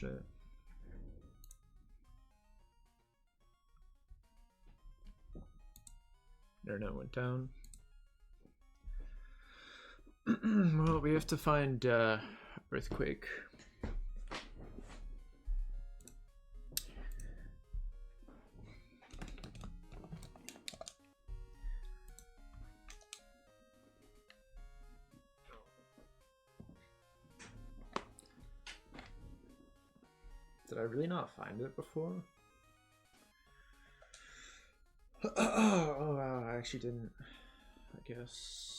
Shit. Internet went down. Well, we have to find earthquake. Did I really not find it before? Oh wow, I actually didn't, I guess.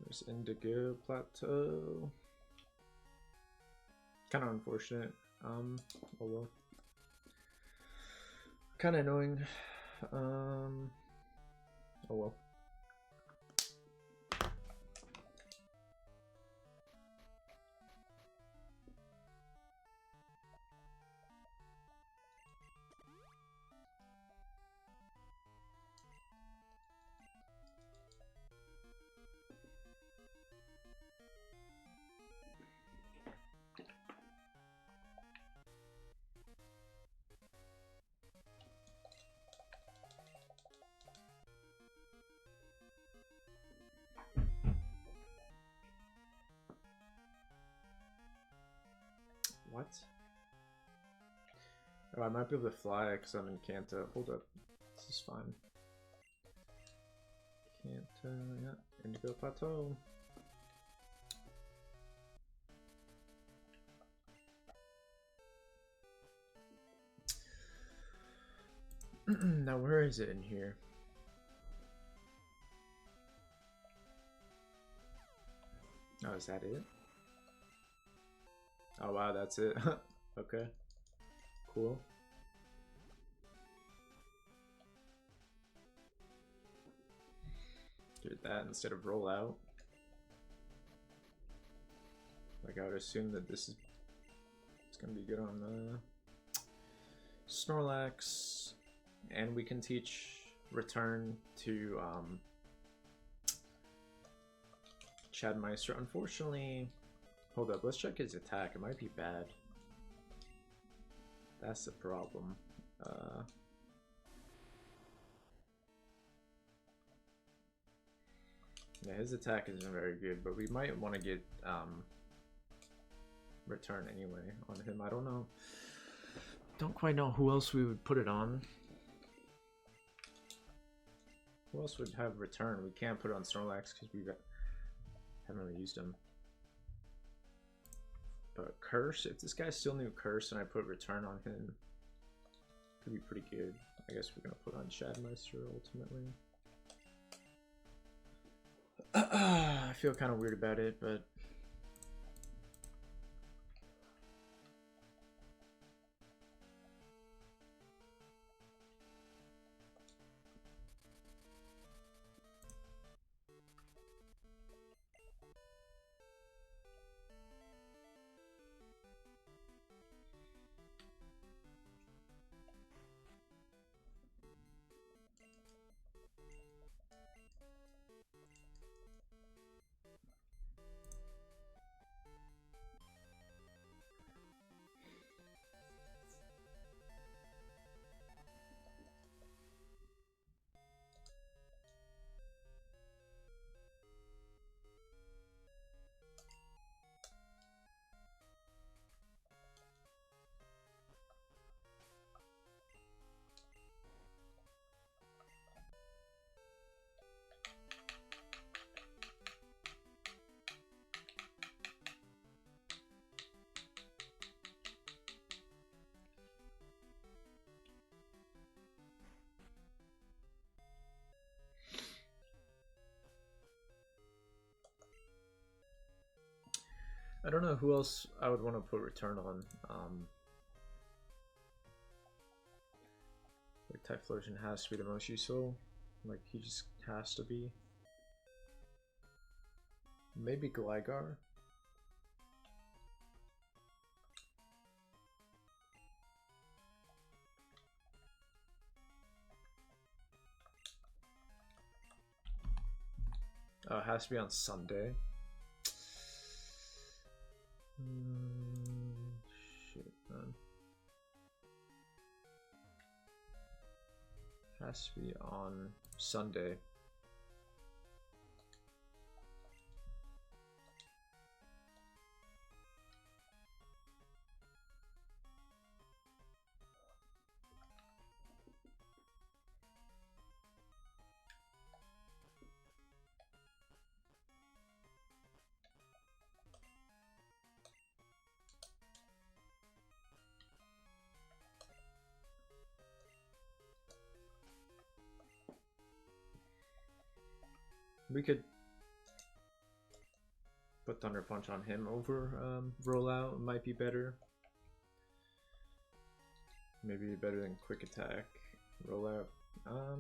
There's Indigo Plateau. Kind of unfortunate. Oh well. Kind of annoying. Oh well. What? Oh, I might be able to fly because I'm in Kanto. Hold up. This is fine. Kanto, yeah. Indigo Plateau. Now, where is it in here? Oh, is that it? Oh wow, that's it. Okay. Cool. Do that instead of roll out. Like I would assume that this is it's gonna be good on the Snorlax, and we can teach return to Chadmeister. Unfortunately, hold up, let's check his attack. It might be bad. That's the problem. Yeah, his attack isn't very good, but we might want to get return anyway on him. I don't know. Don't quite know who else we would put it on. Who else would have return? We can't put it on Snorlax because we haven't really used him. But Curse, if this guy still knew Curse and I put return on him, could be pretty good. I guess we're gonna put on Chadmeister ultimately. I feel kind of weird about it, but I don't know who else I would want to put return on. Like Typhlosion has to be the most useful. Like, he just has to be. Maybe Gligar. Oh, it has to be on Sunday. Shit, man. Has to be on Sunday. We could put Thunder Punch on him over Rollout. It might be better. Maybe better than Quick Attack. Rollout. I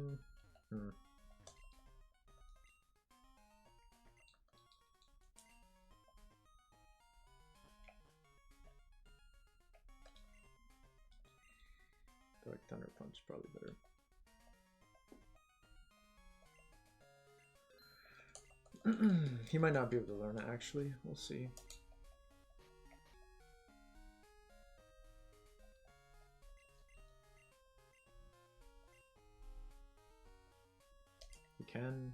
feel like Thunder Punch is probably better. He might not be able to learn it, actually. We'll see. He can.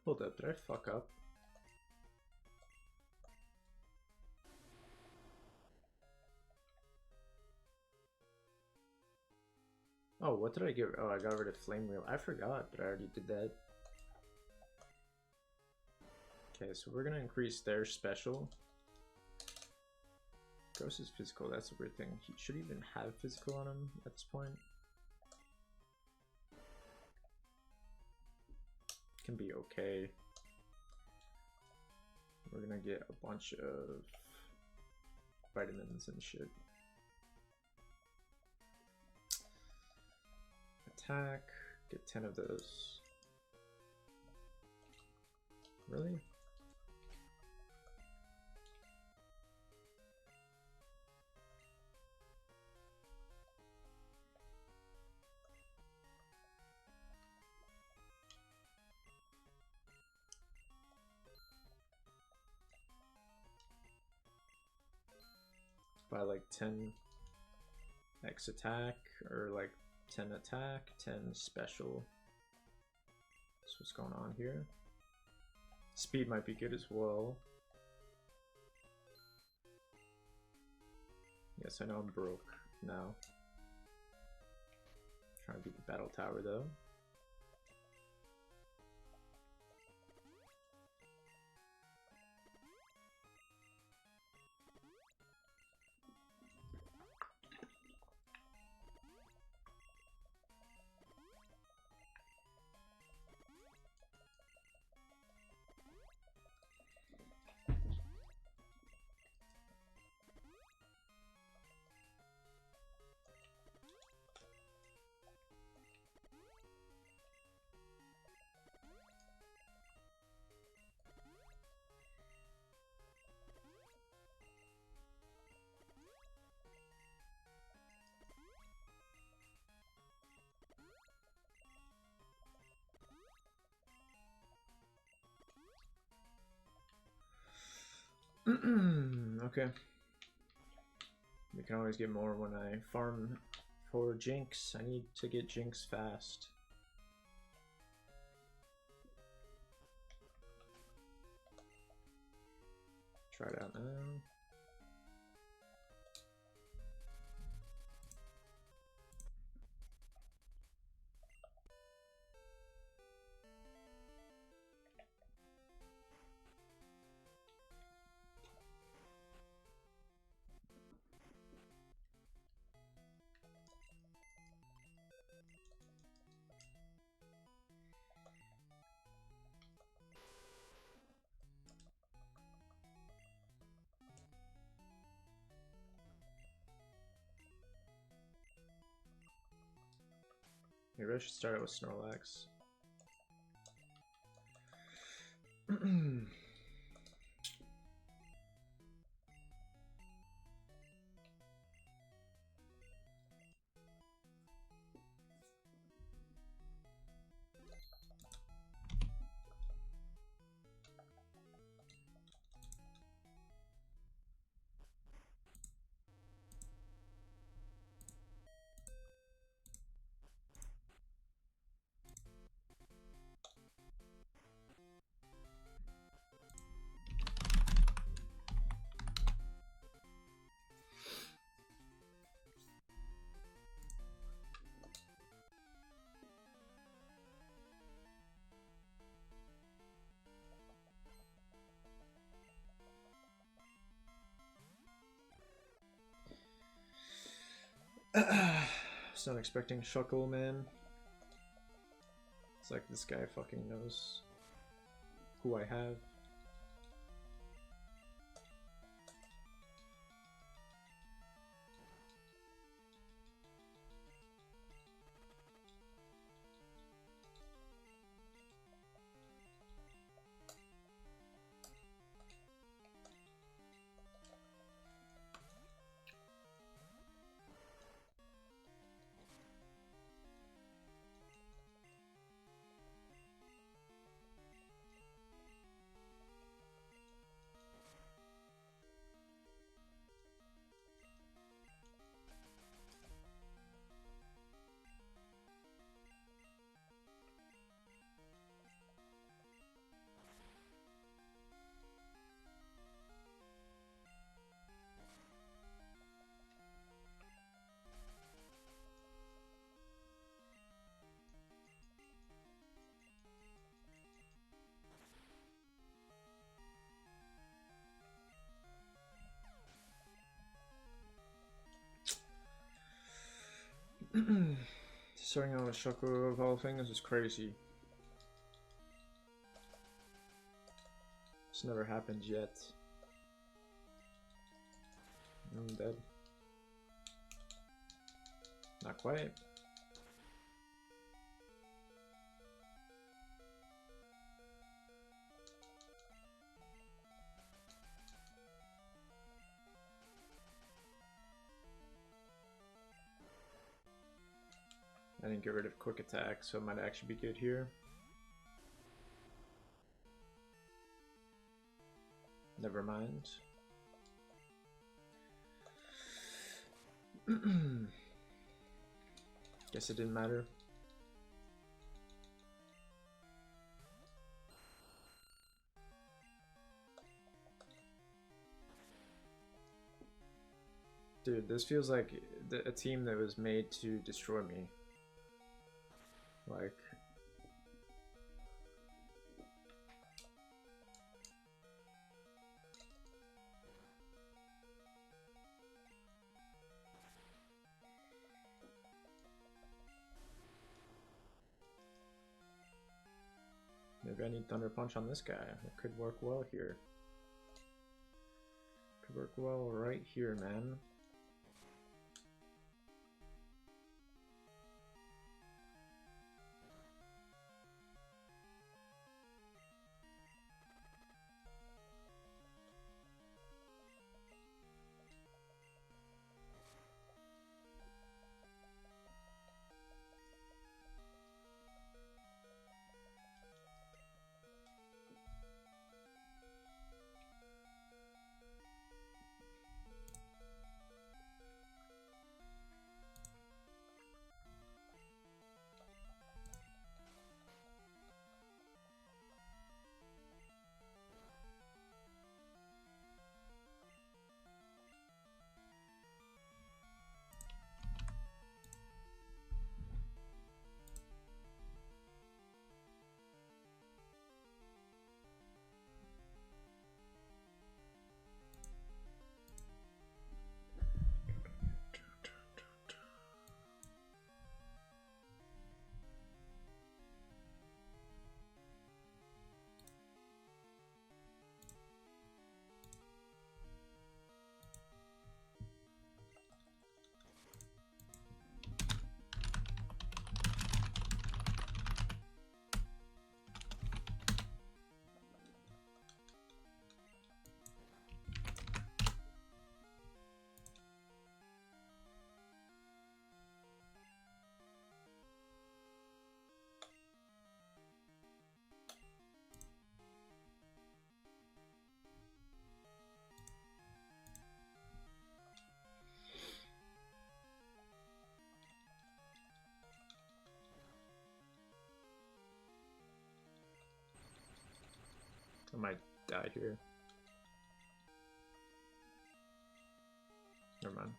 Hold up, did I fuck up? Oh, what did I get? Oh, I got rid of Flame Wheel. I forgot, but I already did that. Okay, so we're gonna increase their special. Ghost is physical, that's a weird thing. He should even have physical on him at this point. Can be okay. We're gonna get a bunch of vitamins and shit. Attack, get 10 of those. Really? By like 10 X attack or like 10 attack, 10 special. That's what's going on here. Speed might be good as well. Yes, I know I'm broke now. Trying to beat the battle tower though. Okay. We can always get more when I farm for Jinx. I need to get Jinx fast. Try it out now. Maybe I should start out with Snorlax. Just not expecting Shuckle, man. It's like this guy fucking knows who I have. Starting out with Shuckle of all things is crazy. This never happened yet. I'm dead. Not quite. I didn't get rid of quick attack, so it might actually be good here. Never mind. Guess it didn't matter. Dude, this feels like a team that was made to destroy me. Like, maybe I need Thunder Punch on this guy. It could work well here. Could work well right here, man. I might die here. Never mind.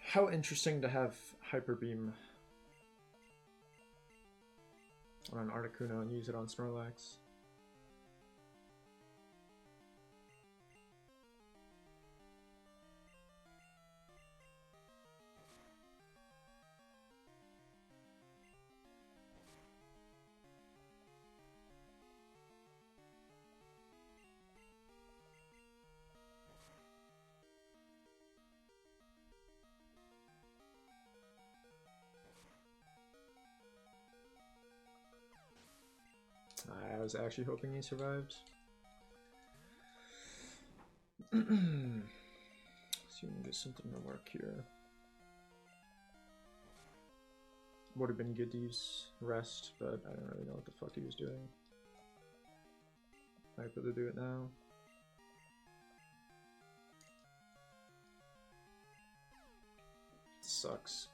How interesting to have Hyper Beam on Articuno and use it on Snorlax. I was actually hoping he survived. See if we can get something to work here. Would have been good to use rest, but I don't really know what the fuck he was doing. Might better do it now. Sucks.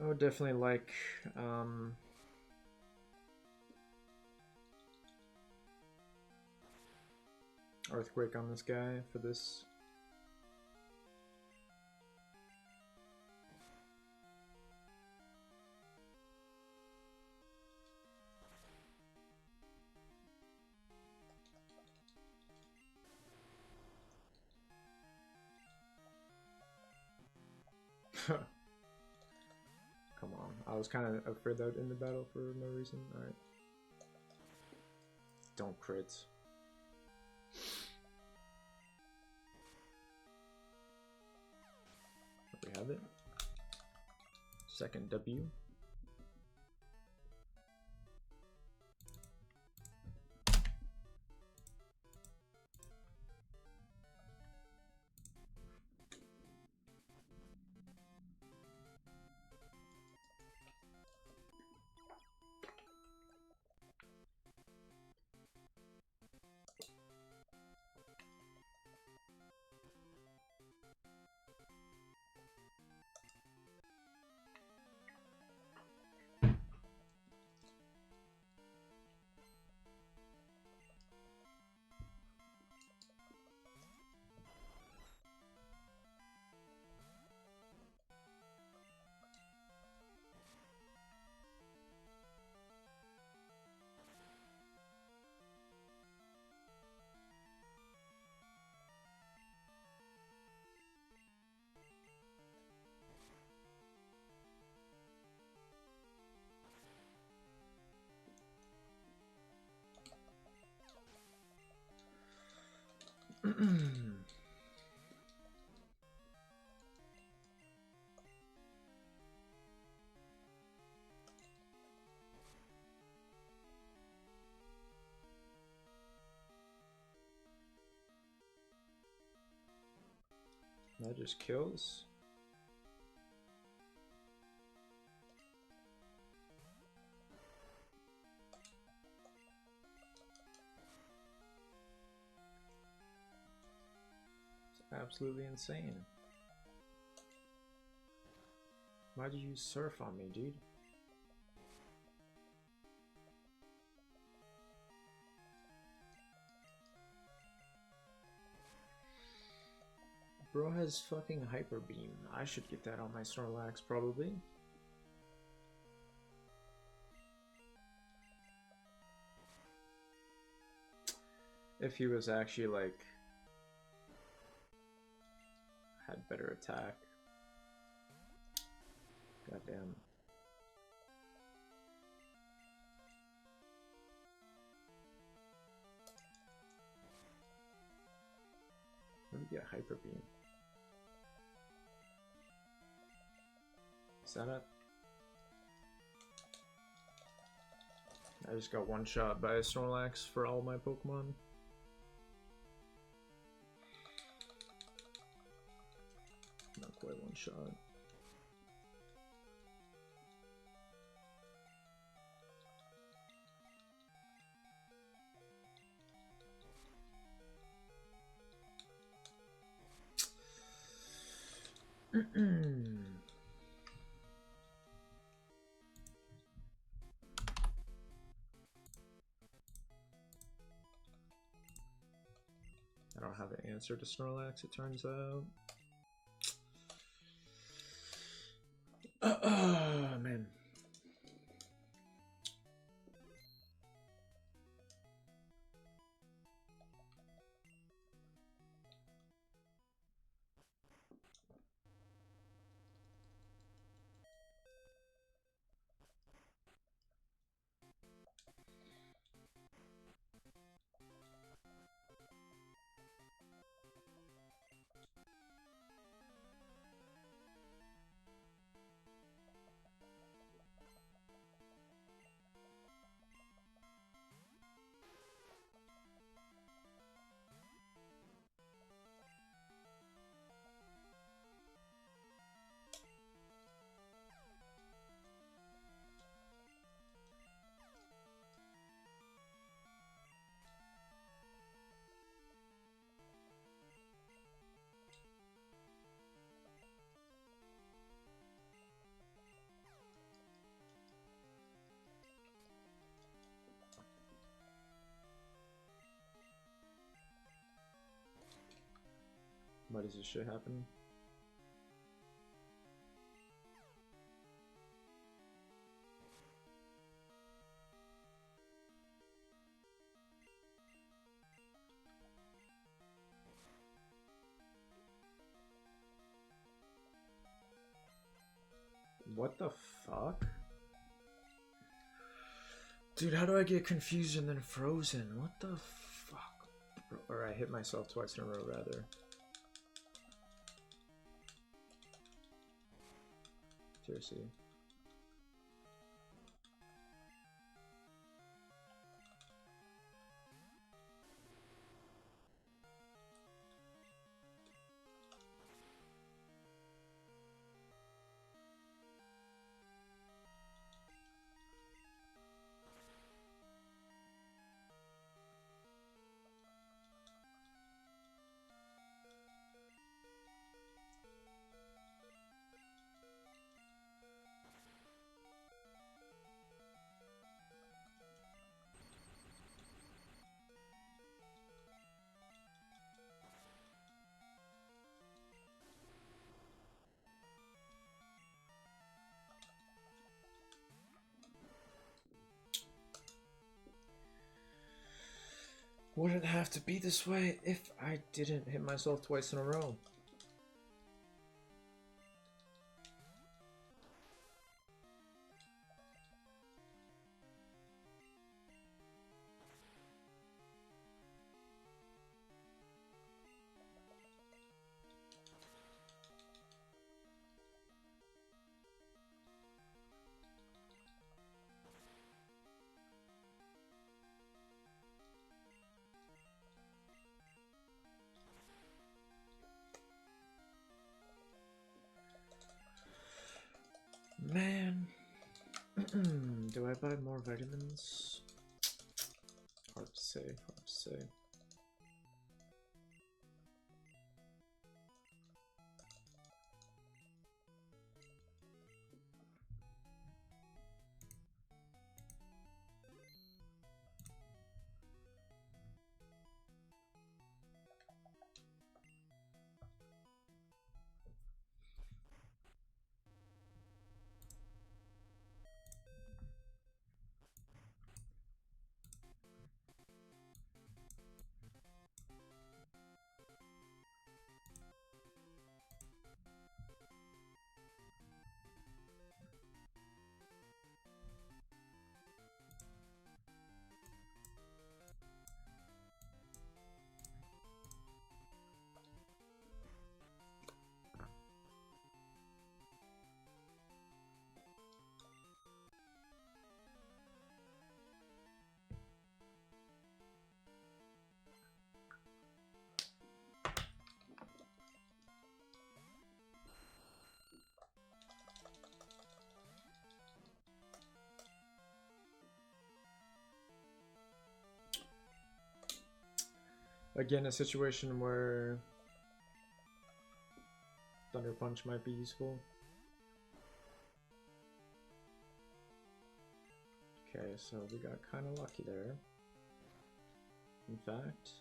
I would definitely like Earthquake on this guy for this. Come on. I was kind of afraid that would end the battle for no reason. Alright. Don't crit. We have it. Second W. That just kills. It's absolutely insane. Why'd you use surf on me, dude? Bro has fucking Hyper Beam. I should get that on my Snorlax, probably. If he was actually, like, had better attack. Goddamn. Let me get Hyper Beam. Is that it? I just got one shot by a Snorlax for all my Pokemon. Not quite one shot. I don't have an answer to Snorlax, it turns out. Man. Why does this shit happen? What the fuck? Dude, how do I get confused and then frozen? What the fuck? Or I hit myself twice in a row, rather. Seriously. Wouldn't have to be this way if I didn't hit myself twice in a row. Do I buy more vitamins? Hard to say, hard to say. Again, a situation where Thunder Punch might be useful. Okay, so we got kind of lucky there. In fact.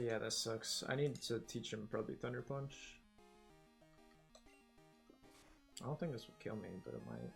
Yeah, that sucks. I need to teach him probably Thunder Punch. I don't think this will kill me, but it might.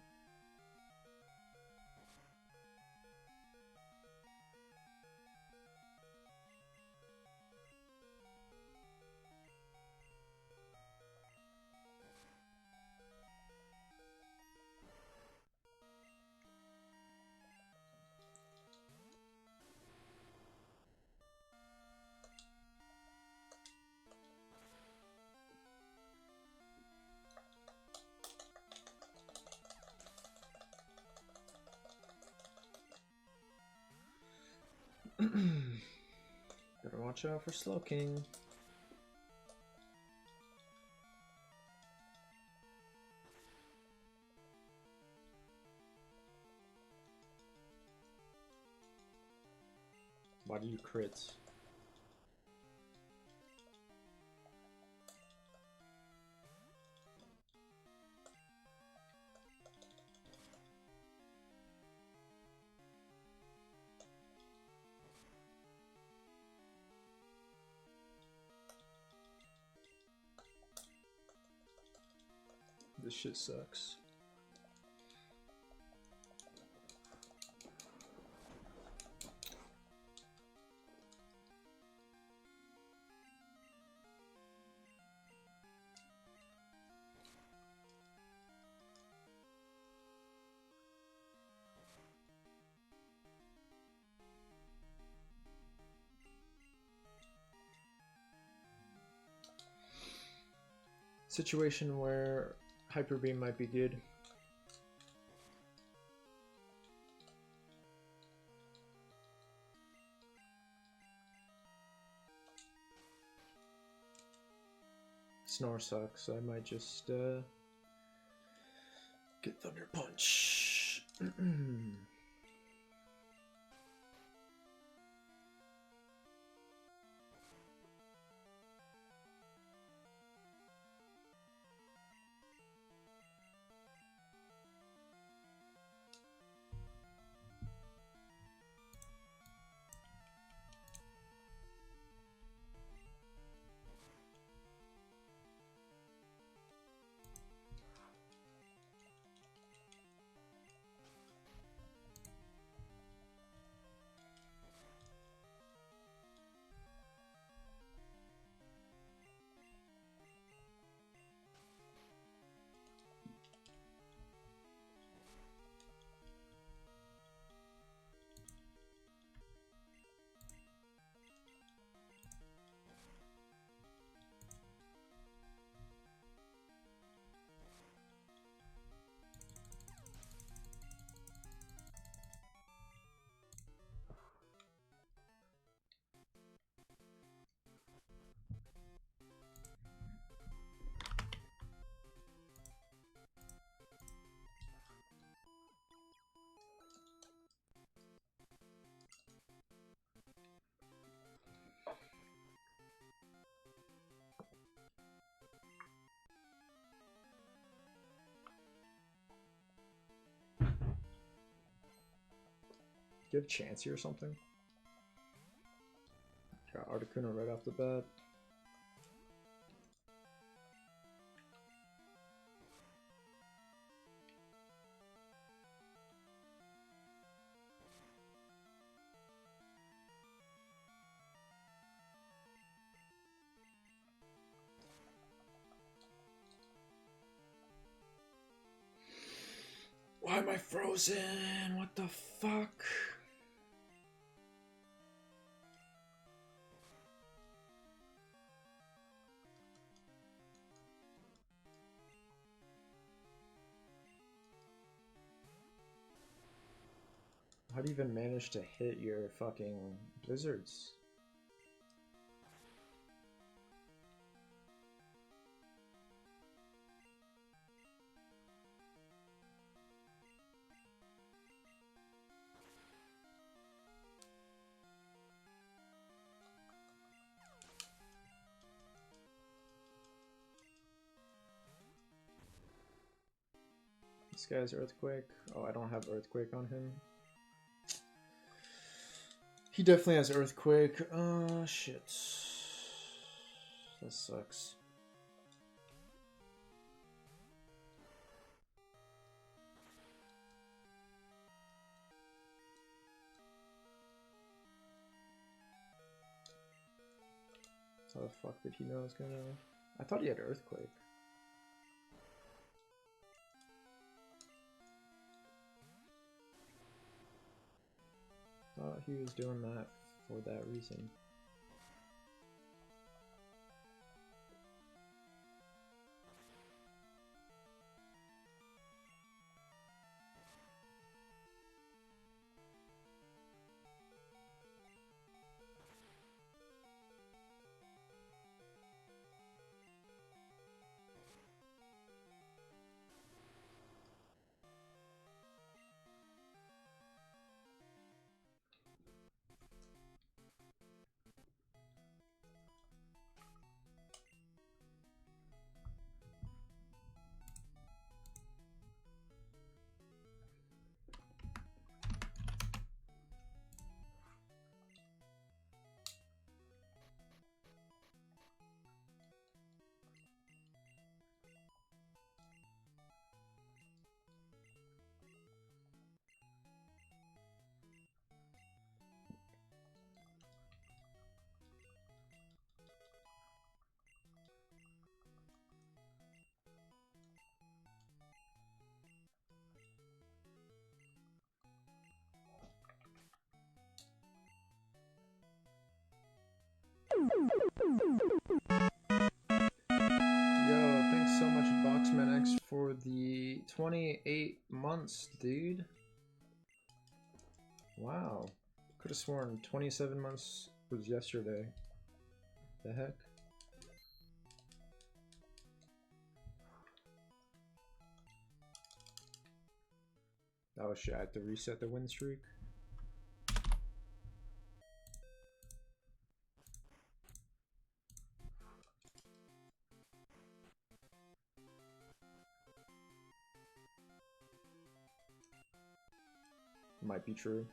Better watch out for Slowking. Why do you crit? This shit sucks. Situation where Hyper Beam might be good. Snore sucks, so I might just get Thunder Punch. Do you have Chansey or something? Got Articuno right off the bat. Why am I frozen? What the fuck? How do you even manage to hit your fucking blizzards? This guy's Earthquake. Oh, I don't have Earthquake on him. He definitely has Earthquake. Shit. That sucks. How the fuck did he know I was gonna... I thought he had Earthquake. Thought he was doing that for that reason. Yo, thanks so much, Boxman X, for the 28 months, dude. Wow. Could have sworn 27 months was yesterday. The heck? Oh shit, I had to reset the win streak. Might be true.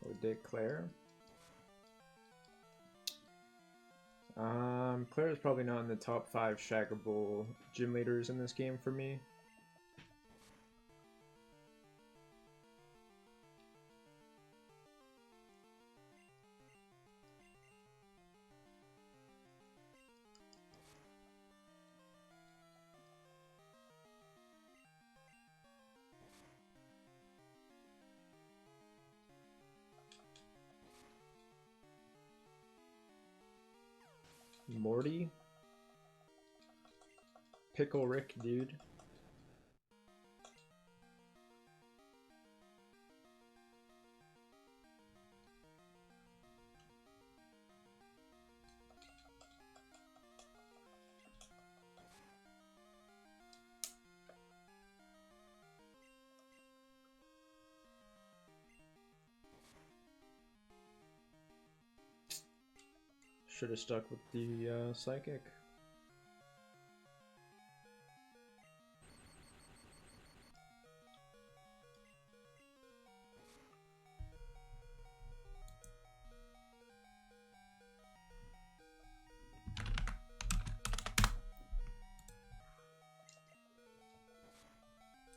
Or declare. Claire is probably not in the top 5 shaggable gym leaders in this game for me. Morty? Pickle Rick, dude. Should have stuck with the psychic.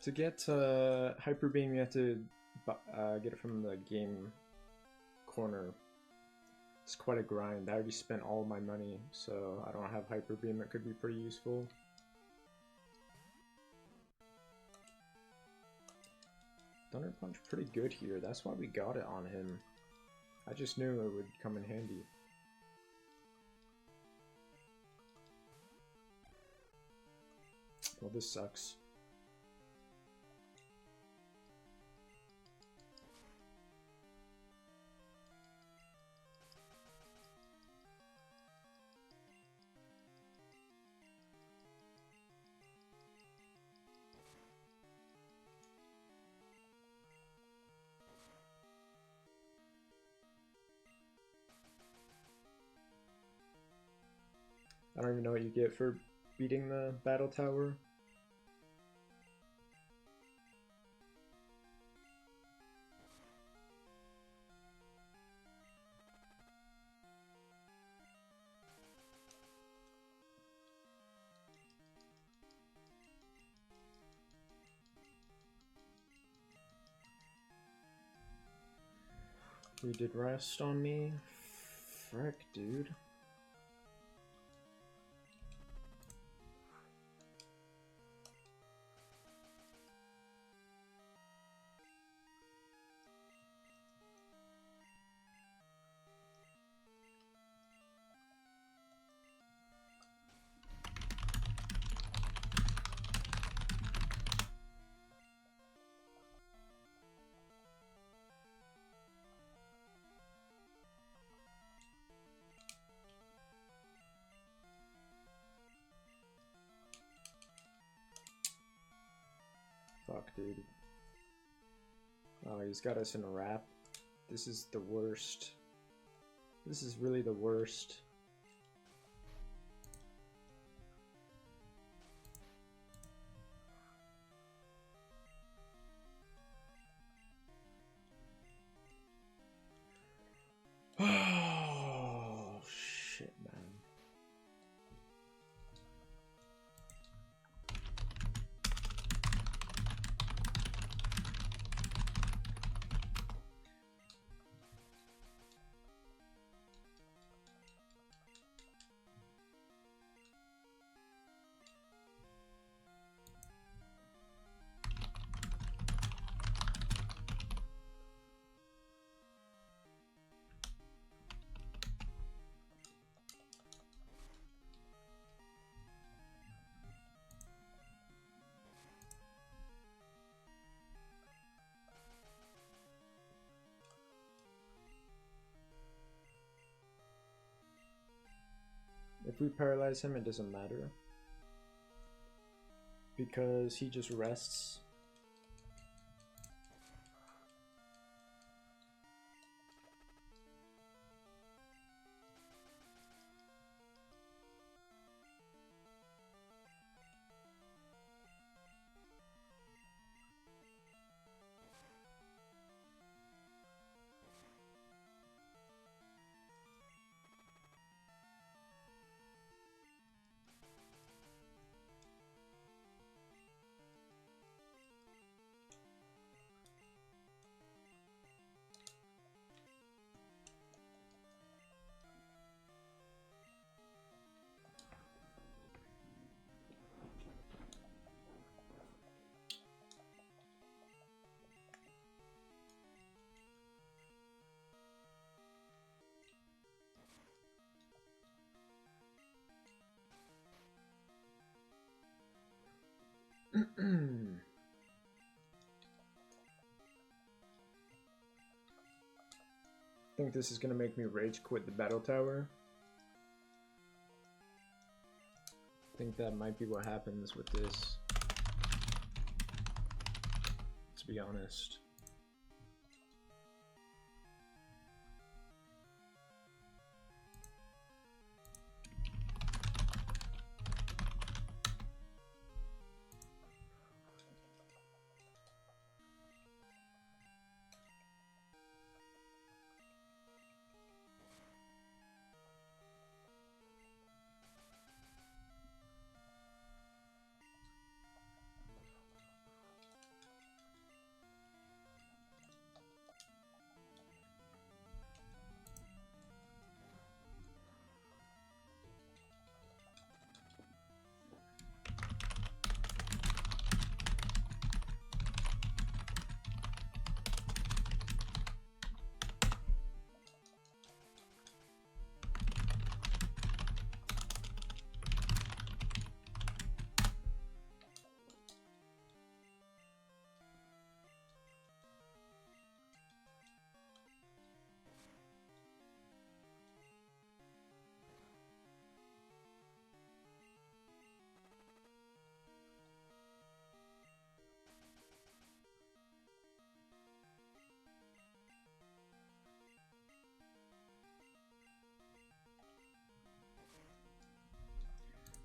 To get Hyper Beam, you have to get it from the game corner. It's quite a grind. I already spent all my money, so I don't have Hyper Beam. It could be pretty useful. Thunder Punch pretty good here. That's why we got it on him. I just knew it would come in handy. Well, this sucks. I don't even know what you get for beating the battle tower. You did rest on me? Frick, dude. Fuck, dude. Oh, he's got us in a wrap. This is the worst. This is really the worst. Oh, shit, man. If we paralyze him, it doesn't matter. Because he just rests. I think this is gonna make me rage quit the battle tower. I think that might be what happens with this. To be honest.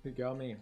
He got me.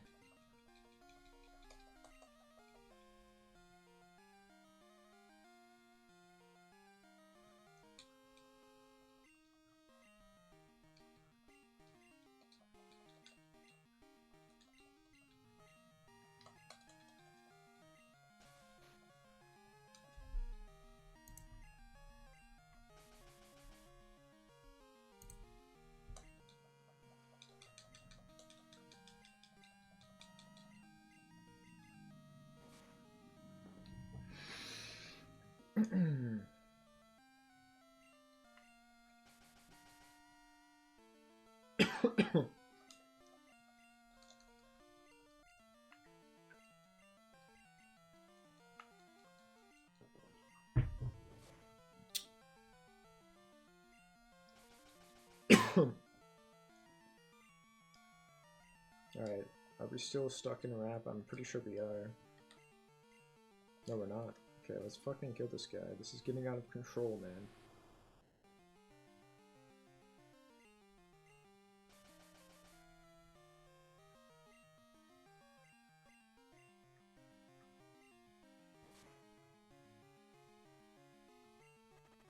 Alright, are we still stuck in a wrap? I'm pretty sure we are. No, we're not. Okay, let's fucking kill this guy. This is getting out of control, man.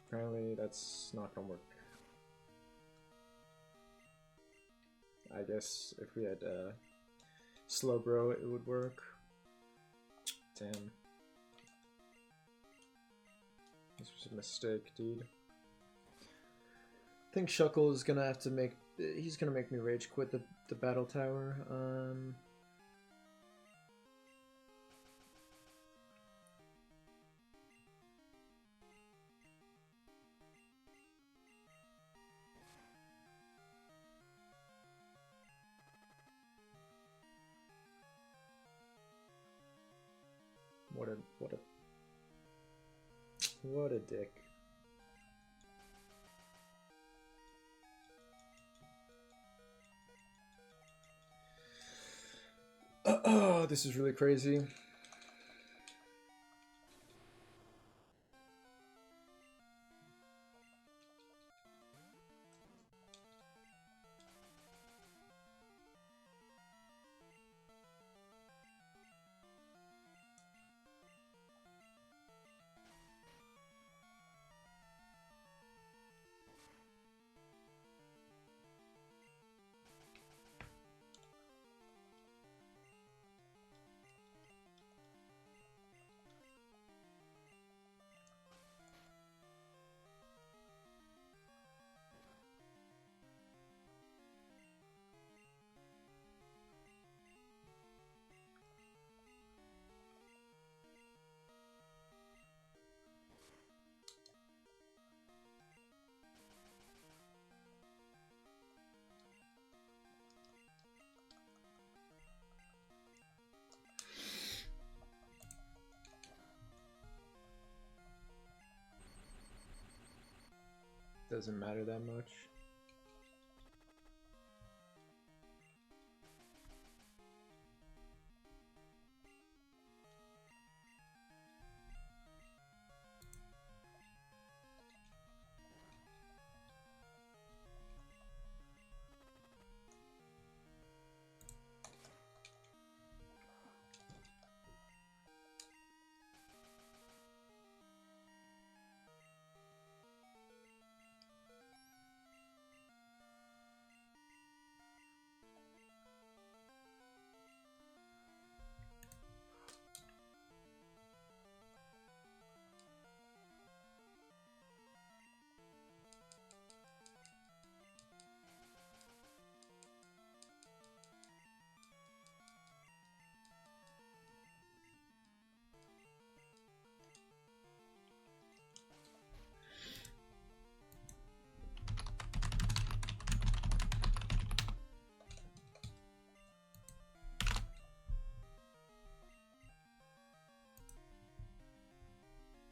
Apparently, that's not gonna work. I guess if we had Slowbro, it would work. Damn. This was a mistake, dude. I think Shuckle is gonna have to make... He's gonna make me rage quit the battle tower. What a dick. Oh, this is really crazy. Doesn't matter that much.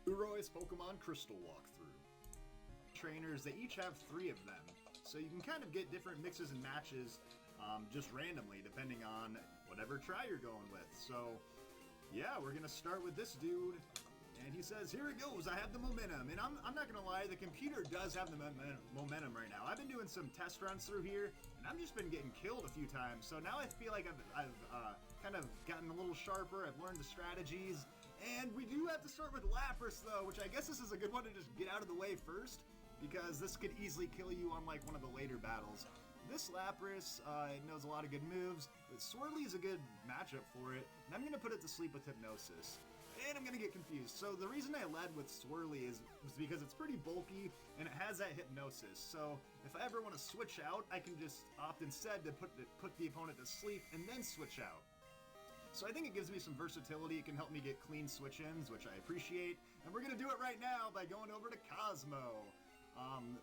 Leroy's Pokemon Crystal Walkthrough. Trainers, they each have 3 of them, so you can kind of get different mixes and matches just randomly depending on whatever try you're going with. So yeah, we're gonna start with this dude, And he says, here it goes, I have the momentum. And I'm not gonna lie, the computer does have the momentum right now. I've been doing some test runs through here, and I've just been getting killed a few times. So now I feel like I've kind of gotten a little sharper, I've learned the strategies. And we do have to start with Lapras though, which I guess this is a good one to just get out of the way first, because this could easily kill you on like one of the later battles. This Lapras, it knows a lot of good moves, but Swirly is a good matchup for it, and I'm gonna put it to sleep with Hypnosis. And I'm gonna get confused. So the reason I led with Swirly is because it's pretty bulky and it has that Hypnosis. So if I ever want to switch out, I can just opt instead to put the opponent to sleep and then switch out. So I think it gives me some versatility. It can help me get clean switch-ins, which I appreciate. And we're gonna do it right now by going over to Cosmo.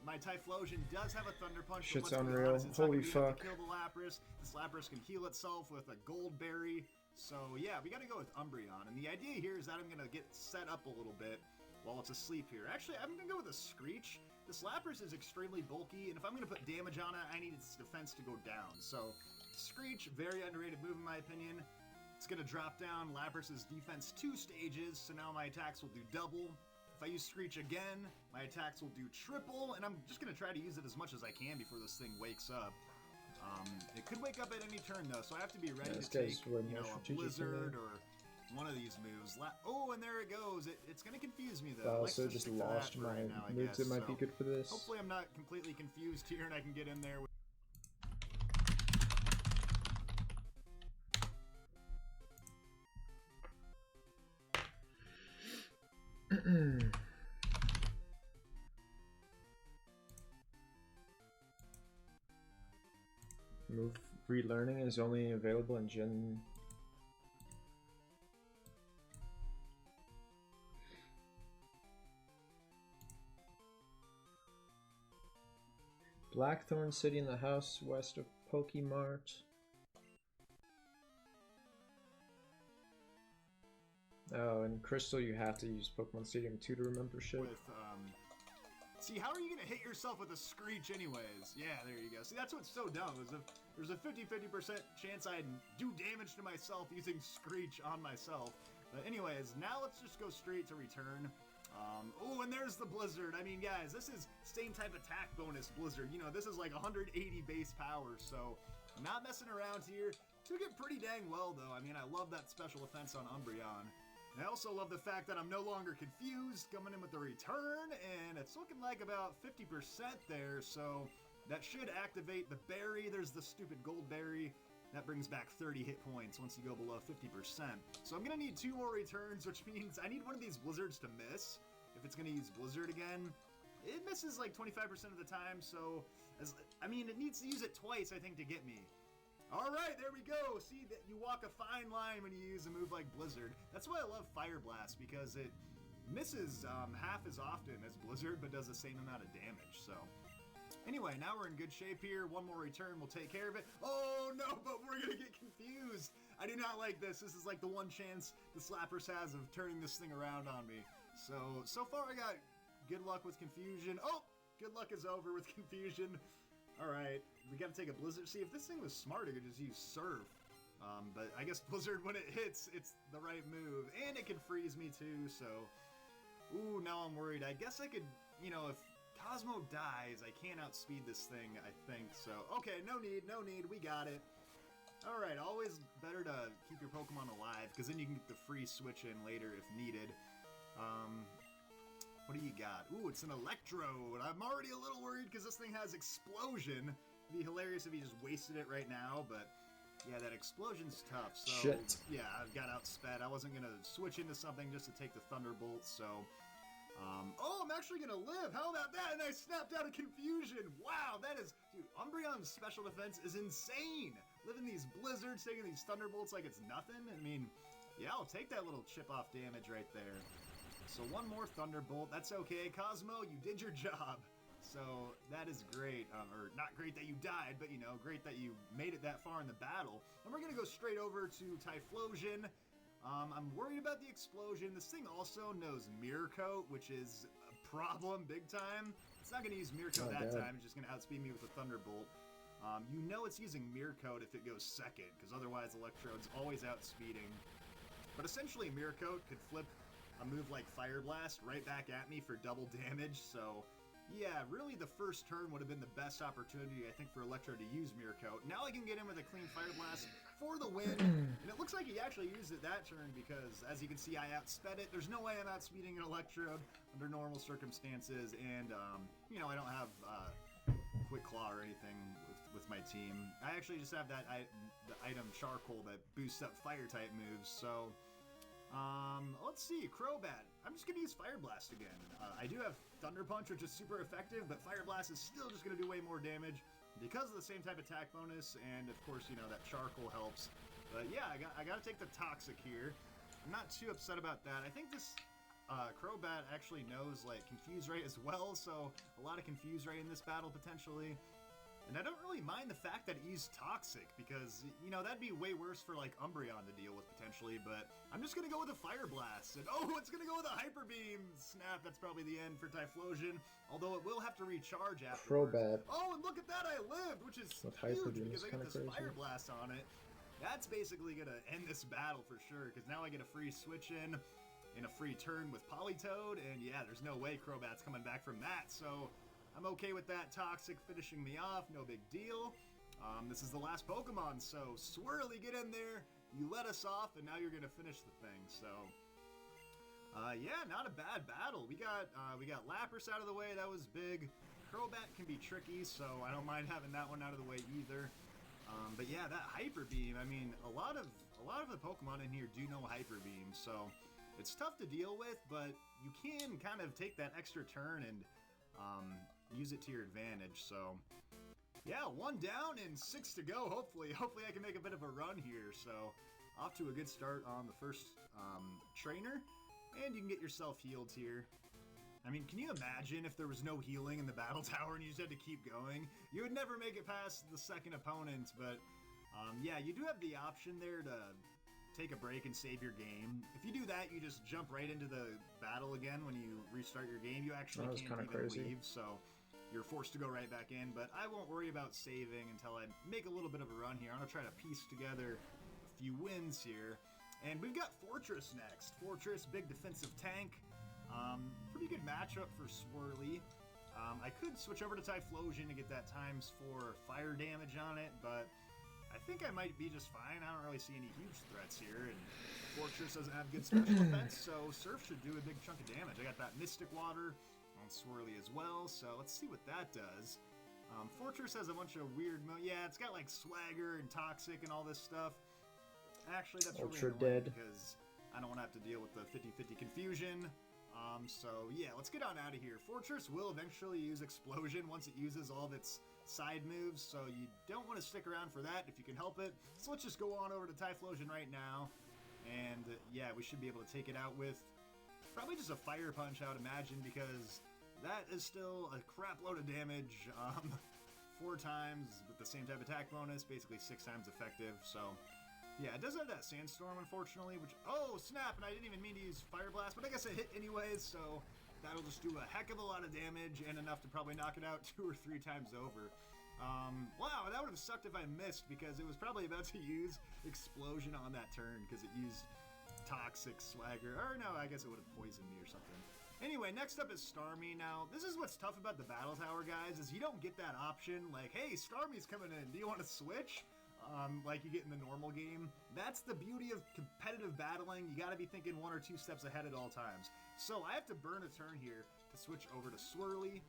My Typhlosion does have a Thunder Punch. Shit's unreal. Holy fuck. Kill the Lapras. This Lapras can heal itself with a Gold Berry. So yeah, we gotta go with Umbreon, and the idea here is that I'm gonna get set up a little bit while it's asleep here. Actually, I'm gonna go with a Screech. This Lapras is extremely bulky, and if I'm gonna put damage on it, I need its defense to go down. So Screech, very underrated move in my opinion. It's gonna drop down Lapras's defense 2 stages, so now my attacks will do double. If I use Screech again, my attacks will do triple, and I'm just gonna try to use it as much as I can before this thing wakes up. It could wake up at any turn though, so I have to be ready to take, a Blizzard or one of these moves. Oh, and there it goes. It's going to confuse me though. I also just lost my moves that might be good for this. Hopefully I'm not completely confused here and I can get in there with Move relearning is only available in Gen. Blackthorn City in the house west of Pokemart. Oh, and Crystal, you have to use Pokemon Stadium 2 to remember shit. See, how are you going to hit yourself with a Screech anyways? Yeah, there you go. See, that's what's so dumb, is if there's a 50% chance I'd do damage to myself using Screech on myself. But anyways, now let's just go straight to return. Oh, and there's the Blizzard. I mean, guys, this is same type attack bonus Blizzard. You know, this is like 180 base power, so not messing around here. Took it pretty dang well, though. I mean, I love that special defense on Umbreon. And I also love the fact that I'm no longer confused coming in with the return, and it's looking like about 50% there, so that should activate the berry. There's the stupid gold berry. That brings back 30 hit points once you go below 50%. So I'm going to need 2 more returns, which means I need one of these Blizzards to miss. If it's going to use Blizzard again, it misses like 25% of the time, so I mean, it needs to use it twice, I think, to get me. Alright, there we go! See, that you walk a fine line when you use a move like Blizzard. That's why I love Fire Blast, because it misses half as often as Blizzard, but does the same amount of damage, so... Anyway, now we're in good shape here. One more return will take care of it. Oh no, but we're gonna get confused! I do not like this. This is like the one chance the Slappers has of turning this thing around on me. So far I got good luck with confusion. Oh! Good luck is over with confusion. Alright, we gotta take a Blizzard. See, if this thing was smart, it could just use Surf. But I guess Blizzard, when it hits, it's the right move. And it can freeze me too, so... Ooh, now I'm worried. I guess I could, you know, if Cosmo dies, I can't outspeed this thing, I think. So, okay, no need, we got it. Alright, always better to keep your Pokemon alive, because then you can get the free switch in later if needed. What do you got? Ooh, it's an Electrode. I'm already a little worried because this thing has Explosion. It'd be hilarious if he just wasted it right now, but yeah, that Explosion's tough. So shit. Yeah, I got outsped. I wasn't gonna switch into something just to take the Thunderbolt, so... oh, I'm actually gonna live! How about that? And I snapped out of confusion! Wow, that is... Dude, Umbreon's special defense is insane! Living these Blizzards, taking these Thunderbolts like it's nothing. I mean, yeah, I'll take that little chip-off damage right there. So one more Thunderbolt, that's okay. Cosmo, you did your job. So that is great. Or not great that you died, but you know, great that you made it that far in the battle. And we're gonna go straight over to Typhlosion. I'm worried about the Explosion. This thing also knows Mirror Coat, which is a problem big time. It's not gonna use Mirror Coat that time, it's just gonna outspeed me with a Thunderbolt. You know it's using Mirror Coat if it goes second, because otherwise Electrode's always outspeeding. But essentially Mirror Coat could flip a move like Fire Blast right back at me for double damage, so yeah, really the first turn would have been the best opportunity, I think, for Electro to use Mirror Coat. Now I can get in with a clean Fire Blast for the win, and it looks like he actually used it that turn because, as you can see, I outsped it. There's no way I'm outspeeding an Electrode under normal circumstances, and, you know, I don't have Quick Claw or anything with my team. I actually just have that the item Charcoal that boosts up Fire-type moves, so... let's see, Crobat. I'm just gonna use Fire Blast again. I do have Thunder Punch, which is super effective, but Fire Blast is still just gonna do way more damage because of the same type attack bonus, and of course, you know, that Charcoal helps. But yeah, I gotta take the Toxic here. I'm not too upset about that. I think this Crobat actually knows, like, Confuse Ray as well, so a lot of Confuse Ray in this battle, potentially. And I don't really mind the fact that he's Toxic, because, you know, that'd be way worse for, like, Umbreon to deal with, potentially, but I'm just gonna go with a Fire Blast, and oh, it's gonna go with a Hyper Beam! Snap, that's probably the end for Typhlosion, although it will have to recharge afterwards. Crobat. Oh, and look at that, I lived, which is huge, because I get this Fire Blast on it. That's basically gonna end this battle for sure, because now I get a free switch in a free turn with Politoed, and yeah, there's no way Crobat's coming back from that, so... I'm okay with that Toxic finishing me off, no big deal. This is the last Pokemon, so Swirly, get in there. You let us off, and now you're gonna finish the thing. So, yeah, not a bad battle. We got Lapras out of the way. That was big. Crobat can be tricky, so I don't mind having that one out of the way either. But yeah, that Hyper Beam. I mean, a lot of the Pokemon in here do know Hyper Beam, so it's tough to deal with. But you can kind of take that extra turn and use it to your advantage. So yeah, 1 down and 6 to go. Hopefully I can make a bit of a run here. So off to a good start on the first trainer, and you can get yourself healed here. I mean, can you imagine if there was no healing in the battle tower and you just had to keep going? You would never make it past the second opponent, but yeah, you do have the option there to take a break and save your game. If you do that, you just jump right into the battle again when you restart your game. You actually can't even leave, so you're forced to go right back in, but I won't worry about saving until I make a little bit of a run here. I'm going to try to piece together a few wins here. And we've got Fortress next. Fortress, big defensive tank. Pretty good matchup for Swirly. I could switch over to Typhlosion to get that ×4 fire damage on it, but I think I might be just fine. I don't really see any huge threats here, and Fortress doesn't have good special defense, so Surf should do a big chunk of damage. I got that Mystic Water on Swirly as well, so let's see what that does. Fortress has a bunch of weird yeah, it's got like Swagger and Toxic and all this stuff. Actually, that's Ultra really dead because I don't want to have to deal with the 50-50 confusion. So yeah, let's get on out of here. Fortress will eventually use Explosion once it uses all of its side moves, so you don't want to stick around for that if you can help it. So let's just go on over to Typhlosion right now, and yeah, we should be able to take it out with probably just a Fire Punch, I would imagine, because that is still a crap load of damage. 4 times with the same type of attack bonus, basically 6 times effective, so... Yeah, it does have that Sandstorm, unfortunately, which... Oh, snap! And I didn't even mean to use Fire Blast, but I guess it hit anyways, so that'll just do a heck of a lot of damage and enough to probably knock it out 2 or 3 times over. Wow, that would have sucked if I missed, because it was probably about to use Explosion on that turn, because it used Toxic, Swagger, or no, I guess it would have poisoned me or something. Anyway, next up is Starmie. Now, this is what's tough about the Battle Tower, guys, is you don't get that option, like, hey, Starmie's coming in, do you want to switch? Like you get in the normal game. That's the beauty of competitive battling. You gotta be thinking 1 or 2 steps ahead at all times. So I have to burn a turn here to switch over to Swirly.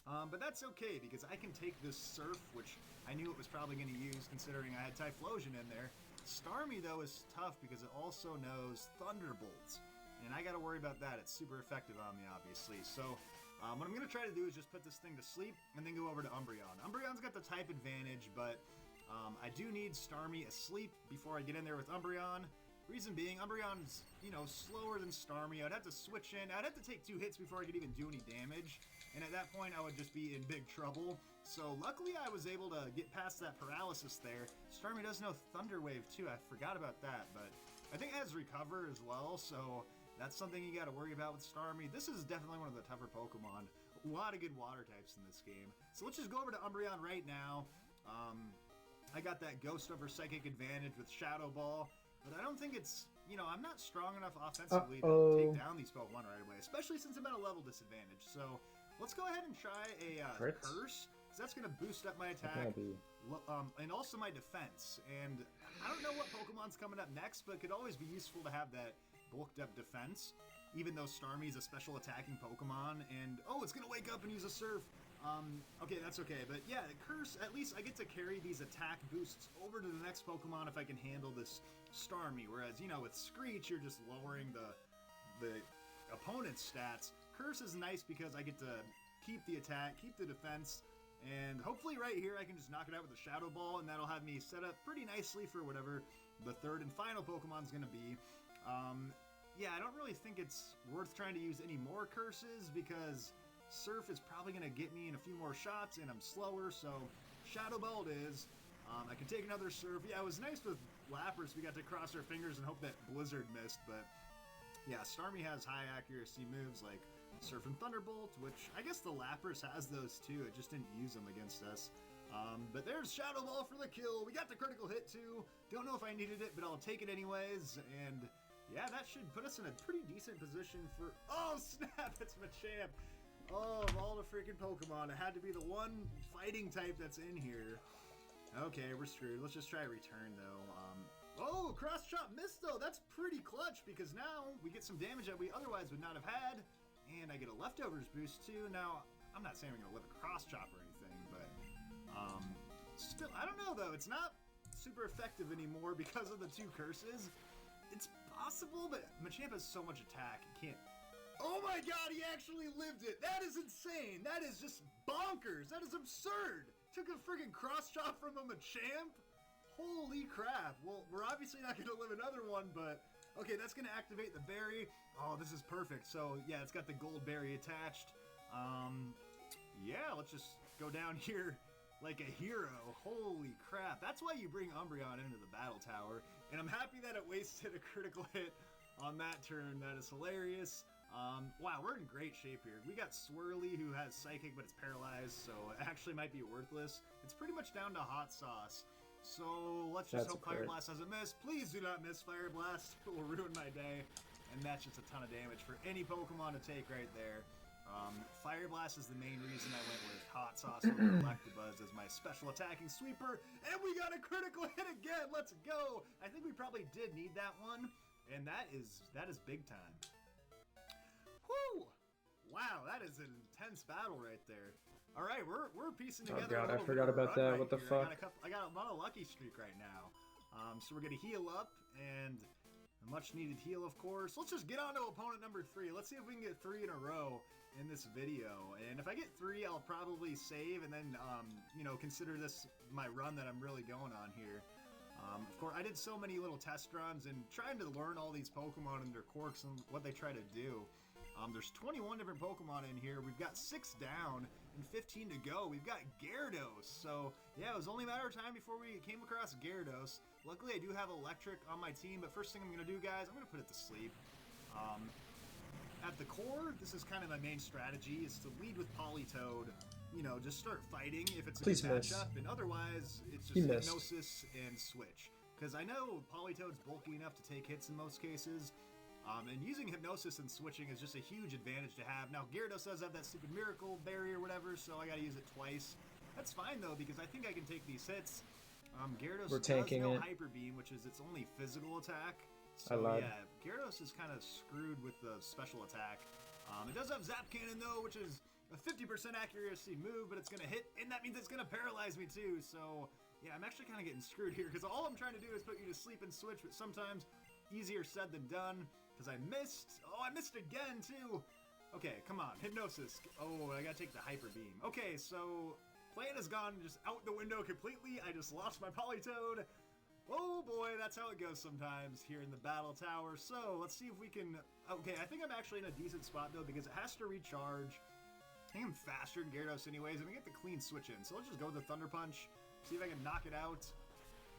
But that's okay, because I can take this Surf, which I knew it was probably going to use considering I had Typhlosion in there. Starmie, though, is tough because it also knows Thunderbolts. And I gotta worry about that. It's super effective on me, obviously. So what I'm going to try to do is just put this thing to sleep and then go over to Umbreon. Umbreon's got the type advantage, but... I do need Starmie asleep before I get in there with Umbreon. Reason being, Umbreon's, you know, slower than Starmie. I'd have to switch in. I'd have to take 2 hits before I could even do any damage. And at that point, I would just be in big trouble. So luckily, I was able to get past that paralysis there. Starmie does know Thunder Wave too. I forgot about that, but I think it has Recover as well. So that's something you got to worry about with Starmie. This is definitely one of the tougher Pokemon. A lot of good water types in this game. So let's just go over to Umbreon right now. I got that Ghost over Psychic advantage with Shadow Ball, but I don't think it's, you know, I'm not strong enough offensively to take down these Pokemon right away, especially since I'm at a level disadvantage. So let's go ahead and try a Curse, because that's going to boost up my attack and also my defense. And I don't know what Pokemon's coming up next, but it could always be useful to have that bulked up defense, even though Starmie's a special attacking Pokemon. And, oh, it's going to wake up and use a Surf. Okay, that's okay, but yeah, Curse, at least I get to carry these attack boosts over to the next Pokemon if I can handle this Starmie, whereas, you know, with Screech, you're just lowering the opponent's stats. Curse is nice because I get to keep the attack, keep the defense, and hopefully right here I can just knock it out with a Shadow Ball, and that'll have me set up pretty nicely for whatever the third and final Pokemon's gonna be. Yeah, I don't really think it's worth trying to use any more Curses because Surf is probably going to get me in a few more shots, and I'm slower, so Shadow Ball it is. I can take another Surf. Yeah, it was nice with Lapras. We got to cross our fingers and hope that Blizzard missed, but yeah, Starmie has high accuracy moves like Surf and Thunderbolt, which I guess the Lapras has those too. It just didn't use them against us. But there's Shadow Ball for the kill. We got the critical hit too. Don't know if I needed it, but I'll take it anyways, and yeah, that should put us in a pretty decent position for... Oh, snap! It's Machamp! Oh, of all the freaking Pokemon, it had to be the one fighting type that's in here. Okay, we're screwed. Let's just try a return, though. Oh, Cross Chop missed, though. That's pretty clutch, because now we get some damage that we otherwise would not have had, and I get a Leftovers boost, too. Now, I'm not saying I'm going to live a Cross Chop or anything, but still, I don't know, though. It's not super effective anymore because of the two Curses. It's possible, but Machamp has so much attack, it can't... Oh my god, he actually lived it! That is insane! That is just bonkers! That is absurd! Took a friggin' Cross Chop from a Machamp? Holy crap! Well, we're obviously not gonna live another one, but... Okay, that's gonna activate the berry. Oh, this is perfect. So, yeah, it's got the gold berry attached. Yeah, let's just go down here like a hero. Holy crap. That's why you bring Umbreon into the battle tower. And I'm happy that it wasted a critical hit on that turn. That is hilarious. Wow, we're in great shape here. We got Swirly, who has Psychic, but it's paralyzed, so it actually might be worthless. It's pretty much down to Hot Sauce. So let's just hope Fire Blast doesn't miss. Please do not miss Fire Blast. It will ruin my day. And that's just a ton of damage for any Pokemon to take right there. Fire Blast is the main reason I went with Hot Sauce over Electabuzz as my special attacking sweeper. And we got a critical hit again. Let's go. I think we probably did need that one. And that is big time. Whew! Wow, that is an intense battle right there. All right, we're piecing together. Oh god, I forgot about that. What the fuck? I got a lucky streak right now. So we're gonna heal up, and a much-needed heal, of course. Let's just get on to opponent number 3. Let's see if we can get 3 in a row in this video. And if I get 3, I'll probably save, and then you know, consider this my run that I'm really going on here. Of course, I did so many little test runs and trying to learn all these Pokemon and their quirks and what they try to do. There's 21 different Pokemon in here. We've got 6 down and 15 to go. We've got Gyarados. So, yeah, it was only a matter of time before we came across Gyarados. Luckily, I do have Electric on my team, but first thing I'm going to do, guys, I'm going to put it to sleep. At the core, this is kind of my main strategy, is to lead with Politoed. You know, just start fighting if it's a good matchup, and otherwise, it's just Hypnosis and switch. Because I know Politoed's bulky enough to take hits in most cases. And using Hypnosis and switching is just a huge advantage to have. Now, Gyarados does have that stupid Miracle Berry or whatever, so I gotta use it twice. That's fine, though, because I think I can take these hits. Gyarados does no Hyper Beam, which is its only physical attack. So, yeah, Gyarados is kind of screwed with the special attack. It does have Zap Cannon, though, which is a 50% accuracy move, but it's gonna hit, and that means it's gonna paralyze me, too. So, yeah, I'm actually kind of getting screwed here, because all I'm trying to do is put you to sleep and switch, but sometimes easier said than done. Because I missed. Oh, I missed again, too. Okay, come on. Hypnosis. Oh, I gotta take the Hyper Beam. Okay, so plan has gone just out the window completely. I just lost my Politoed. Oh, boy, that's how it goes sometimes here in the Battle Tower. So, let's see if we can... Okay, I think I'm actually in a decent spot, though, because it has to recharge. I think I'm faster than Gyarados anyways, and we get the clean switch in. So let's just go with the Thunder Punch, see if I can knock it out.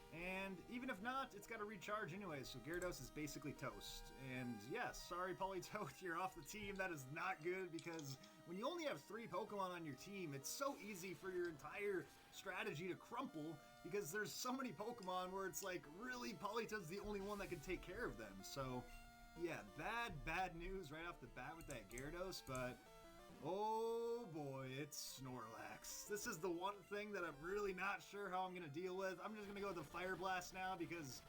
And even if not, it's got to recharge anyway, so Gyarados is basically toast. And yes, sorry Politoed, you're off the team. That is not good, because when you only have 3 Pokemon on your team, it's so easy for your entire strategy to crumple because there's so many Pokemon where it's like really Politoed's the only one that can take care of them. So yeah, bad news right off the bat with that Gyarados, but oh boy, it's Snorlax. This is the one thing that I'm really not sure how I'm going to deal with. I'm just going to go with the Fire Blast now because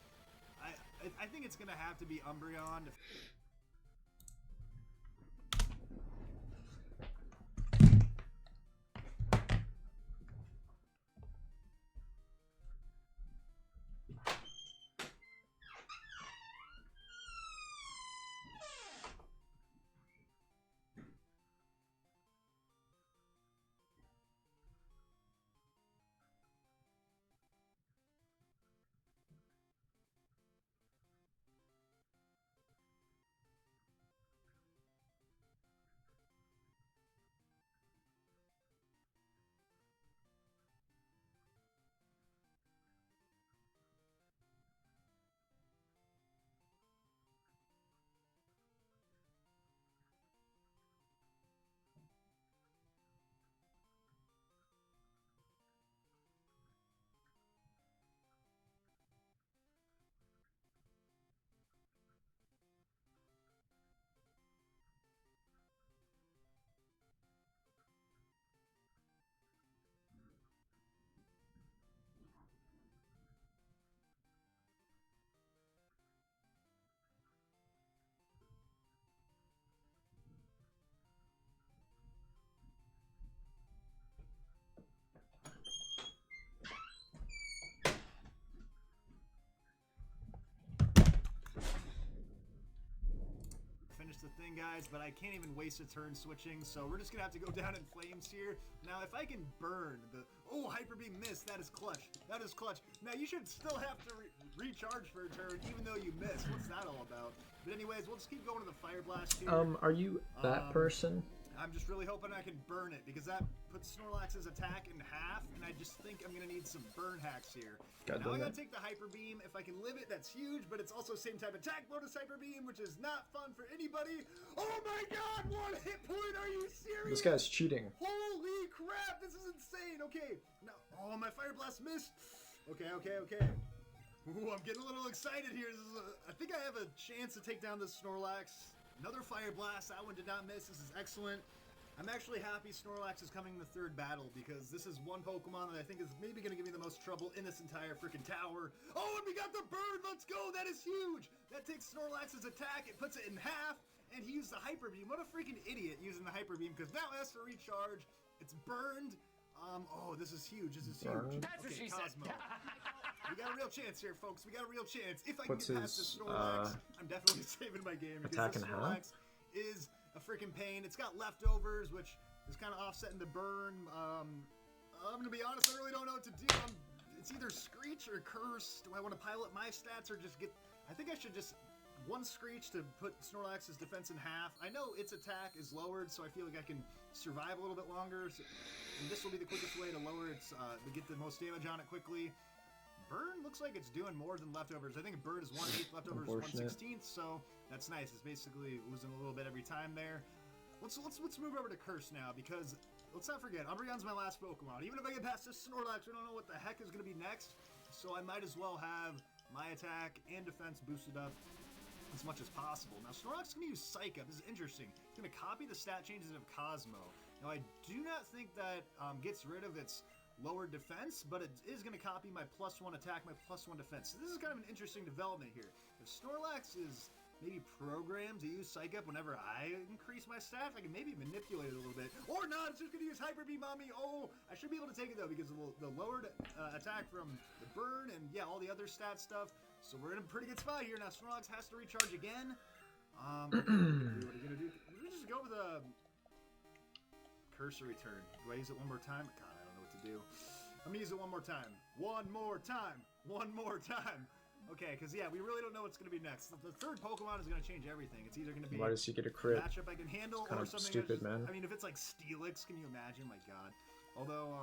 I think it's going to have to be Umbreon. The thing, guys, but I can't even waste a turn switching, so we're just gonna have to go down in flames here. Now, if I can burn the Hyper Beam miss, that is clutch. That is clutch. Now, you should still have to recharge for a turn, even though you miss. What's that all about? But anyways, we'll just keep going to the Fire Blast here. Are you that person? I'm just really hoping I can burn it, because that puts Snorlax's attack in half, and I just think I'm going to need some burn hacks here. Now I got to take the Hyper Beam. If I can live it, that's huge, but it's also same type attack bonus Hyper Beam, which is not fun for anybody. Oh my god, 1 hit point, are you serious? This guy's cheating. Holy crap, this is insane. Okay, now, oh, my Fire Blast missed. Okay. Ooh, I'm getting a little excited here. I think I have a chance to take down this Snorlax. Another Fire Blast, that one did not miss. This is excellent. I'm actually happy Snorlax is coming in the third battle because this is one Pokemon that I think is maybe going to give me the most trouble in this entire freaking tower. Oh, and we got the bird! Let's go! That is huge! That takes Snorlax's attack, it puts it in half, and he used the Hyper Beam. What a freaking idiot using the Hyper Beam, because now it has to recharge. It's burned. Oh, this is huge. This is huge. That's what she Cosmo. said. We got a real chance here, folks. We got a real chance. If I can get past this Snorlax, I'm definitely saving my game. Because this Snorlax is a freaking pain. It's got leftovers, which is kind of offsetting the burn. I'm going to be honest, I really don't know what to do. It's either Screech or Curse. Do I want to pile up my stats or just get... I think I should just... one Screech to put Snorlax's defense in half. I know its attack is lowered, so I feel like I can survive a little bit longer. So, and this will be the quickest way to lower its... to get the most damage on it quickly. Burn looks like it's doing more than leftovers. I think a bird is 1/8, leftovers 1/16, so that's nice. It's basically losing a little bit every time there. Let's move over to Curse now, because let's not forget, Umbreon's my last Pokemon. Even if I get past this Snorlax, we don't know what the heck is going to be next, so I might as well have my attack and defense boosted up as much as possible. Now, Snorlax is going to use Psych Up. This is interesting. It's going to copy the stat changes of Cosmo. Now, I do not think that gets rid of its lower defense, but it is going to copy my +1 attack, my +1 defense. So this is kind of an interesting development here. If Snorlax is maybe programmed to use Psych Up whenever I increase my stats, I can maybe manipulate it a little bit. Or not, it's just going to use Hyper Beam on me. Oh, I should be able to take it though because of the lowered attack from the burn and yeah, all the other stat stuff. So we're in a pretty good spot here. Now Snorlax has to recharge again. What are you going to do? Let me just go with a Cursor Return. Do I use it one more time? God, I don't know what to do. I'm gonna use it one more time. One more time. Okay, because yeah, we really don't know what's gonna be next. The third Pokemon is gonna change everything. It's either gonna be why does he get a crit? Matchup I can handle, kind or of something. Stupid, man. I mean, if it's like Steelix, can you imagine? My God. Although,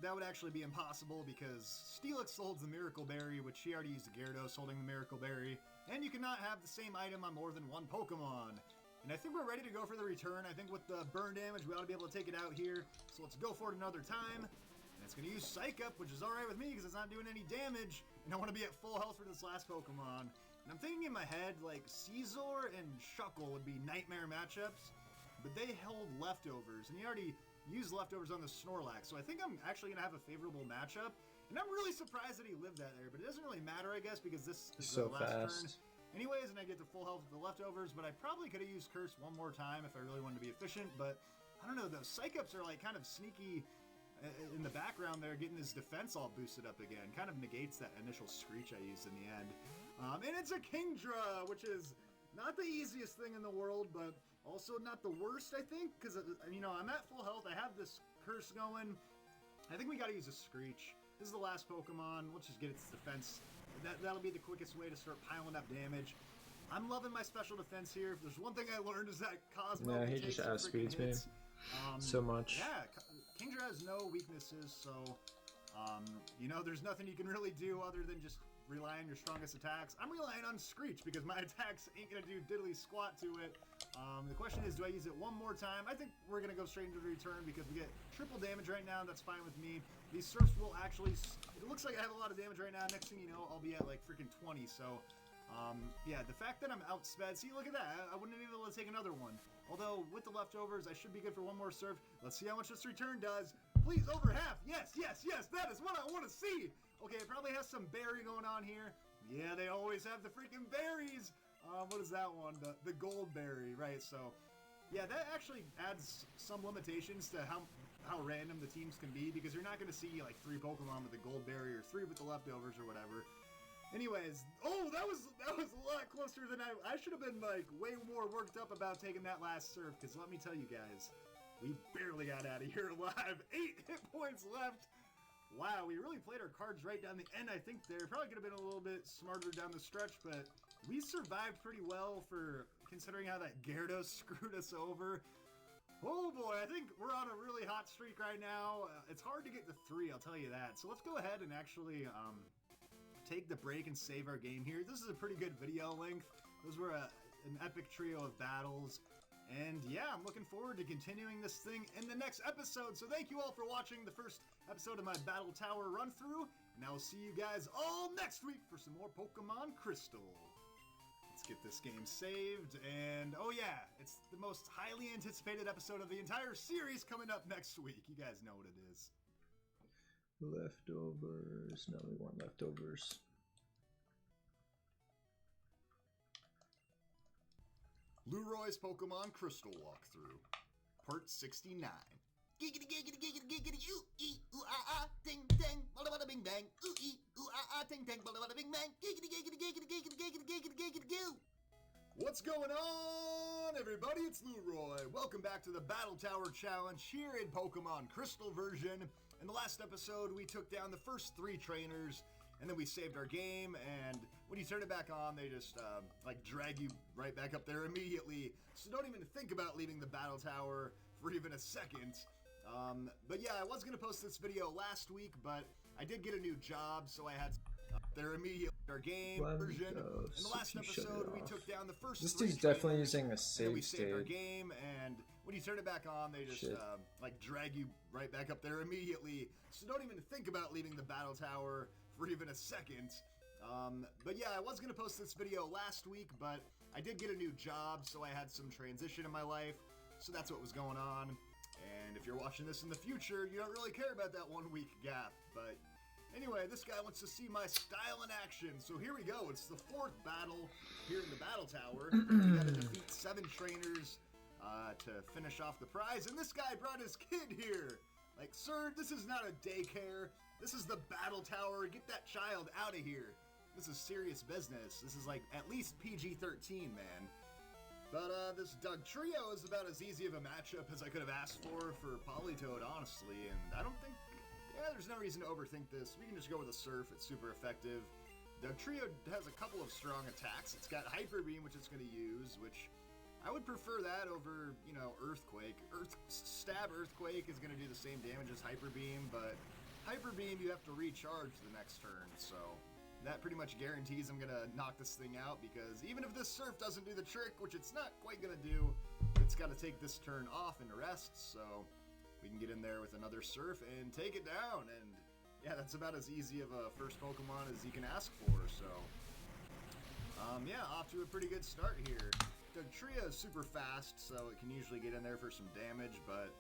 that would actually be impossible because Steelix holds the Miracle Berry, which she already used the Gyarados holding the Miracle Berry, and you cannot have the same item on more than one Pokemon. And I think we're ready to go for the return. I think with the burn damage, we ought to be able to take it out here. So let's go for it another time. And it's going to use Psych Up, which is alright with me because it's not doing any damage. And I want to be at full health for this last Pokemon. And I'm thinking in my head, like, Caesar and Shuckle would be nightmare matchups. But they held Leftovers, and you already used Leftovers on the Snorlax. So I think I'm actually going to have a favorable matchup. And I'm really surprised that he lived that there. But it doesn't really matter, I guess, because this is So the last fast. turn. Anyways, and I get to full health with the Leftovers, but I probably could have used Curse one more time if I really wanted to be efficient, but I don't know, those Psych-Ups are like kind of sneaky in the background there, getting his defense all boosted up again. Kind of negates that initial Screech I used in the end. And it's a Kingdra, which is not the easiest thing in the world, but also not the worst, I think, because, you know, I'm at full health, I have this Curse going. I think we gotta use a Screech. This is the last Pokemon, let's just get its defense. That'll be the quickest way to start piling up damage. I'm loving my special defense here. If there's one thing I learned is that Cosmo Yeah, he just outspeeds me so much. Yeah, Kingdra has no weaknesses, so you know, there's nothing you can really do other than just rely on your strongest attacks. I'm relying on Screech because my attacks ain't gonna do diddly squat to it. The question is, do I use it one more time? I think we're gonna go straight into the return because we get triple damage right now. That's fine with me. These Surfs will actually, it looks like I have a lot of damage right now. Next thing you know, I'll be at like freaking 20. So yeah, the fact that I'm outsped, see, look at that. I wouldn't be able to take another one. Although with the Leftovers, I should be good for one more Surf. Let's see how much this return does. Please, over half. Yes, yes, yes. That is what I want to see. Okay, it probably has some berry going on here. Yeah, they always have the freaking berries. What is that one? The gold berry, right? So, yeah, that actually adds some limitations to how random the teams can be, because you're not going to see like 3 Pokemon with the gold berry or 3 with the Leftovers or whatever. Anyways, oh, that was a lot closer than I should have been, like, way more worked up about taking that last Surf, because let me tell you guys, we barely got out of here alive. 8 hit points left. Wow, we really played our cards right down the end, I think there. Probably could have been a little bit smarter down the stretch, but we survived pretty well for considering how that Gyarados screwed us over. Oh boy, I think we're on a really hot streak right now. It's hard to get to 3, I'll tell you that. So let's go ahead and actually take the break and save our game here. This is a pretty good video length. Those were an epic trio of battles. And yeah, I'm looking forward to continuing this thing in the next episode. So thank you all for watching the first episode of my Battle Tower run through. And I will see you guys all next week for some more Pokemon Crystal. Let's get this game saved. And oh yeah, it's the most highly anticipated episode of the entire series coming up next week. You guys know what it is. Leftovers. No, we want Leftovers. Leroy's Pokemon Crystal Walkthrough, Part 69. Giggity giggity giggity giggity ooh ee ooh ah ah ding ding bada bada bing bang ooh ee ooh ah ah ding ding bada bada bing bang giggity giggity giggity giggity giggity giggity giggity goo. What's going on, everybody? It's Leroy. Welcome back to the Battle Tower Challenge here in Pokemon Crystal version. In the last episode, we took down the first 3 trainers, and then we saved our game, and when you turn it back on, they just, like, drag you right back up there immediately. So don't even think about leaving the Battle Tower for even a second. But yeah, I was going to post this video last week, but I did get a new job, so I had up there immediately our game version. In the last episode, we took down the first 3 This dude's definitely trainers, using a and then we save saved our state. game, and when you turn it back on, they just, like, drag you right back up there immediately. So don't even think about leaving the Battle Tower for even a second. But yeah, I was going to post this video last week, but I did get a new job, so I had some transition in my life. So that's what was going on. And if you're watching this in the future, you don't really care about that 1 week gap. But anyway, this guy wants to see my style in action. So here we go. It's the 4th battle here in the Battle Tower. We got to defeat 7 trainers to finish off the prize. And this guy brought his kid here. Like, sir, this is not a daycare. This is the Battle Tower. Get that child out of here. This is serious business. This is like at least PG-13, man. But this Doug Trio is about as easy of a matchup as I could have asked for Politoed, honestly. And I don't think, yeah, there's no reason to overthink this. We can just go with a Surf. It's super effective. Doug Trio has a couple of strong attacks. It's got Hyper Beam, which it's going to use, which I would prefer that over, you know, Earthquake. Stab Earthquake is going to do the same damage as Hyper Beam, but Hyper Beam you have to recharge the next turn, so that pretty much guarantees I'm going to knock this thing out, because even if this Surf doesn't do the trick, which it's not quite going to do, it's got to take this turn off and rest, so we can get in there with another Surf and take it down. And yeah, that's about as easy of a first Pokemon as you can ask for. So yeah, off to a pretty good start here. Dugtrio is super fast, so it can usually get in there for some damage, but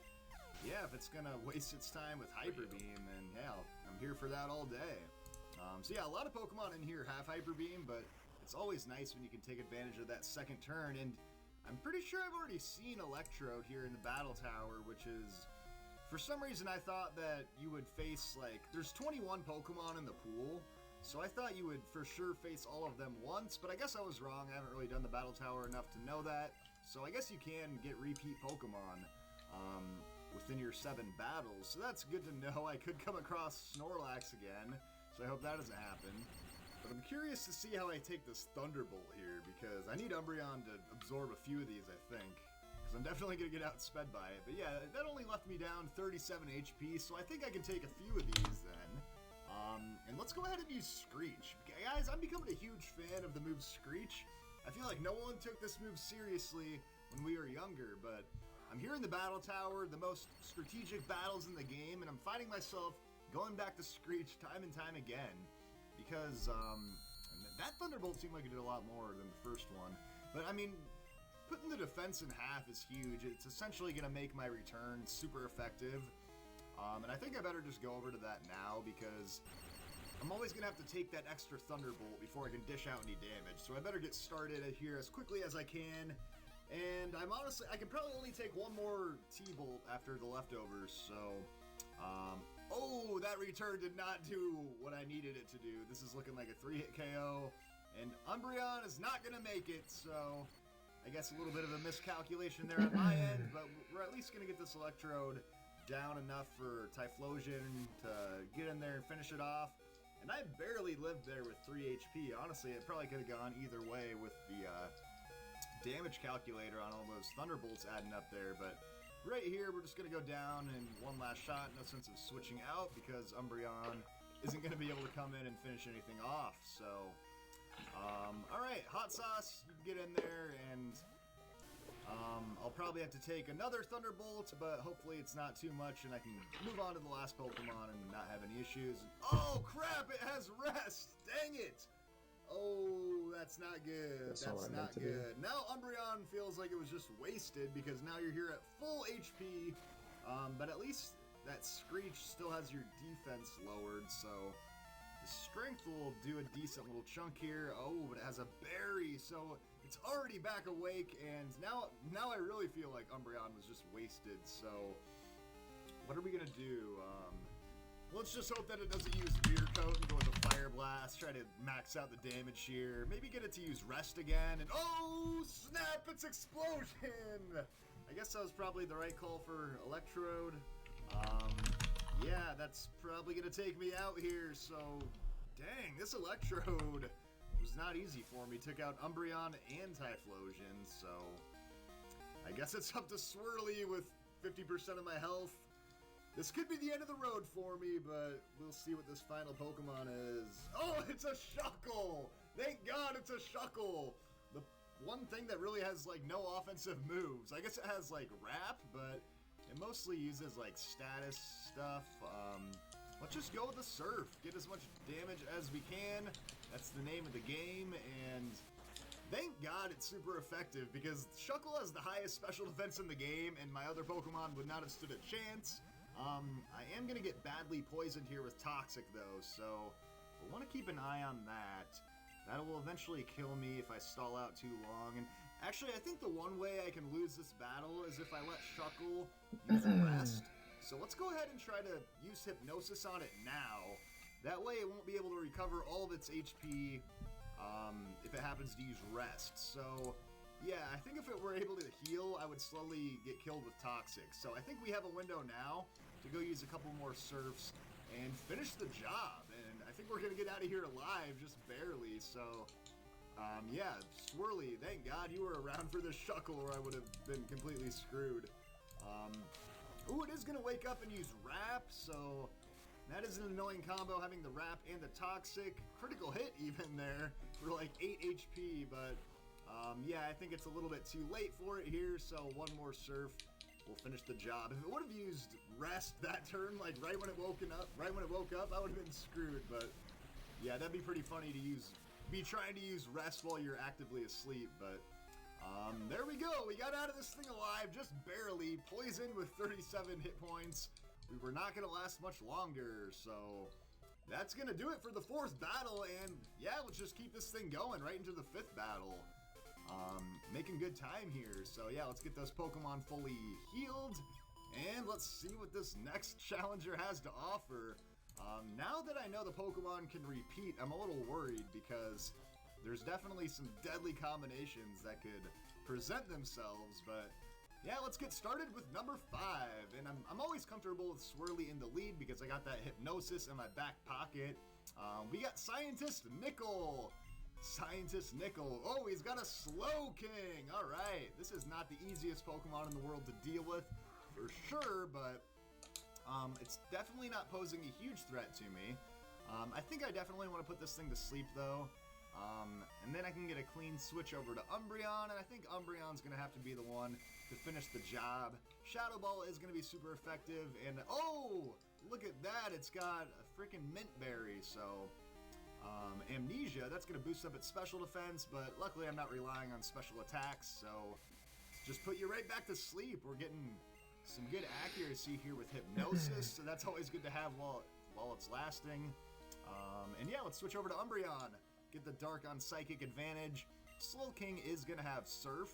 yeah, if it's gonna waste its time with Hyper Beam, then yeah, I'm here for that all day. So yeah, a lot of Pokemon in here have Hyper Beam, but it's always nice when you can take advantage of that second turn, and I'm pretty sure I've already seen Electrode here in the Battle Tower, which is, for some reason I thought that you would face, like, there's 21 Pokemon in the pool, so I thought you would for sure face all of them once, but I guess I was wrong. I haven't really done the Battle Tower enough to know that, so I guess you can get repeat Pokemon within your 7 battles, so that's good to know. I could come across Snorlax again, so I hope that doesn't happen. But I'm curious to see how I take this Thunderbolt here, because I need Umbreon to absorb a few of these, I think. Because I'm definitely going to get outsped by it. But yeah, that only left me down 37 HP, so I think I can take a few of these then. And let's go ahead and use Screech. Guys, I'm becoming a huge fan of the move Screech. I feel like no one took this move seriously when we were younger, but I'm here in the Battle Tower, the most strategic battles in the game, and I'm finding myself going back to Screech time and time again. Because that Thunderbolt seemed like it did a lot more than the first one. But I mean, putting the defense in half is huge. It's essentially going to make my return super effective. And I think I better just go over to that now, because I'm always going to have to take that extra Thunderbolt before I can dish out any damage. So I better get started here as quickly as I can. And I can probably only take one more T-Bolt after the leftovers, so oh, that return did not do what I needed it to do. This is looking like a 3-hit KO, and Umbreon is not going to make it, so I guess a little bit of a miscalculation there on my end, but we're at least going to get this Electrode down enough for Typhlosion to get in there and finish it off. And I barely lived there with 3 HP. Honestly, it probably could have gone either way with the damage calculator on all those Thunderbolts adding up there, but right here, we're just going to go down and one last shot. No sense of switching out because Umbreon isn't going to be able to come in and finish anything off. So, alright, Hot Sauce, you can get in there, and I'll probably have to take another Thunderbolt, but hopefully it's not too much, and I can move on to the last Pokemon and not have any issues. Oh, crap, it has Rest! Dang it! Oh, that's not good. That's not good. Now Umbreon feels like it was just wasted, because now you're here at full HP, but at least that Screech still has your defense lowered, so the strength will do a decent little chunk here. Oh, but it has a berry, so it's already back awake, and now I really feel like Umbreon was just wasted, so what are we gonna do? Let's just hope that it doesn't use Veer Coat and go with a Fire Blast, try to max out the damage here, maybe get it to use Rest again, and oh snap, it's Explosion! I guess that was probably the right call for Electrode. Yeah, that's probably gonna take me out here, so dang, this Electrode was not easy for me. Took out Umbreon and Typhlosion, so I guess it's up to Swirly with 50% of my health. This could be the end of the road for me, but we'll see what this final Pokemon is. Oh, it's a Shuckle! Thank God it's a Shuckle! The one thing that really has, like, no offensive moves. I guess it has, like, Wrap, but it mostly uses, like, status stuff. Let's just go with the Surf. Get as much damage as we can. That's the name of the game, and thank God it's super effective, because Shuckle has the highest special defense in the game, and my other Pokemon would not have stood a chance. I am going to get badly poisoned here with Toxic, though, so I want to keep an eye on that. That will eventually kill me if I stall out too long. And actually, I think the one way I can lose this battle is if I let Shuckle use Rest. So let's go ahead and try to use Hypnosis on it now. That way it won't be able to recover all of its HP if it happens to use Rest. So yeah, I think if it were able to heal, I would slowly get killed with Toxic. So I think we have a window now to go use a couple more Surfs and finish the job. And I think we're going to get out of here alive, just barely. So, yeah, Swirly, thank God you were around for this Shuckle, or I would have been completely screwed. Ooh, it is going to wake up and use Wrap, so that is an annoying combo, having the Wrap and the Toxic. Critical hit even there for like 8 HP, but yeah, I think it's a little bit too late for it here, so one more Surf will finish the job. If it would have used rest that turn, like right when it woke up, I would have been screwed. But yeah, that'd be pretty funny to be trying to use rest while you're actively asleep. But there we go. We got out of this thing alive, just barely. Poisoned with 37 hit points. We were not going to last much longer, so that's going to do it for the 4th battle. And yeah, let's just keep this thing going right into the 5th battle. Making good time here. So yeah, let's get those Pokemon fully healed, and let's see what this next challenger has to offer. Now that I know the Pokemon can repeat, I'm a little worried because there's definitely some deadly combinations that could present themselves, but yeah, let's get started with number 5. And I'm always comfortable with Swirly in the lead because I got that Hypnosis in my back pocket. We got Scientist Nickel. Oh, he's got a Slowking. All right, this is not the easiest Pokemon in the world to deal with, for sure, but it's definitely not posing a huge threat to me. I think I definitely want to put this thing to sleep, though. And then I can get a clean switch over to Umbreon, and I think Umbreon's going to have to be the one to finish the job. Shadow Ball is going to be super effective, and oh, look at that, it's got a freaking Mint Berry, so Amnesia, that's going to boost up its special defense, but luckily I'm not relying on special attacks, so just put you right back to sleep. We're getting some good accuracy here with Hypnosis, so that's always good to have while it's lasting. And yeah, let's switch over to Umbreon. Get the Dark on Psychic advantage. Slowking is going to have Surf,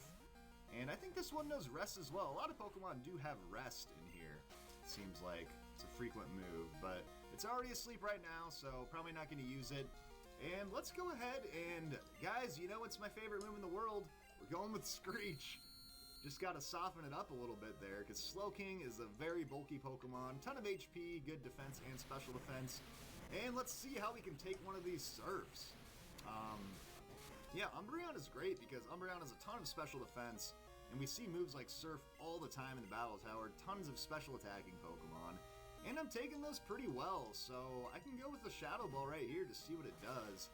and I think this one knows Rest as well. A lot of Pokemon do have Rest in here. It seems like it's a frequent move, but it's already asleep right now, so probably not going to use it. And let's go ahead and, guys, you know what's my favorite move in the world? We're going with Screech. Just got to soften it up a little bit there, because Slowking is a very bulky Pokemon. Ton of HP, good defense and special defense. And let's see how we can take one of these Surfs. Yeah, Umbreon is great because Umbreon has a ton of special defense, and we see moves like Surf all the time in the Battle Tower, tons of special attacking Pokemon, and I'm taking those pretty well, so I can go with the Shadow Ball right here to see what it does.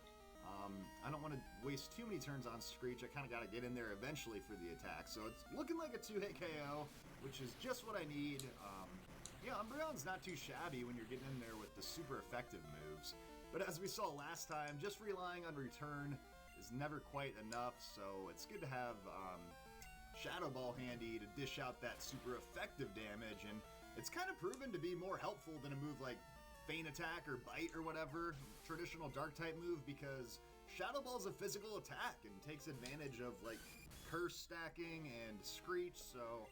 I don't want to waste too many turns on Screech. I kind of got to get in there eventually for the attack, so it's looking like a 2-hit KO, which is just what I need. Yeah, Umbreon's not too shabby when you're getting in there with the super effective moves. But as we saw last time, just relying on Return is never quite enough, so it's good to have Shadow Ball handy to dish out that super effective damage, and it's kind of proven to be more helpful than a move like Feint Attack or Bite or whatever, traditional Dark-type move, because Shadow Ball's a physical attack and takes advantage of, like, Curse stacking and Screech, so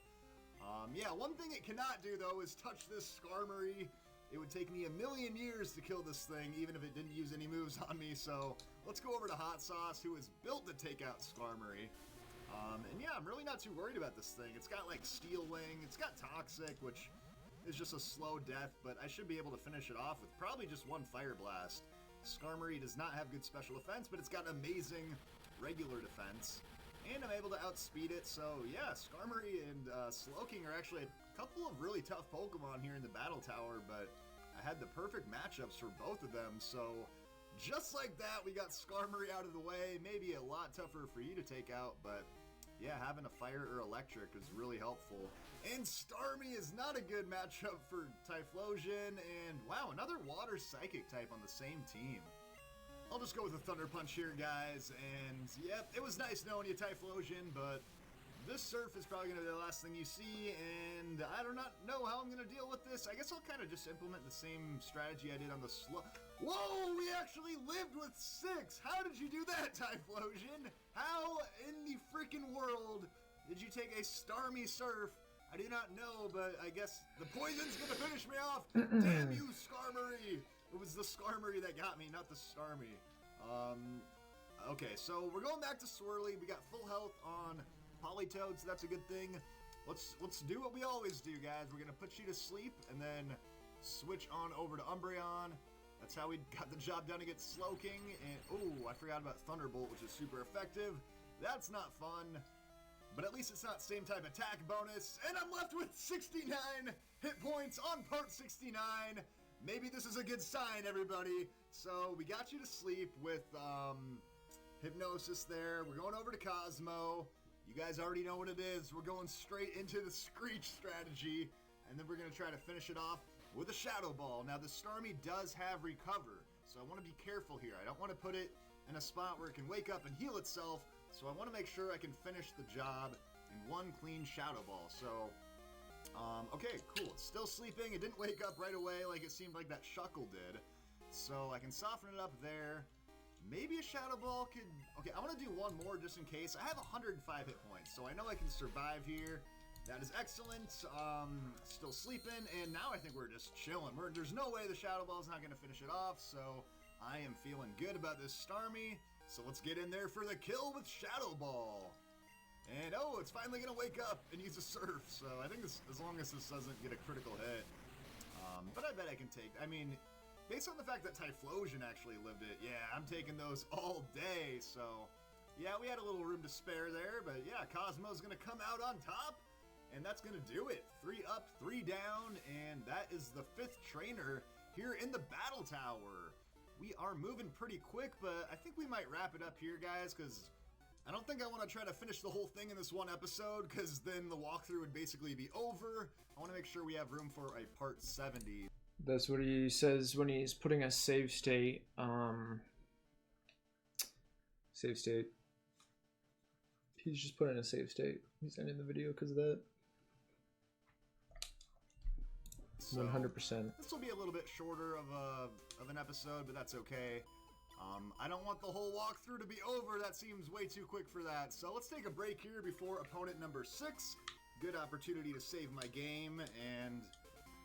yeah, one thing it cannot do, though, is touch this Skarmory. It would take me a million years to kill this thing, even if it didn't use any moves on me, so let's go over to Hot Sauce, who is built to take out Skarmory. And yeah, I'm really not too worried about this thing. It's got, like, Steel Wing, it's got Toxic, which is just a slow death, but I should be able to finish it off with probably just one Fire Blast. Skarmory does not have good special defense, but it's got amazing regular defense. And I'm able to outspeed it, so yeah, Skarmory and Slowking are actually a couple of really tough Pokemon here in the Battle Tower, but I had the perfect matchups for both of them, so just like that, we got Skarmory out of the way. Maybe a lot tougher for you to take out, but yeah, having a Fire or Electric is really helpful. And Starmie is not a good matchup for Typhlosion, and wow, another Water Psychic type on the same team. I'll just go with a Thunder Punch here, guys, and yep, it was nice knowing you, Typhlosion, but this Surf is probably going to be the last thing you see, and I do not know how I'm going to deal with this. I guess I'll kind of just implement the same strategy I did on the Whoa, we actually lived with 6! How did you do that, Typhlosion? How in the freaking world did you take a Starmie Surf? I do not know, but I guess the poison's going to finish me off. Damn you, Skarmory! It was the Skarmory that got me, not the Starmie. Okay, so we're going back to Swirly. We got full health on Politoed, so that's a good thing. Let's do what we always do, guys. We're gonna put you to sleep and then switch on over to Umbreon. That's how we got the job done against Slowking. And oh, I forgot about Thunderbolt, which is super effective. That's not fun, but at least it's not same type attack bonus. And I'm left with 69 hit points on part 69. Maybe this is a good sign, everybody. So we got you to sleep with Hypnosis there. We're going over to Cosmo. You guys already know what it is. We're going straight into the Screech strategy, and then we're going to try to finish it off with a Shadow Ball. Now, the Starmie does have Recover, so I want to be careful here. I don't want to put it in a spot where it can wake up and heal itself, so I want to make sure I can finish the job in one clean Shadow Ball. So, okay, cool. It's still sleeping. It didn't wake up right away like it seemed like that Shuckle did. So I can soften it up there. Maybe a Shadow Ball could... Okay, I want to do one more just in case. I have 105 hit points, so I know I can survive here. That is excellent. Still sleeping, and now I think we're just chilling. There's no way the Shadow Ball is not going to finish it off, so I am feeling good about this Starmie. So let's get in there for the kill with Shadow Ball. And oh, it's finally going to wake up and use a Surf. So I think this, as long as this doesn't get a critical hit. But I bet I can take... I mean... Based on the fact that Typhlosion actually lived it, yeah, I'm taking those all day, so... Yeah, we had a little room to spare there, but yeah, Cosmo's gonna come out on top, and that's gonna do it. 3 up, 3 down, and that is the 5th trainer here in the Battle Tower. We are moving pretty quick, but I think we might wrap it up here, guys, because I don't think I want to try to finish the whole thing in this one episode, because then the walkthrough would basically be over. I want to make sure we have room for a part 70. That's what he says when he's putting a save state. Save state. He's just putting a save state. He's ending the video because of that. 100%. This will be a little bit shorter of an episode, but that's okay. I don't want the whole walkthrough to be over. That seems way too quick for that. So let's take a break here before opponent number 6. Good opportunity to save my game, and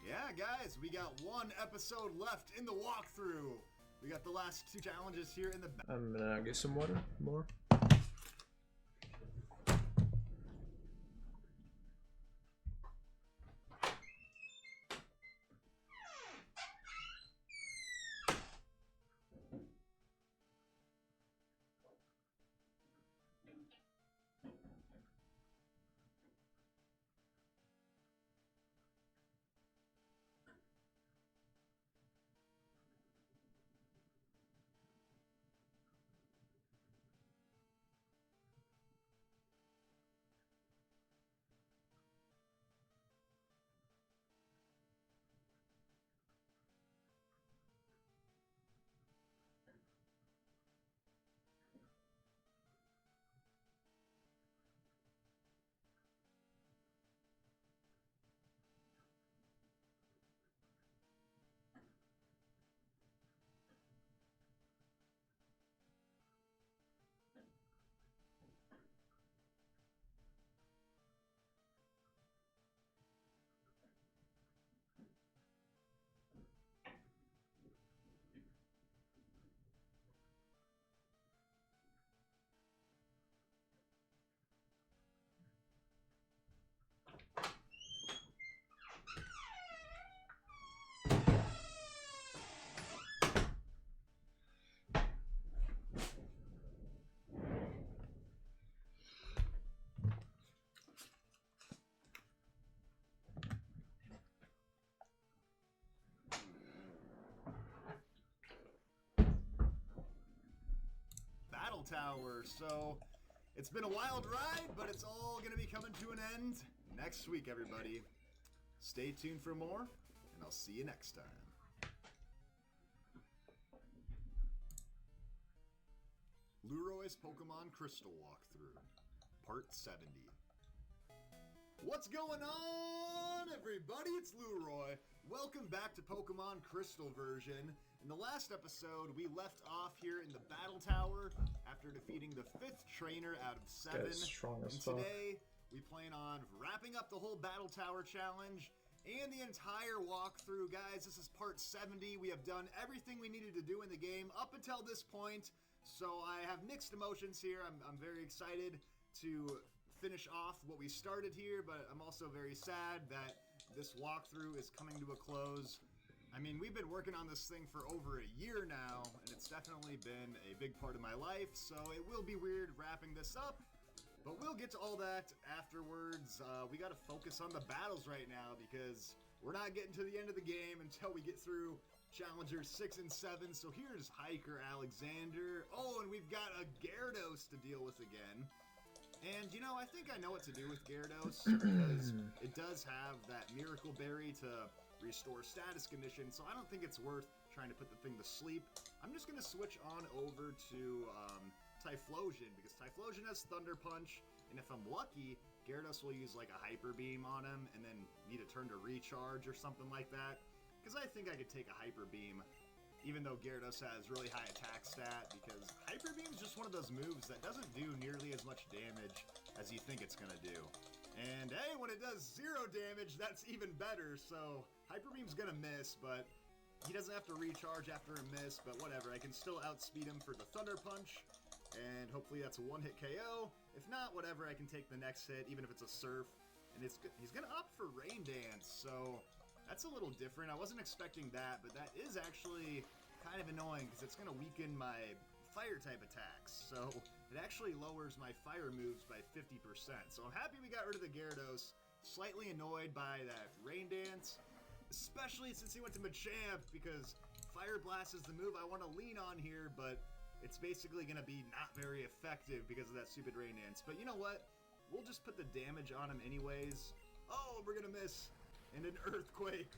yeah, guys, we got 1 episode left in the walkthrough. We got the last 2 challenges here in the... I'm gonna get some water, more. Tower. So it's been a wild ride, but it's all gonna be coming to an end next week, everybody. Stay tuned for more, and I'll see you next time. Leroy's Pokemon Crystal Walkthrough, Part 70. What's going on, everybody? It's Leroy. Welcome back to Pokemon Crystal version. In the last episode, we left off here in the Battle Tower after defeating the 5th trainer out of 7. And today, we plan on wrapping up the whole Battle Tower challenge and the entire walkthrough. Guys, this is part 70. We have done everything we needed to do in the game up until this point. So I have mixed emotions here. I'm very excited to finish off what we started here, but I'm also very sad that this walkthrough is coming to a close. I mean, we've been working on this thing for over a year now, and it's definitely been a big part of my life, so it will be weird wrapping this up, but we'll get to all that afterwards. We gotta focus on the battles right now, because we're not getting to the end of the game until we get through Challengers 6 and 7, so here's Hiker Alexander. Oh, and we've got a Gyarados to deal with again. And, you know, I think I know what to do with Gyarados, because it does have that Miracle Berry to restore status condition, so I don't think it's worth trying to put the thing to sleep. I'm just going to switch on over to Typhlosion, because Typhlosion has Thunder Punch, and if I'm lucky, Gyarados will use like a Hyper Beam on him, and then need a turn to recharge or something like that, because I think I could take a Hyper Beam, even though Gyarados has really high attack stat, because Hyper Beam is just one of those moves that doesn't do nearly as much damage as you think it's going to do. And hey, when it does 0 damage, that's even better, so Hyper Beam's going to miss, but he doesn't have to recharge after a miss, but whatever, I can still outspeed him for the Thunder Punch, and hopefully that's a one-hit KO. If not, whatever, I can take the next hit, even if it's a Surf, and he's going to opt for Rain Dance, so that's a little different. I wasn't expecting that, but that is actually kind of annoying because it's going to weaken my fire type attacks. So it actually lowers my fire moves by 50%. So I'm happy we got rid of the Gyarados. Slightly annoyed by that Rain Dance, especially since he went to Machamp, because Fire Blast is the move I want to lean on here, but it's basically going to be not very effective because of that stupid Rain Dance. But you know what? We'll just put the damage on him anyways. Oh, we're going to miss. And an Earthquake.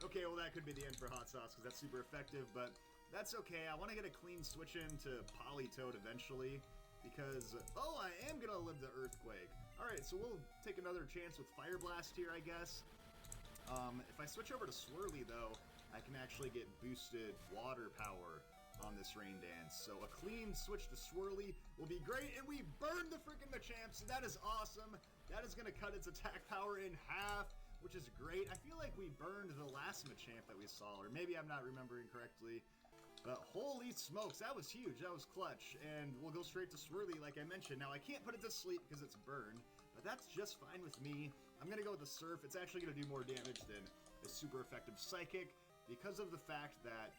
Okay, well that could be the end for Hot Sauce because that's super effective, but that's okay. I want to get a clean switch into Politoed eventually because, oh, I am going to live the Earthquake. Alright, so we'll take another chance with Fire Blast here, I guess. If I switch over to Swirly, though, I can actually get boosted water power on this Rain Dance. So a clean switch to Swirly will be great, and we burned the freaking Machamp, so that is awesome. That is going to cut its attack power in half, which is great. I feel like we burned the last Machamp that we saw, or maybe I'm not remembering correctly. But holy smokes, that was huge. That was clutch. And we'll go straight to Swirly, like I mentioned. Now, I can't put it to sleep because it's burned, but that's just fine with me. I'm going to go with the Surf. It's actually going to do more damage than a super effective Psychic because of the fact that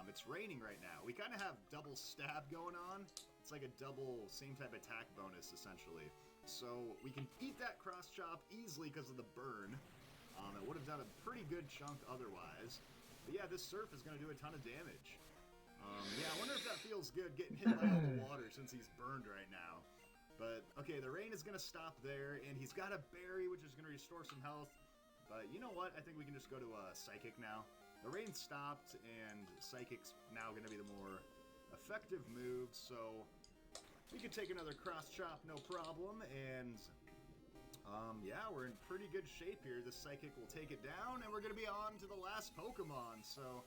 it's raining right now. We kind of have double stab going on. It's like a double same type attack bonus, essentially. So we can eat that Cross Chop easily because of the burn. It would have done a pretty good chunk otherwise. But yeah, this Surf is going to do a ton of damage. Yeah, I wonder if that feels good getting hit by all the water since he's burned right now. But, okay, the rain is going to stop there, and he's got a berry, which is going to restore some health. But you know what? I think we can just go to Psychic now. The rain stopped, and Psychic's now going to be the more effective move, so we could take another Cross Chop, no problem, and yeah, we're in pretty good shape here. The Psychic will take it down, and we're going to be on to the last Pokemon, so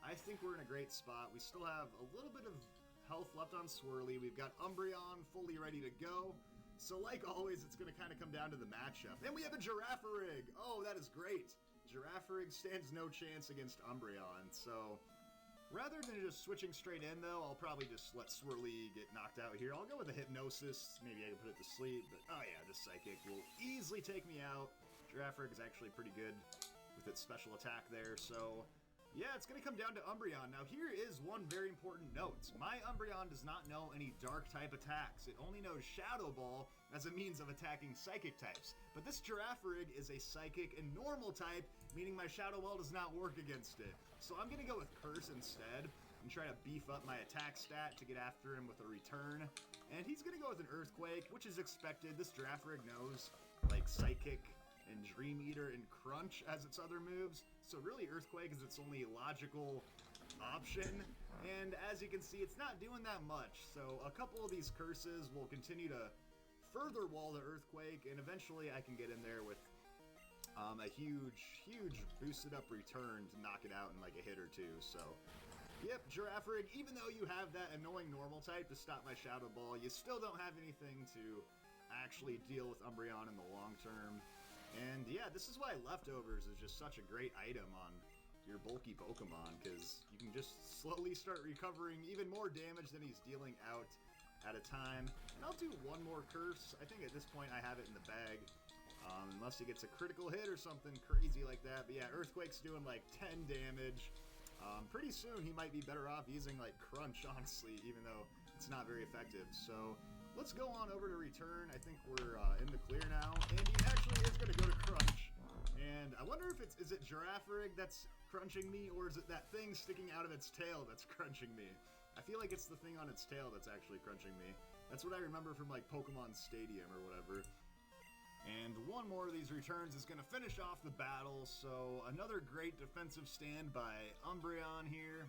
I think we're in a great spot. We still have a little bit of health left on Swirly. We've got Umbreon fully ready to go. So like always, it's going to kind of come down to the matchup. And we have a Girafarig. Oh, that is great. Girafarig stands no chance against Umbreon. So rather than just switching straight in, though, I'll probably just let Swirly get knocked out here. I'll go with a Hypnosis. Maybe I can put it to sleep. But oh yeah, this Psychic will easily take me out. Girafarig is actually pretty good with its special attack there. So yeah, it's going to come down to Umbreon. Now, here is one very important note. My Umbreon does not know any Dark-type attacks. It only knows Shadow Ball as a means of attacking Psychic types. But this Girafarig is a Psychic and Normal type, meaning my Shadow Ball does not work against it. So I'm going to go with Curse instead and try to beef up my attack stat to get after him with a Return. And he's going to go with an Earthquake, which is expected. This Girafarig knows, like, Psychic and Dream Eater and Crunch as its other moves. So really Earthquake is its only logical option. And as you can see, it's not doing that much. So a couple of these curses will continue to further wall the Earthquake, and eventually I can get in there with a huge boosted up return to knock it out in like a hit or two. So yep, Girafarig, even though you have that annoying normal type to stop my Shadow Ball, you still don't have anything to actually deal with Umbreon in the long term. And yeah, this is why Leftovers is just such a great item on your bulky Pokemon, because you can just slowly start recovering even more damage than he's dealing out at a time. And I'll do one more Curse. I think at this point I have it in the bag, unless he gets a critical hit or something crazy like that. But yeah, Earthquake's doing like 10 damage. Pretty soon he might be better off using like Crunch, honestly, even though it's not very effective. So let's go on over to Return. I think we're in the clear now. And he actually is going to go to Crunch. And I wonder if is it Girafarig that's crunching me, or is it that thing sticking out of its tail that's crunching me? I feel like it's the thing on its tail that's actually crunching me. That's what I remember from like Pokemon Stadium or whatever. And one more of these returns is going to finish off the battle, so another great defensive stand by Umbreon here.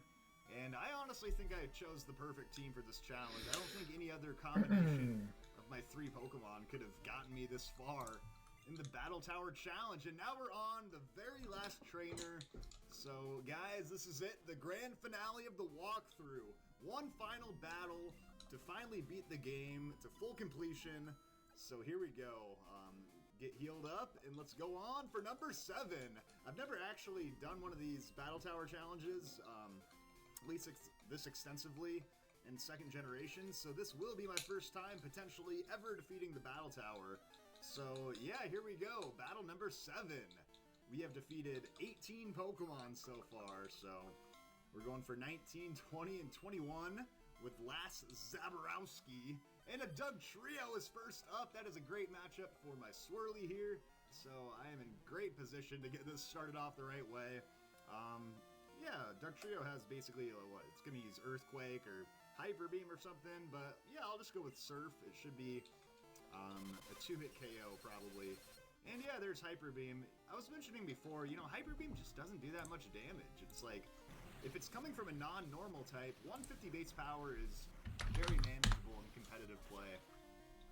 And I honestly think I chose the perfect team for this challenge. I don't think any other combination of my 3 Pokemon could have gotten me this far in the Battle Tower Challenge. And now we're on the very last trainer. So guys, this is it, the grand finale of the walkthrough. One final battle to finally beat the game to full completion. So here we go. Get healed up, and let's go on for number 7. I've never actually done one of these Battle Tower challenges, at least this extensively in 2nd generation, so this will be my first time potentially ever defeating the Battle Tower. So yeah, here we go, battle number 7. We have defeated 18 Pokemon so far, so we're going for 19, 20, and 21 with Last Zaborowski. And a Doug Trio is first up. That is a great matchup for my Swirly here. So I am in great position to get this started off the right way. Yeah, Doug Trio has basically, what, it's going to use Earthquake or Hyper Beam or something. But yeah, I'll just go with Surf. It should be a 2-hit KO probably. And yeah, there's Hyper Beam. I was mentioning before, you know, Hyper Beam just doesn't do that much damage. It's like, if it's coming from a non-normal type, 150 base power is very manageable in competitive play.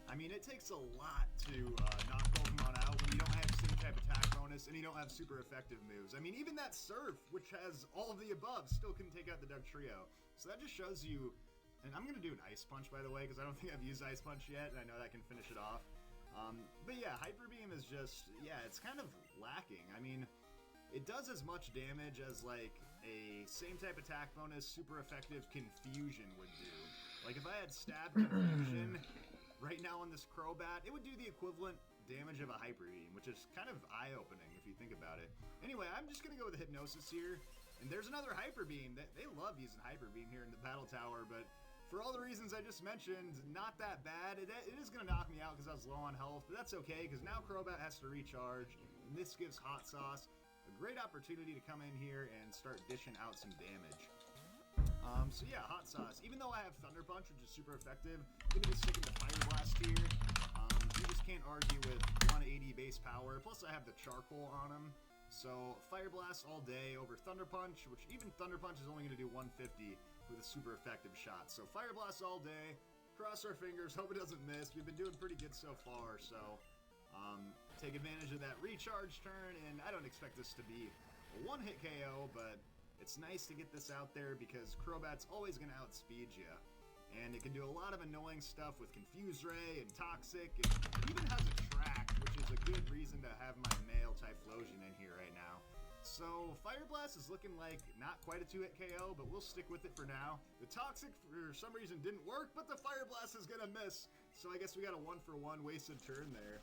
I mean, it takes a lot to knock Pokemon out when you don't have Same type attack bonus and you don't have super effective moves. I mean, even that Surf, which has all of the above, still couldn't take out the Doug Trio. So that just shows you, and I'm going to do an Ice Punch, by the way, because I don't think I've used Ice Punch yet, and I know that can finish it off. But yeah, Hyper Beam is just, yeah, it's kind of lacking. I mean, it does as much damage as, like, a same type attack bonus, super effective Confusion would do. Like, if I had Stab Confusion right now on this Crobat, it would do the equivalent damage of a Hyper Beam, which is kind of eye-opening if you think about it. Anyway, I'm just going to go with Hypnosis here. And there's another Hyper Beam. They love using Hyper Beam here in the Battle Tower, but for all the reasons I just mentioned, not that bad. It is going to knock me out because I was low on health, but that's okay because now Crobat has to recharge, and this gives Hot Sauce a great opportunity to come in here and start dishing out some damage. So yeah, Hot Sauce. Even though I have Thunder Punch, which is super effective, I'm going to be sticking to Fire Blast here. You just can't argue with 180 base power, plus I have the Charcoal on him. So Fire Blast all day over Thunder Punch, which even Thunder Punch is only going to do 150 with a super effective shot. So Fire Blast all day, cross our fingers, hope it doesn't miss. We've been doing pretty good so far, so take advantage of that recharge turn, and I don't expect this to be a 1-hit KO, but it's nice to get this out there because Crobat's always going to outspeed you. And it can do a lot of annoying stuff with Confuse Ray and Toxic, and it even has a track, which is a good reason to have my male Typhlosion in here right now. So Fire Blast is looking like not quite a 2-hit KO, but we'll stick with it for now. The Toxic, for some reason, didn't work, but the Fire Blast is going to miss. So I guess we got a 1-for-1 wasted turn there.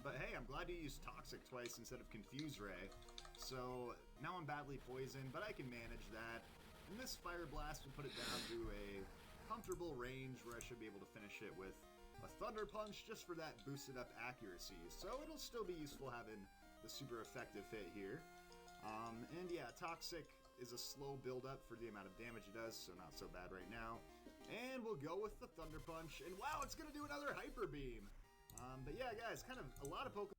But hey, I'm glad you used Toxic twice instead of Confuse Ray. So now I'm badly poisoned, but I can manage that. And this Fire Blast will put it down to a comfortable range where I should be able to finish it with a Thunder Punch just for that boosted up accuracy. So it'll still be useful having the super effective hit here. And yeah, Toxic is a slow build up for the amount of damage it does, so not so bad right now. And we'll go with the Thunder Punch, and wow, it's gonna do another Hyper Beam. But yeah, guys, kind of a lot of Pokemon.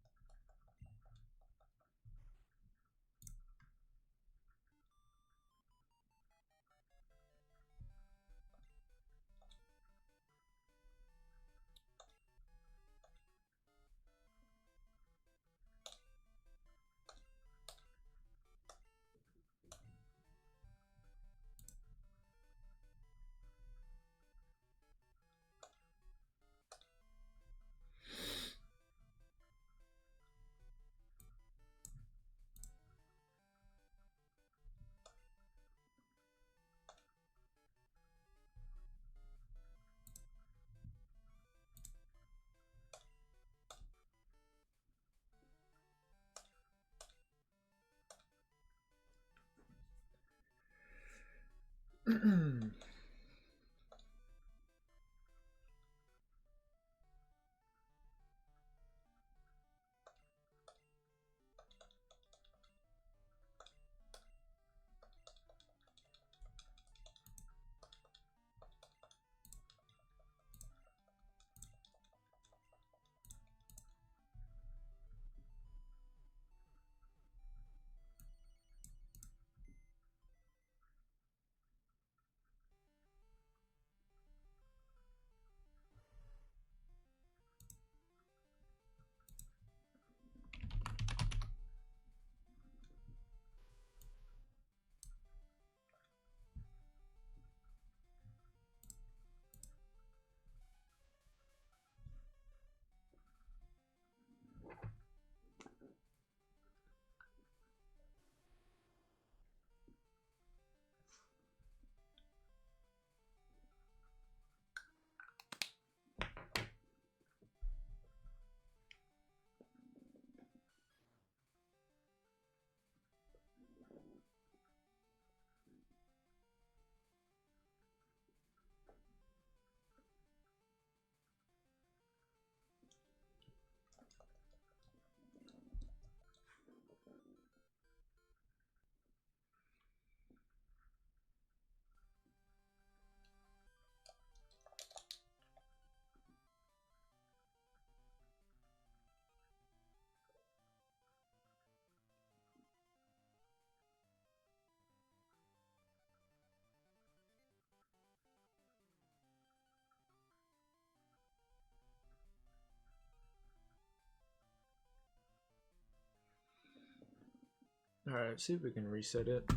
Alright, see if we can reset it.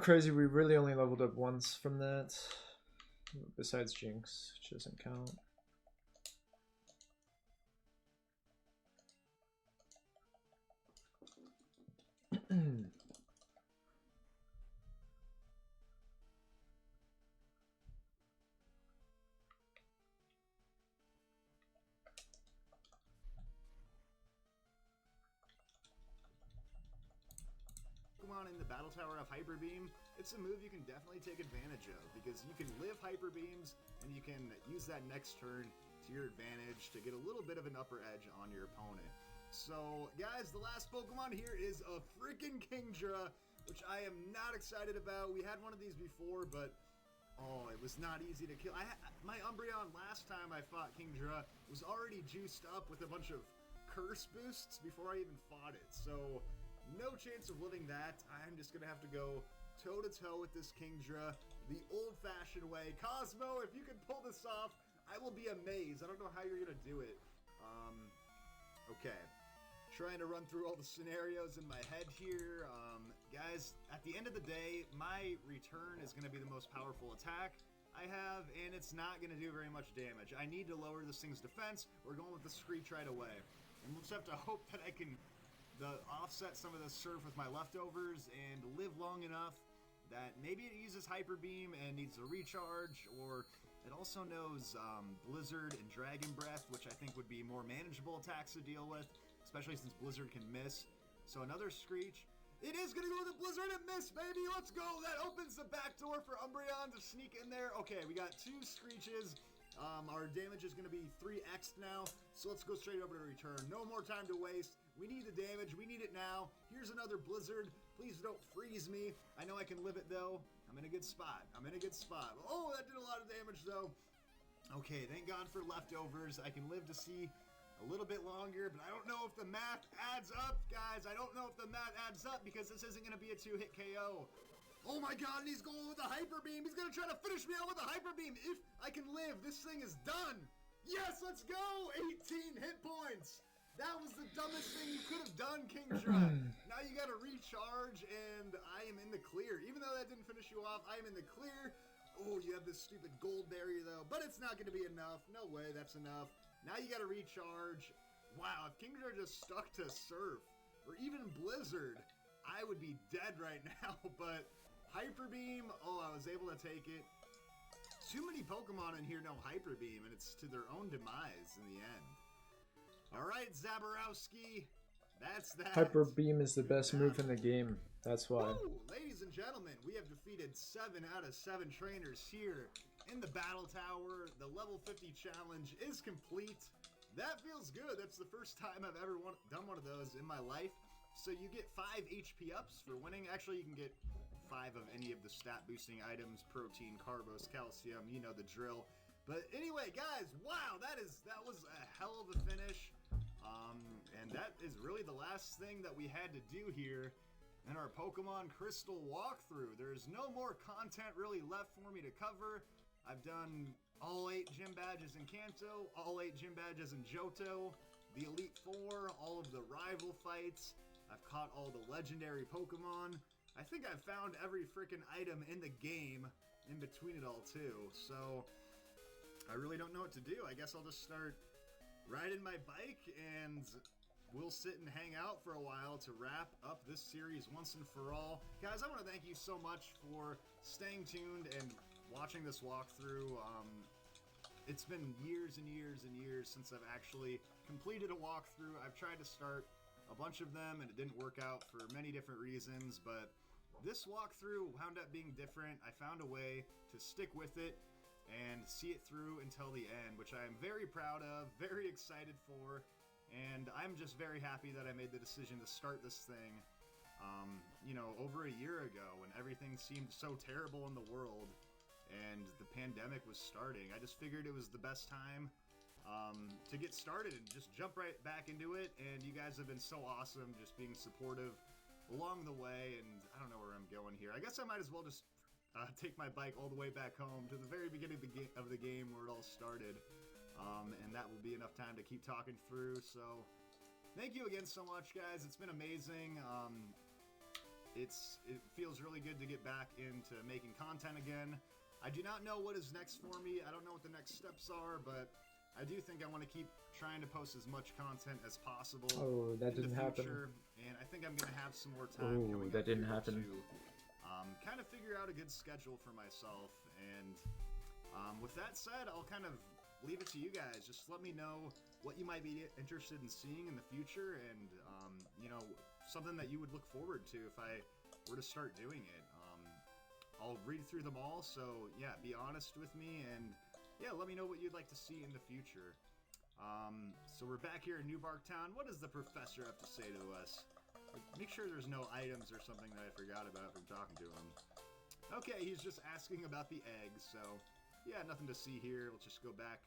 Crazy, we really only leveled up once from that. Besides Jinx, which doesn't count. Pokemon in the Battle Tower of Hyper Beam, it's a move you can definitely take advantage of because you can live Hyper Beams and you can use that next turn to your advantage to get a little bit of an upper edge on your opponent. So, guys, the last Pokemon here is a freaking Kingdra, which I am not excited about. We had one of these before, but oh, it was not easy to kill. My Umbreon last time I fought Kingdra was already juiced up with a bunch of curse boosts before I even fought it. So, no chance of living that. I'm just going to have to go toe-to-toe with this Kingdra the old-fashioned way. Cosmo, if you can pull this off, I will be amazed. I don't know how you're going to do it. Okay. Trying to run through all the scenarios in my head here. Guys, at the end of the day, my return is going to be the most powerful attack I have, and it's not going to do very much damage. I need to lower this thing's defense. We're going with the Screech right away. And we'll just have to hope that I can offset some of the surf with my leftovers and live long enough that maybe it uses Hyper Beam and needs a recharge, or it also knows Blizzard and Dragon Breath, which I think would be more manageable attacks to deal with, especially since Blizzard can miss. So another Screech. It is going to go with a Blizzard and miss, baby! Let's go! That opens the back door for Umbreon to sneak in there. Okay, we got 2 Screeches. Our damage is going to be 3x now, so let's go straight over to return. No more time to waste. We need the damage. We need it now. Here's another Blizzard. Please don't freeze me. I know I can live it, though. I'm in a good spot. I'm in a good spot. Oh, that did a lot of damage, though. Okay, thank God for leftovers. I can live to see a little bit longer, but I don't know if the math adds up, guys. I don't know if the math adds up because this isn't going to be a 2-hit KO. Oh my God, and he's going with a Hyper Beam. He's going to try to finish me out with a Hyper Beam. If I can live, this thing is done. Yes, let's go. 18 hit points. That was the dumbest thing you could have done, Kingdra. Now you got to recharge, and I am in the clear. Even though that didn't finish you off, I am in the clear. Oh, you have this stupid gold barrier, though, but it's not going to be enough. No way, that's enough. Now you got to recharge. Wow, if Kingdra just stuck to Surf, or even Blizzard, I would be dead right now, but Hyper Beam, oh, I was able to take it. Too many Pokemon in here know Hyper Beam, and it's to their own demise in the end. All right, Zaborowski, that's that. Hyper Beam is the best move in the game. That's why. Woo! Ladies and gentlemen, we have defeated 7 out of 7 trainers here in the Battle Tower. The level 50 challenge is complete. That feels good. That's the first time I've ever done one of those in my life. So you get 5 HP ups for winning. Actually, you can get 5 of any of the stat boosting items, protein, carbos, calcium, you know the drill. But anyway, guys, wow, that was a hell of a finish. And that is really the last thing that we had to do here. in our Pokemon Crystal walkthrough. There's no more content really left for me to cover. I've done all 8 gym badges in Kanto, all 8 gym badges in Johto, the Elite Four, all of the rival fights. I've caught all the legendary Pokemon. I think I've found every freaking item in the game in between it all too. So I really don't know what to do. I guess I'll just start riding my bike and we'll sit and hang out for a while to wrap up this series once and for all. Guys, I want to thank you so much for staying tuned and watching this walkthrough. It's been years and years and years since I've actually completed a walkthrough. I've tried to start a bunch of them and it didn't work out for many different reasons, but this walkthrough wound up being different. I found a way to stick with it and see it through until the end, which I am very proud of, very excited for, and I'm just very happy that I made the decision to start this thing, you know, over a year ago when everything seemed so terrible in the world and the pandemic was starting. I just figured it was the best time to get started and just jump right back into it, and you guys have been so awesome, just being supportive along the way, and I don't know where I'm going here. I guess I might as well just take my bike all the way back home to the very beginning of the game where it all started, and that will be enough time to keep talking through. So thank you again so much, guys. It's been amazing. It feels really good to get back into making content again. I do not know what is next for me. I don't know what the next steps are, but I do think I want to keep trying to post as much content as possible. Oh, that didn't happen. And I think I'm going to have some more time coming that didn't happen. to kind of figure out a good schedule for myself. And with that said, I'll kind of leave it to you guys. Just let me know what you might be interested in seeing in the future, and you know, something that you would look forward to if I were to start doing it. I'll read through them all, so yeah, be honest with me, and yeah, let me know what you'd like to see in the future. So we're back here in New Bark Town. What does the professor have to say to us? Make sure there's no items or something that I forgot about from talking to him. Okay, he's just asking about the eggs, so yeah, nothing to see here. Let's just go back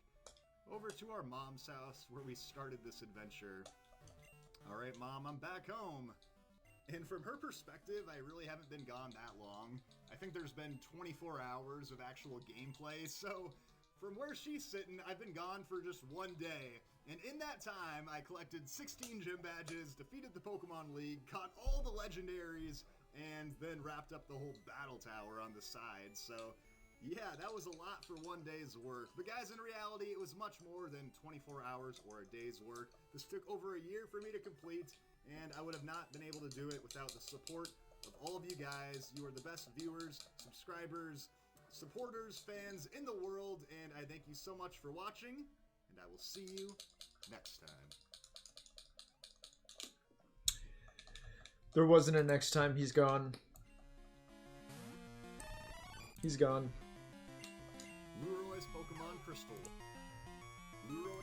over to our mom's house where we started this adventure. Alright, Mom, I'm back home. And from her perspective, I really haven't been gone that long. I think there's been 24 hours of actual gameplay, so from where she's sitting, I've been gone for just one day. And in that time, I collected 16 gym badges, defeated the Pokemon League, caught all the legendaries, and then wrapped up the whole battle tower on the side. So yeah, that was a lot for one day's work. But guys, in reality, it was much more than 24 hours or a day's work. This took over a year for me to complete, and I would have not been able to do it without the support of all of you guys. You are the best viewers, subscribers, supporters, fans in the world, and I thank you so much for watching, and I will see you next time. There wasn't a next time. He's gone. He's gone. Leroy's Pokemon Crystal. Leroy.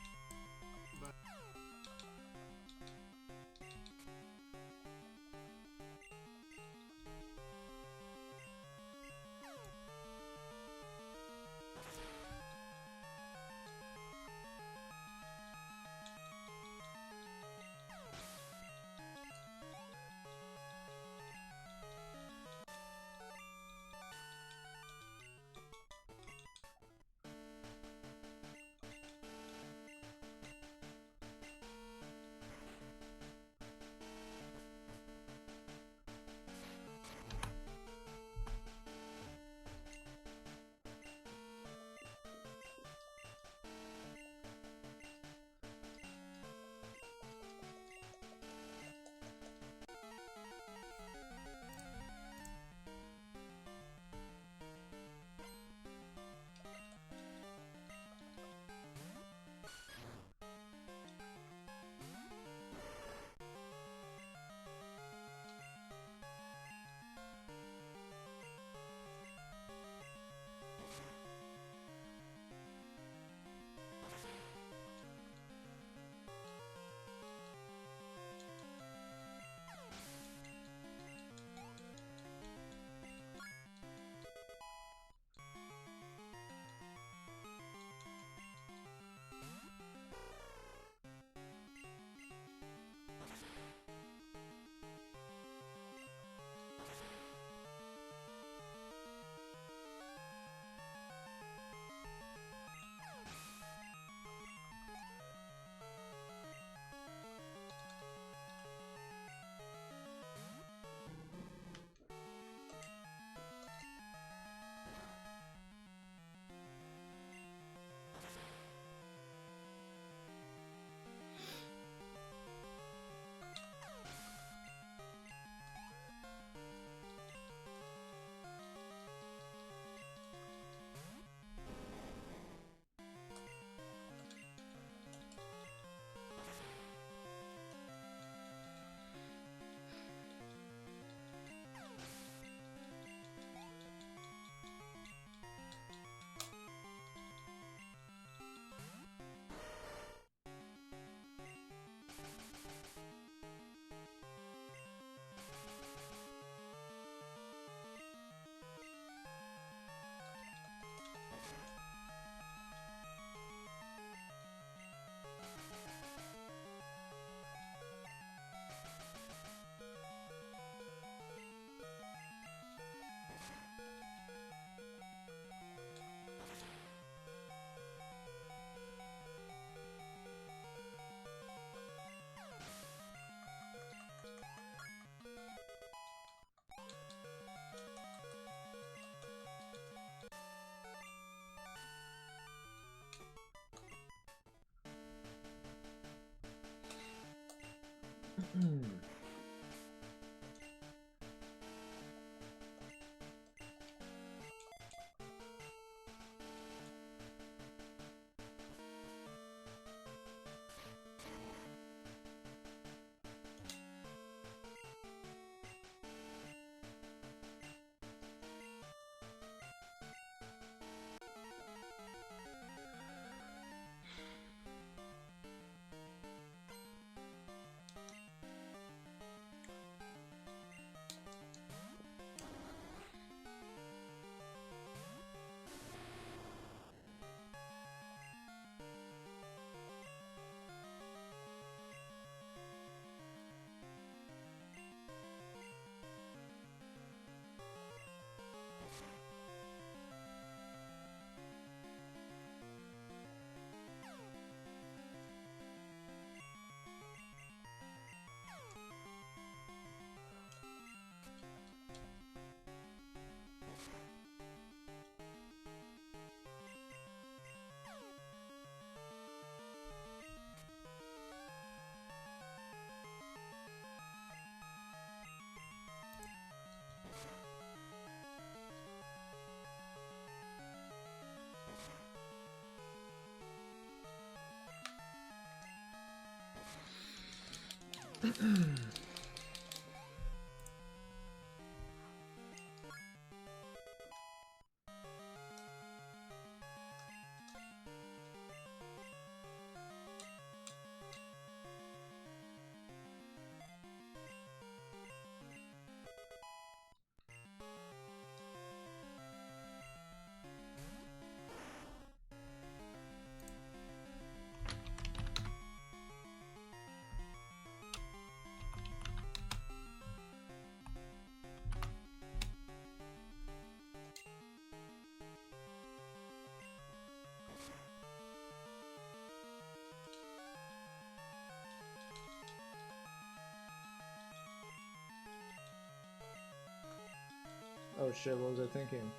Oh shit, what was I thinking?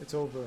It's over.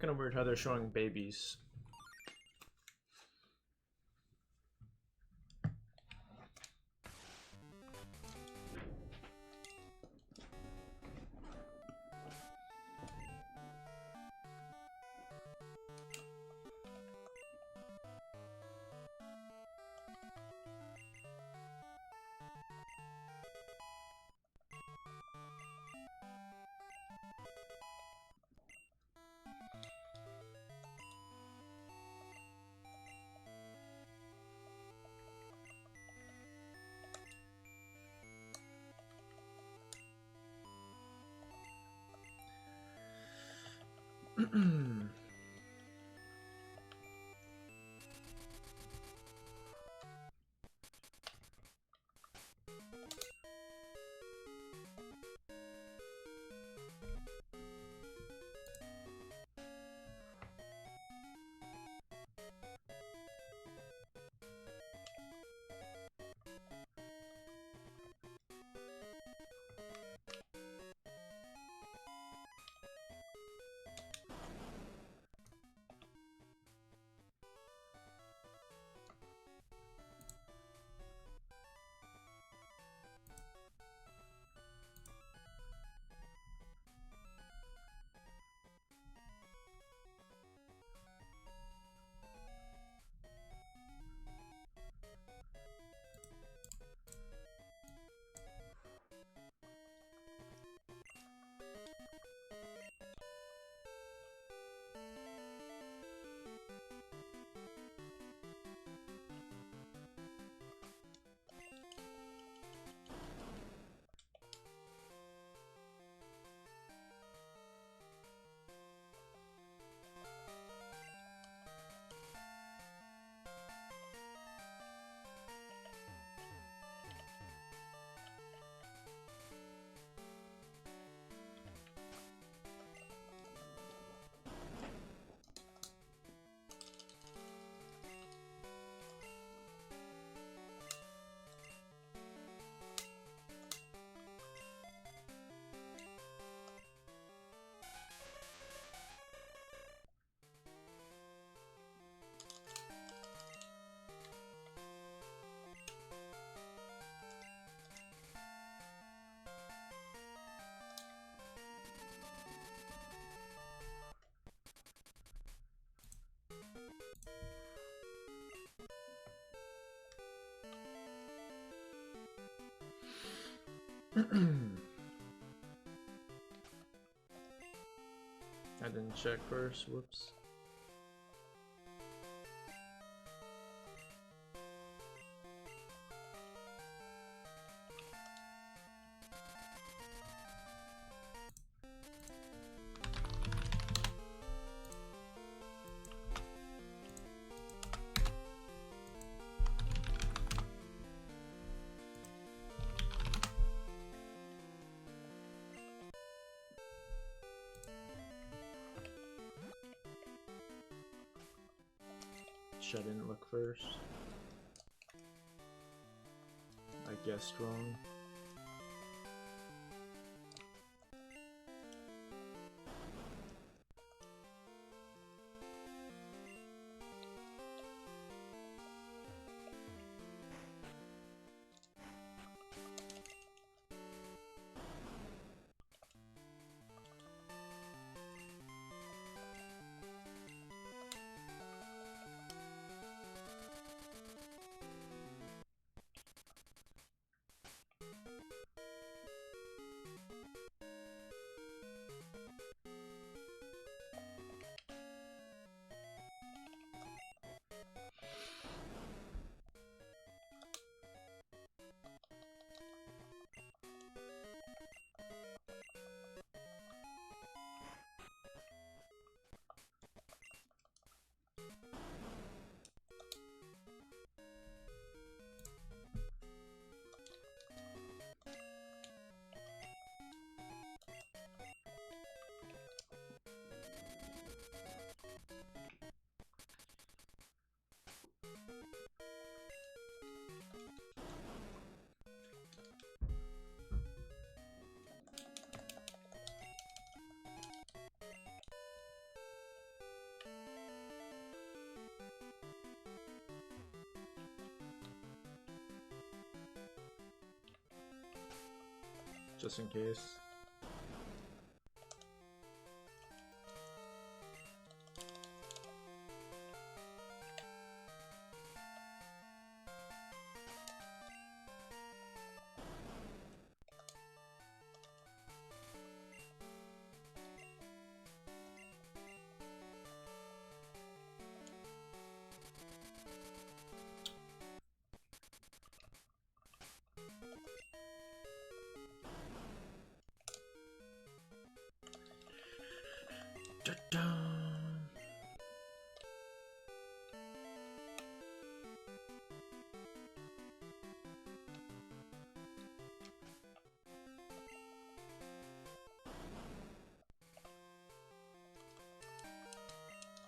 Kind of weird how they're showing babies. I didn't check first, whoops. I didn't look first. I guessed wrong. just in case.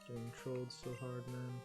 Getting trolled so hard, man.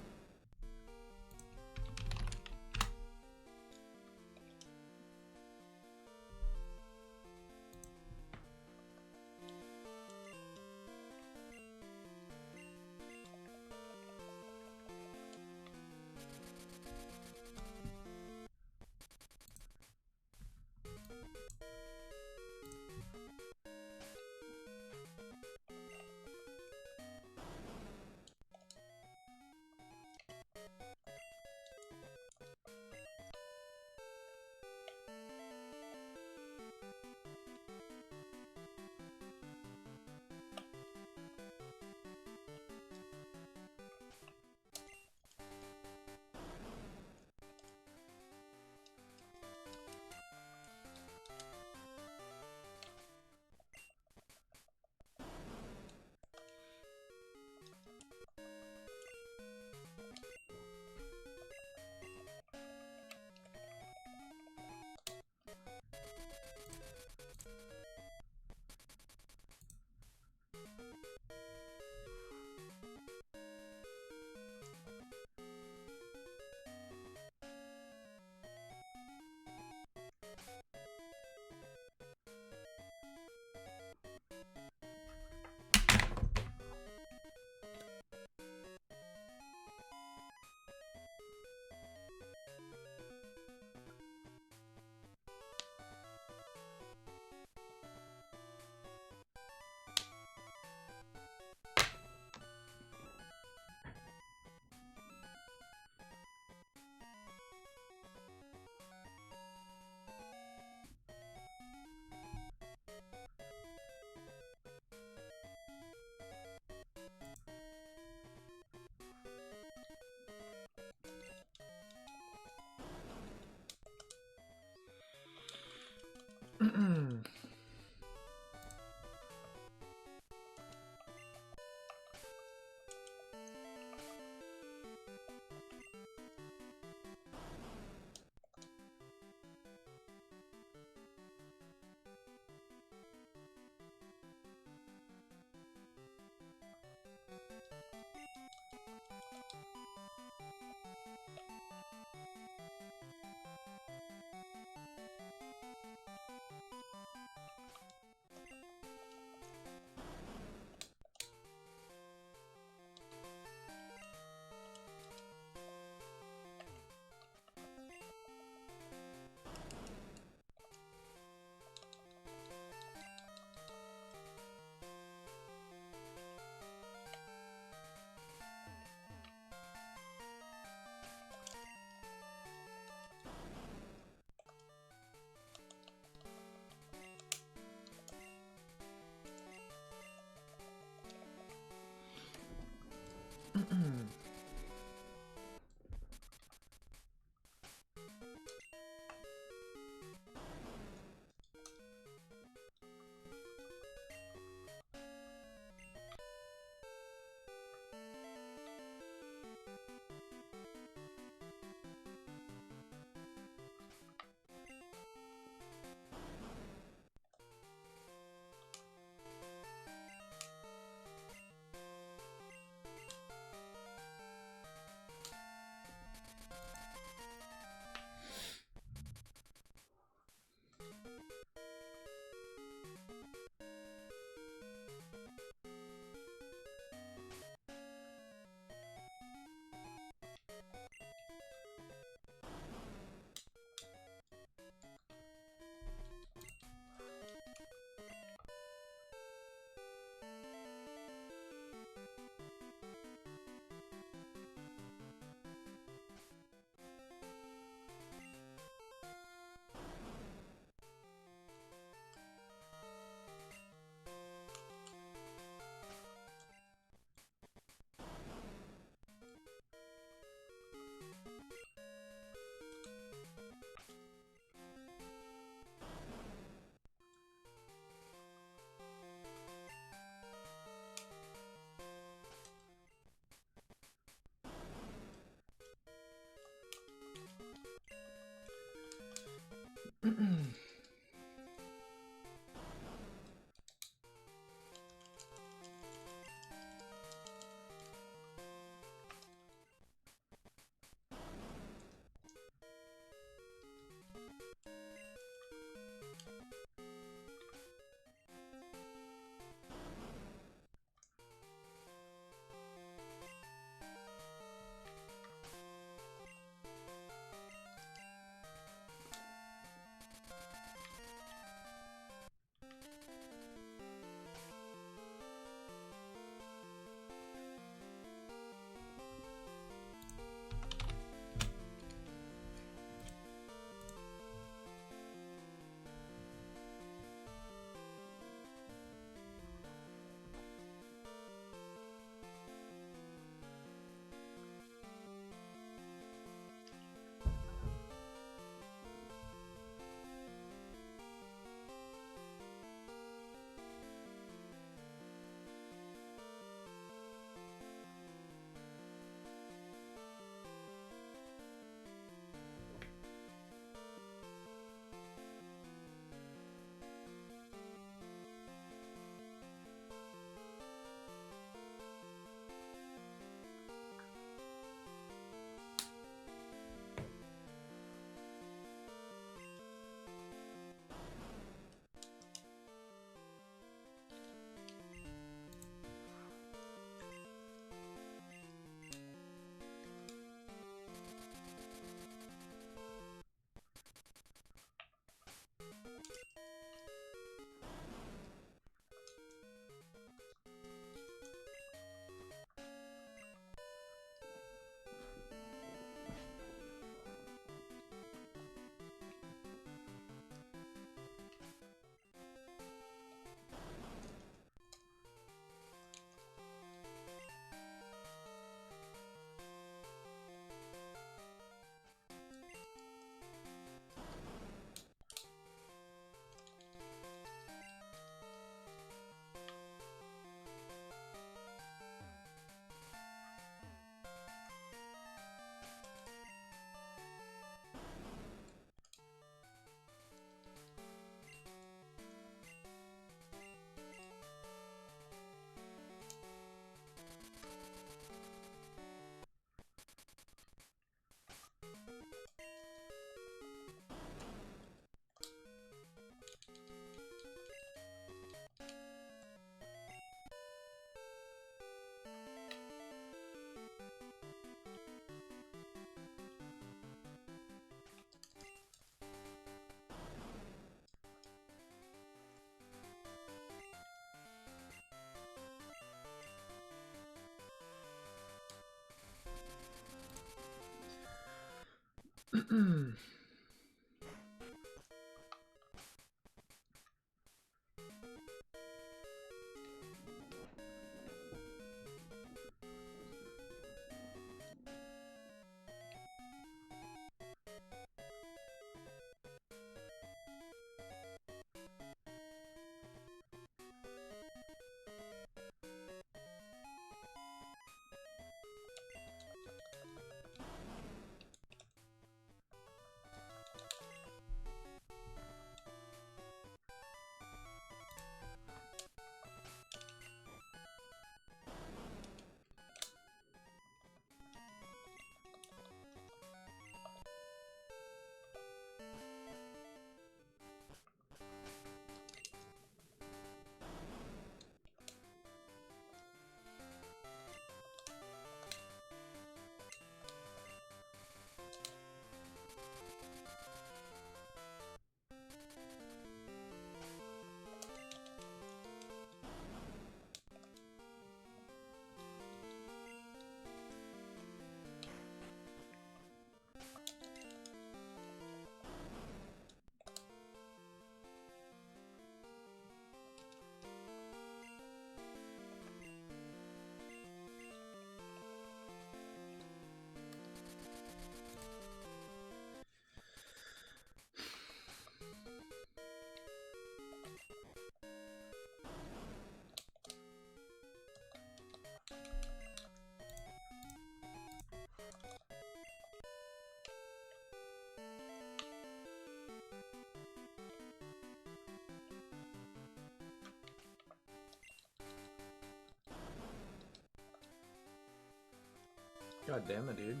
God damn it, dude.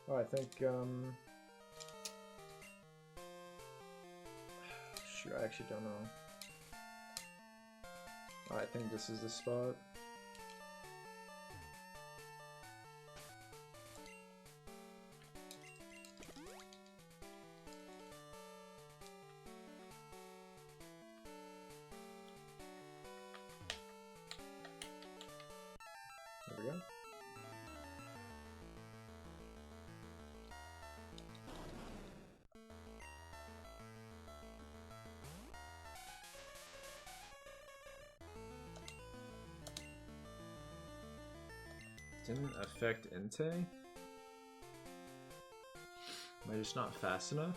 Oh, I think, shoot, I actually don't know. Oh, I think this is the spot. There we go. Didn't affect Entei? Am I just not fast enough?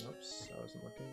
Oops, I wasn't looking.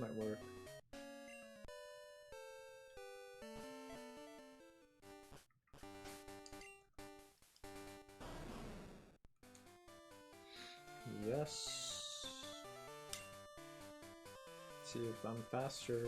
might work. Yes. See if I'm faster.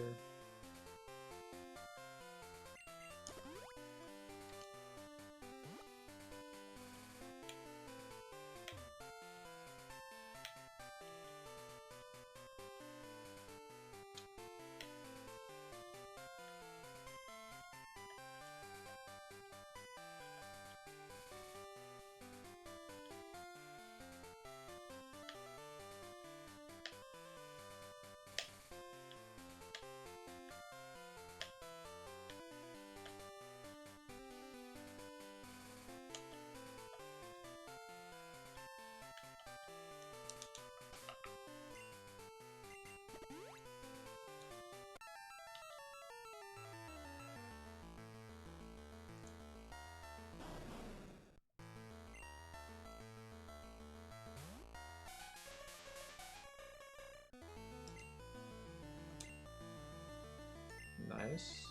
Nice.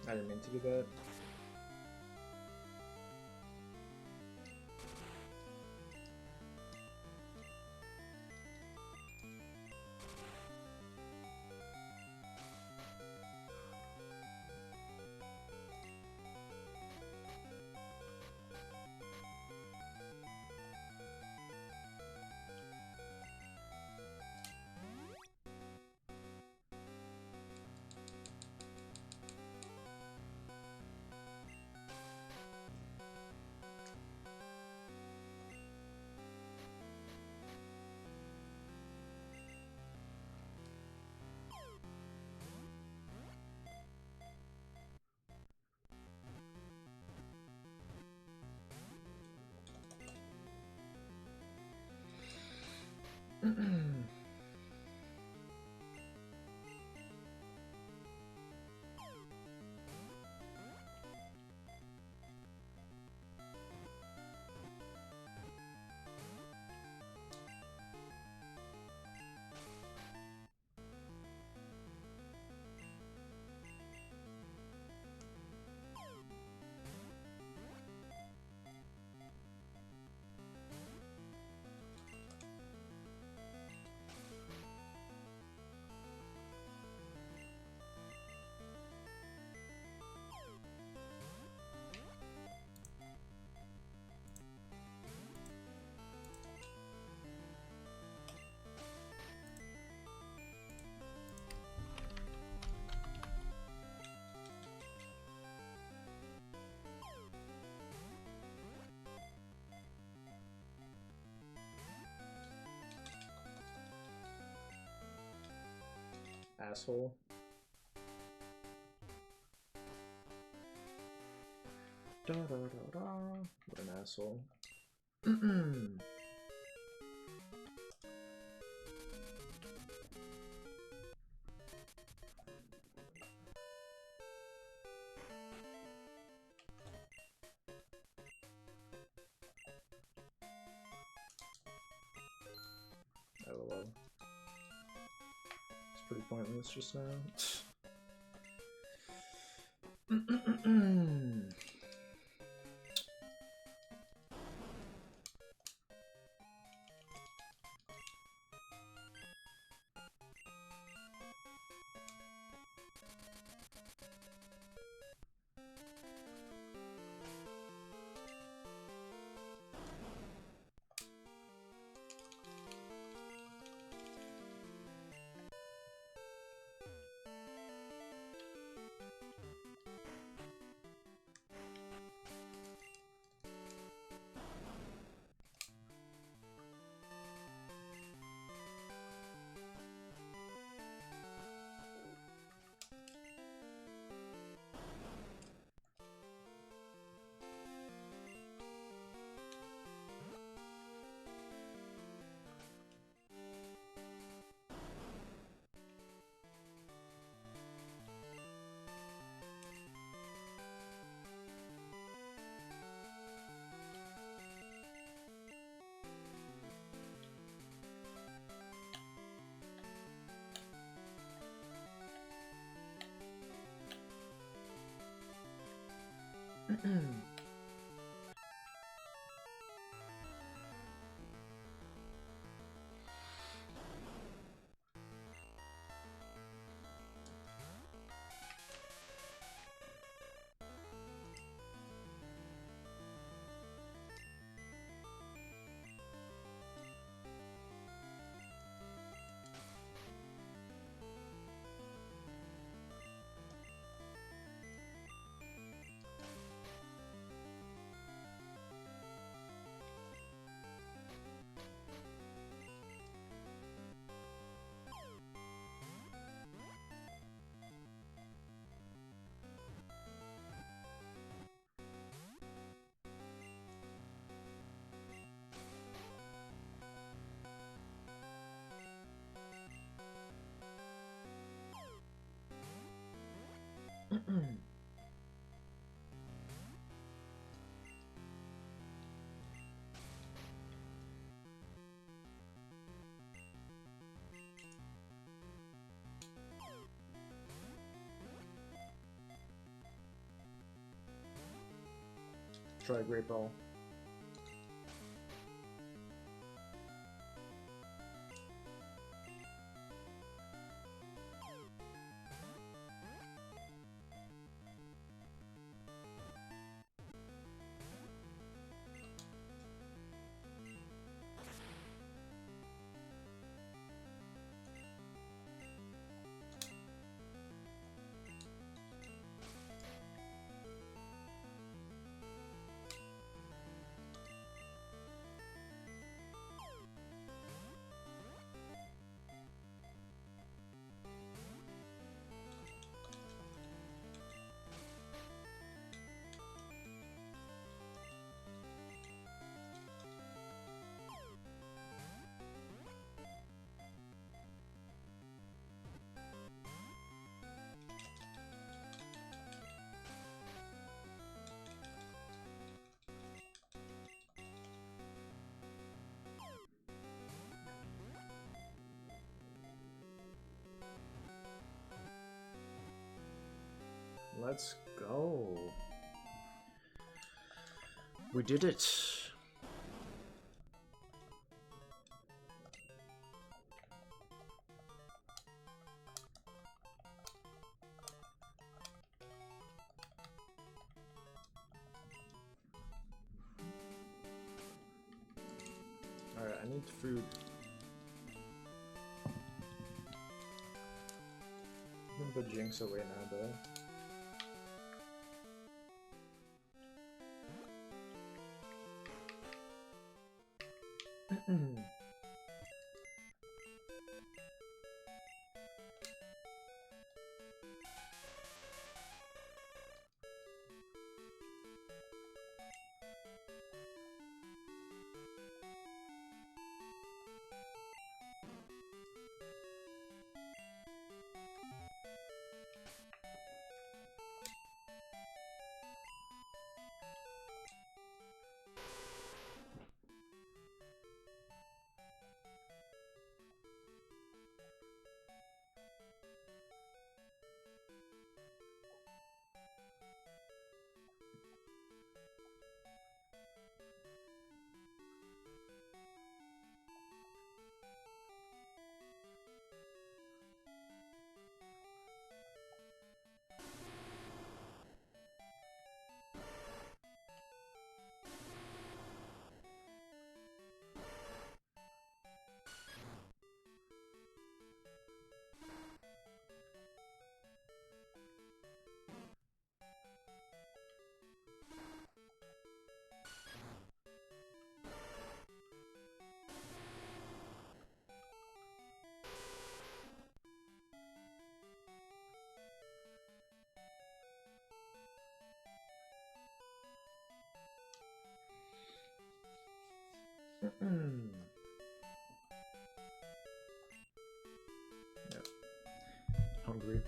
I didn't mean to do that. Asshole. Da da da da. What an asshole. LOL. It's pretty pointless just now. Try Great Ball. Let's go. We did it. Alright, I need food. I'm gonna put Jinx away now, though. Yep. Hungry.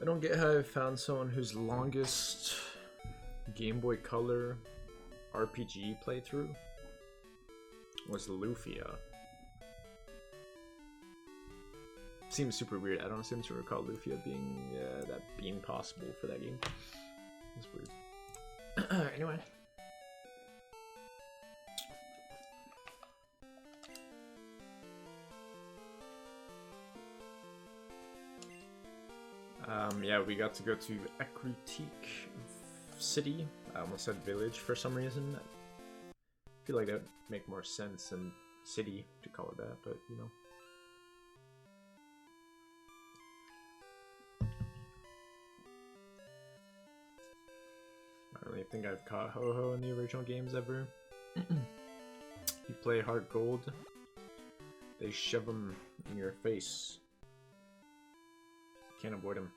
I don't get how I found someone whose longest Game Boy Color RPG playthrough was Lufia. Seems super weird. I don't seem to recall Lufia being possible for that game. It's weird. Anyway. Yeah, we got to go to Ekritique City. I almost said village for some reason. I feel like that would make more sense than city to call it that, but you know. I don't really think I've caught Ho-Ho in the original games ever. You play Heart Gold, they shove them in your face. Can't avoid them.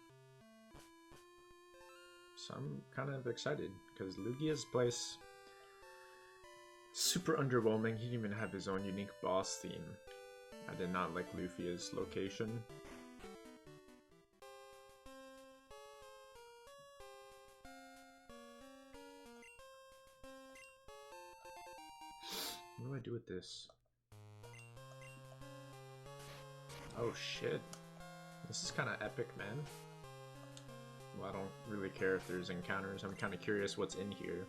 So I'm kind of excited because Lugia's place super underwhelming. He didn't even have his own unique boss theme. I did not like Lufia's location. What do I do with this? Oh shit. This is kind of epic, man. Well, I don't really care if there's encounters. I'm kind of curious what's in here.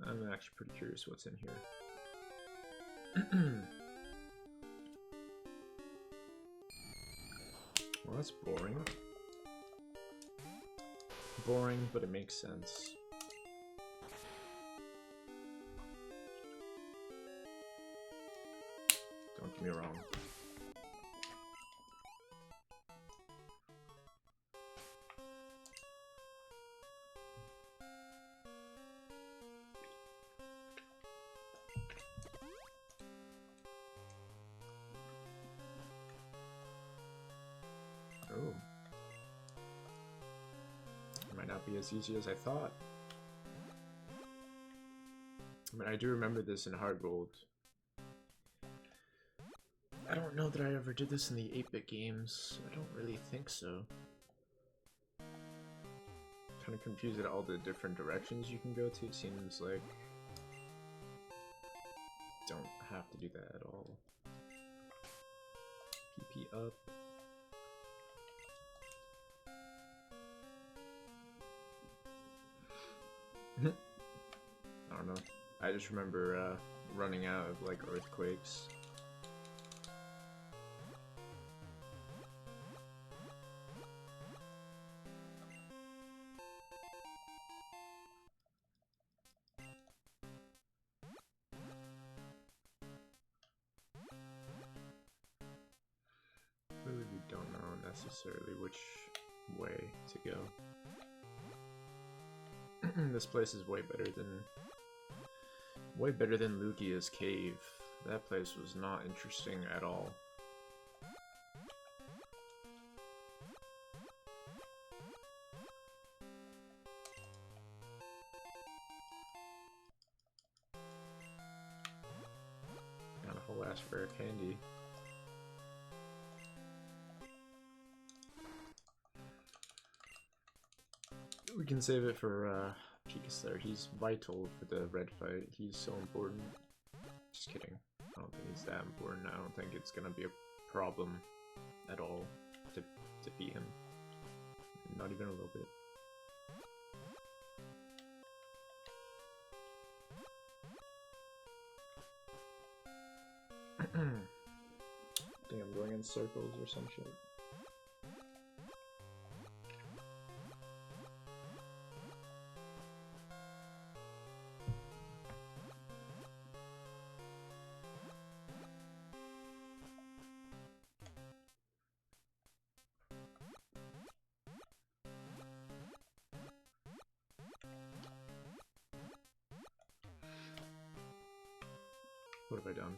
I'm actually pretty curious what's in here. Well, that's boring. Boring, but it makes sense. Don't get me wrong. Oh. Might not be as easy as I thought. I mean, I do remember this in Hard Gold. I don't know that I ever did this in the 8-bit games. I don't really think so. Kind of confused at all the different directions you can go to. It seems like don't have to do that at all. PP up. I don't know. I just remember running out of like earthquakes. Really, we don't know necessarily which way to go. This place is way better than Lugia's cave. That place was not interesting at all. Got a whole ass rare candy. We can save it for Pika's there. He's vital for the red fight. He's so important. Just kidding. I don't think he's that important. I don't think it's gonna be a problem at all to beat him. Not even a little bit. I think I'm going in circles or some shit. What have I done?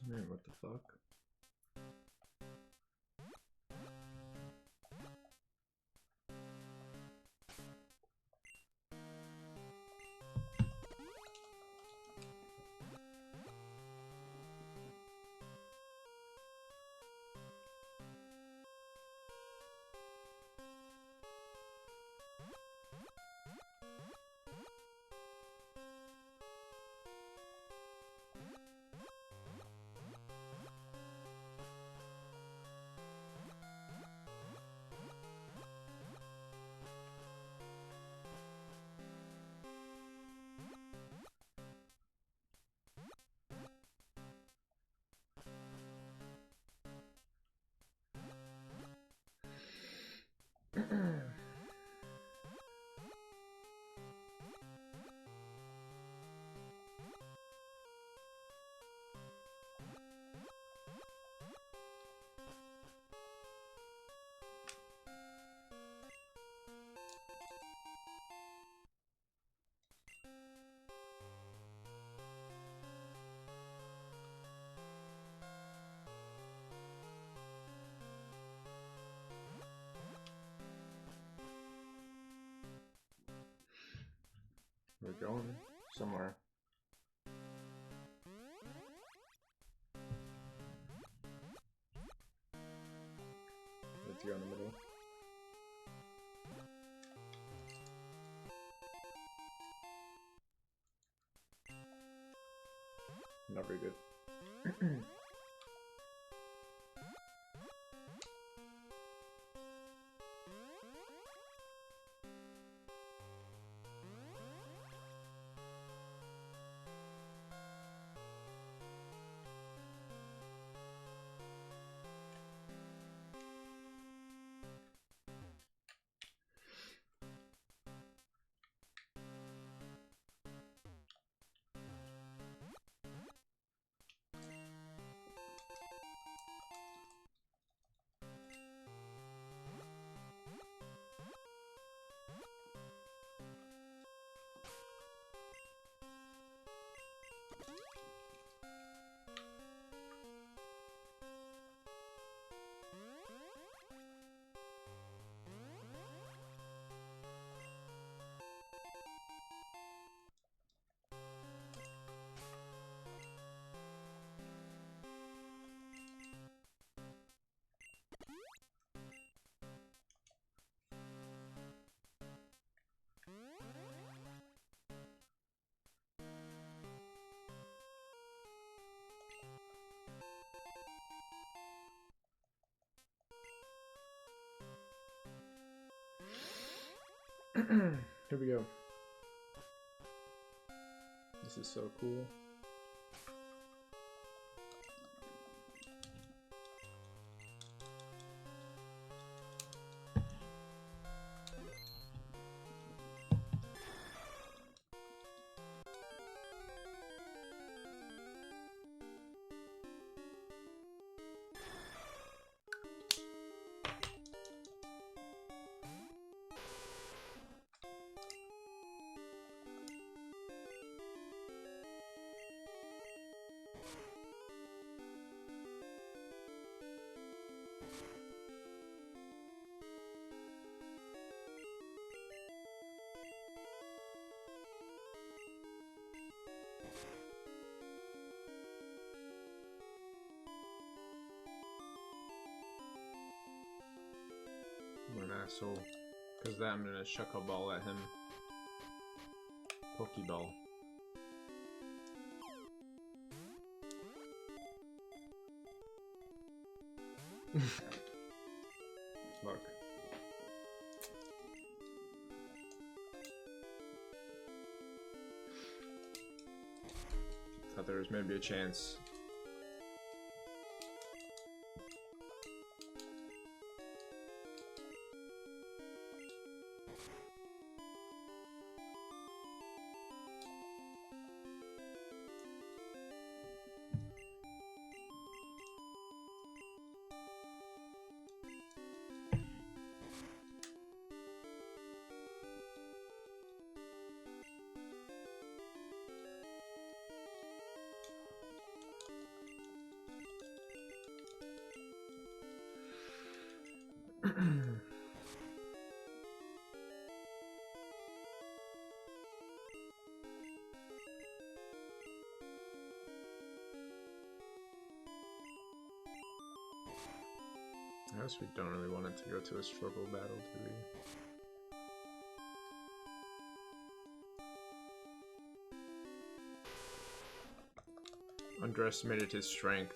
Man, what the fuck? We're going somewhere. Let's go in the middle. Not very good. Here we go. This is so cool. What an asshole. Because that I'm gonna chuck a ball at him. Pokeball. Look. Thought there was maybe a chance. I guess we don't really want it to go to a struggle battle, do we? Underestimated his strength.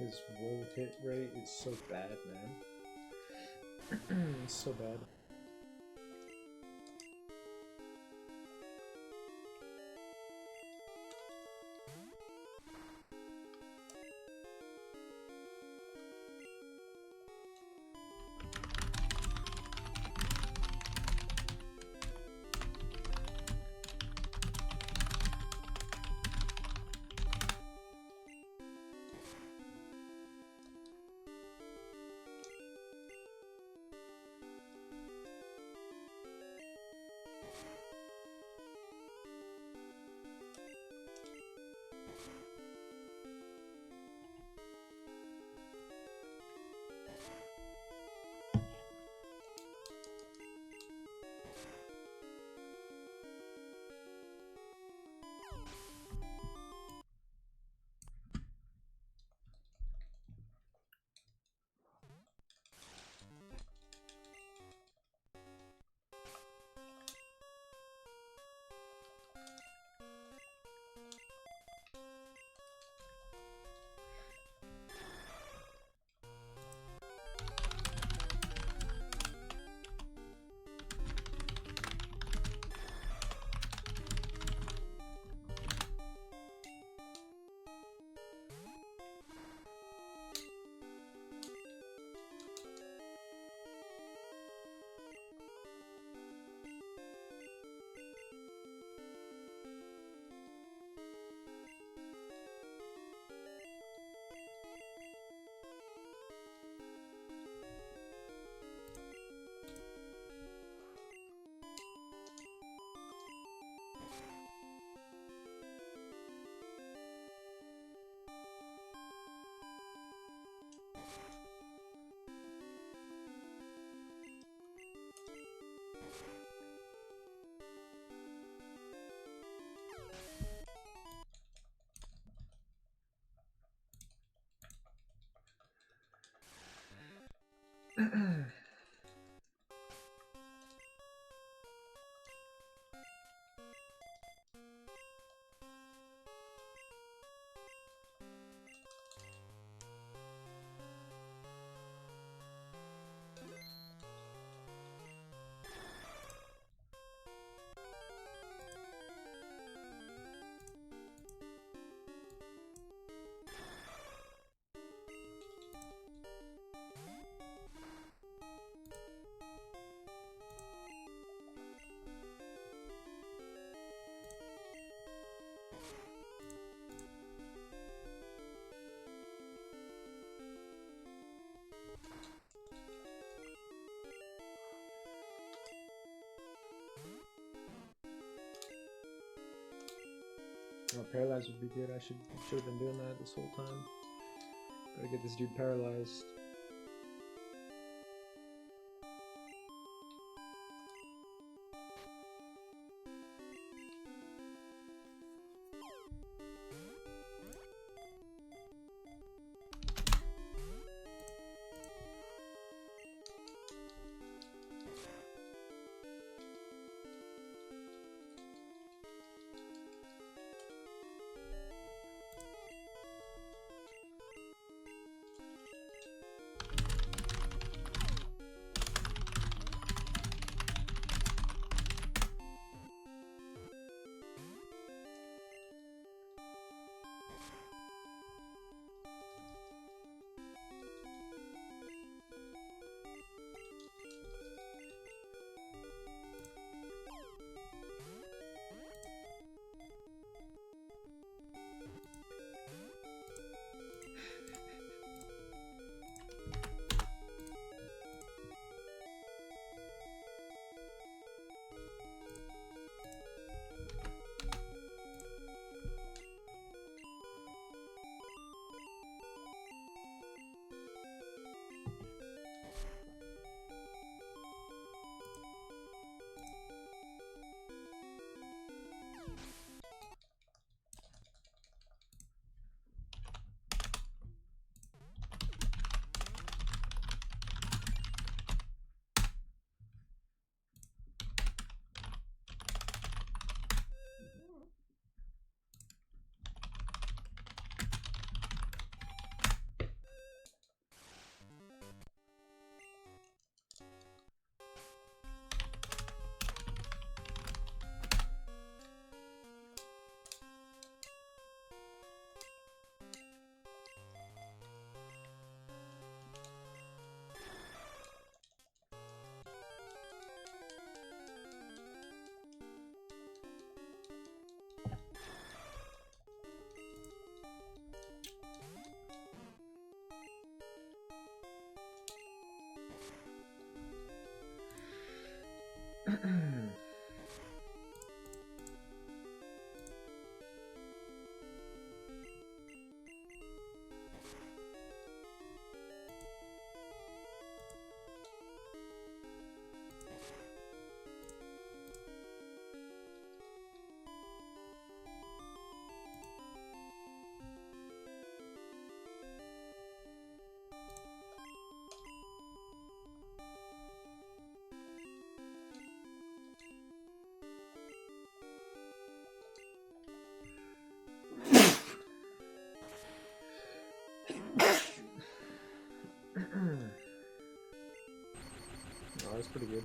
His roll hit rate is so bad, man. It's so bad. Oh, paralyzed would be good. I should have been doing that this whole time. Gotta get this dude paralyzed. was pretty good.